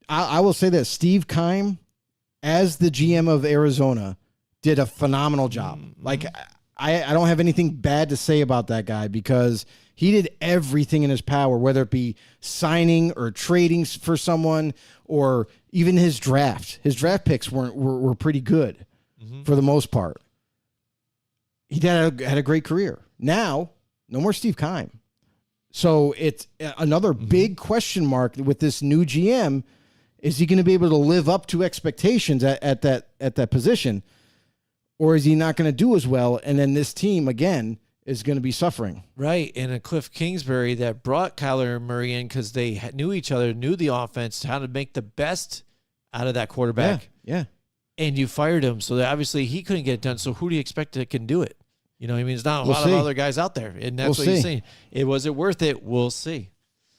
I will say this: Steve Keim, as the GM of Arizona, did a phenomenal job. Like, I don't have anything bad to say about that guy, because he did everything in his power, whether it be signing or trading for someone, or even his draft. His draft picks were pretty good for the most part. He had a great career. Now, no more Steve Keim. So it's another big question mark with this new GM. Is he going to be able to live up to expectations at that position, or is he not going to do as well? And then this team again is going to be suffering. Right. And a Cliff Kingsbury that brought Kyler Murray in because they knew each other, knew the offense, how to make the best out of that quarterback. Yeah. And you fired him, so that obviously he couldn't get it done. So who do you expect that can do it? There's not a lot of other guys out there, and that's what you're saying. Was it worth it? We'll see.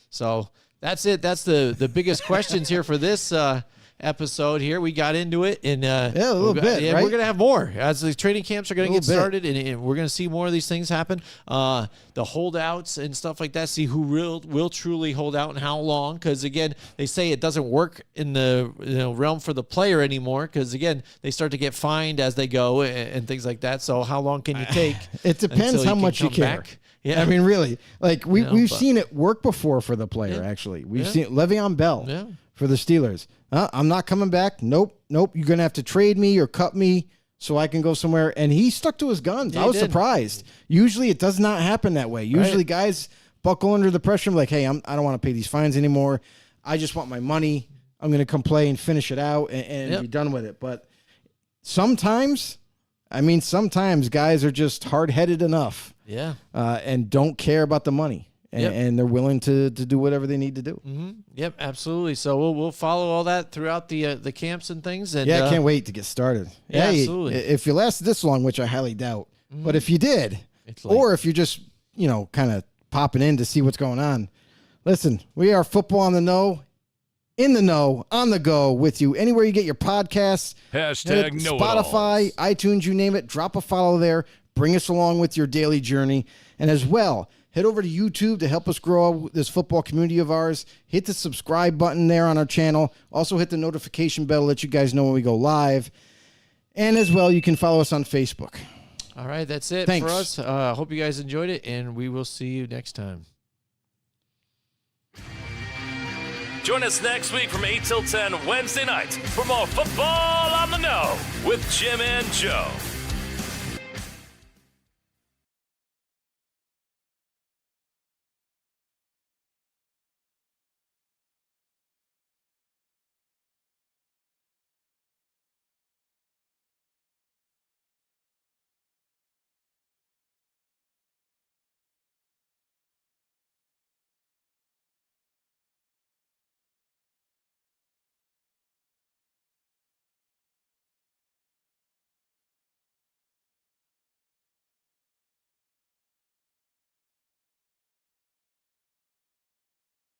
So that's it. That's the biggest questions here for this episode here. We got into it, and a little bit. Yeah, right? We're gonna have more as the training camps are gonna get started, and we're gonna see more of these things happen. The holdouts and stuff like that. See who will truly hold out and how long. Because again, they say it doesn't work in the realm for the player anymore. Because again, they start to get fined as they go and things like that. So how long can you take? It depends how much you care. Back? Yeah, I mean, really, like we've seen it work before for the player. Yeah. Actually, we've seen Le'Veon Bell for the Steelers. I'm not coming back. Nope. You're gonna have to trade me or cut me so I can go somewhere. And he stuck to his guns. I was surprised. Usually, it does not happen that way. Usually, guys buckle under the pressure. Like, hey, I don't want to pay these fines anymore. I just want my money. I'm gonna come play and finish it out and be done with it. But sometimes guys are just hard-headed enough. Yeah. And don't care about the money. And they're willing to do whatever they need to do. Yep, absolutely. So we'll follow all that throughout the camps and things. And I can't wait to get started. Yeah, absolutely. If you lasted this long, which I highly doubt, but if you did, or if you're just kind of popping in to see what's going on, Listen, we are Football on the Know, in the know, on the go with you. Anywhere you get your podcasts. Hashtag know it Spotify, iTunes, you name it. Drop a follow there. Bring us along with your daily journey. And as well, head over to YouTube to help us grow this football community of ours. Hit the subscribe button there on our channel. Also hit the notification bell to let you guys know when we go live. And as well, you can follow us on Facebook. All right, that's it Thanks. for us. Hope you guys enjoyed it, and we will see you next time. Join us next week from 8 till 10 Wednesday nights for more Football on the Know with Jim and Joe.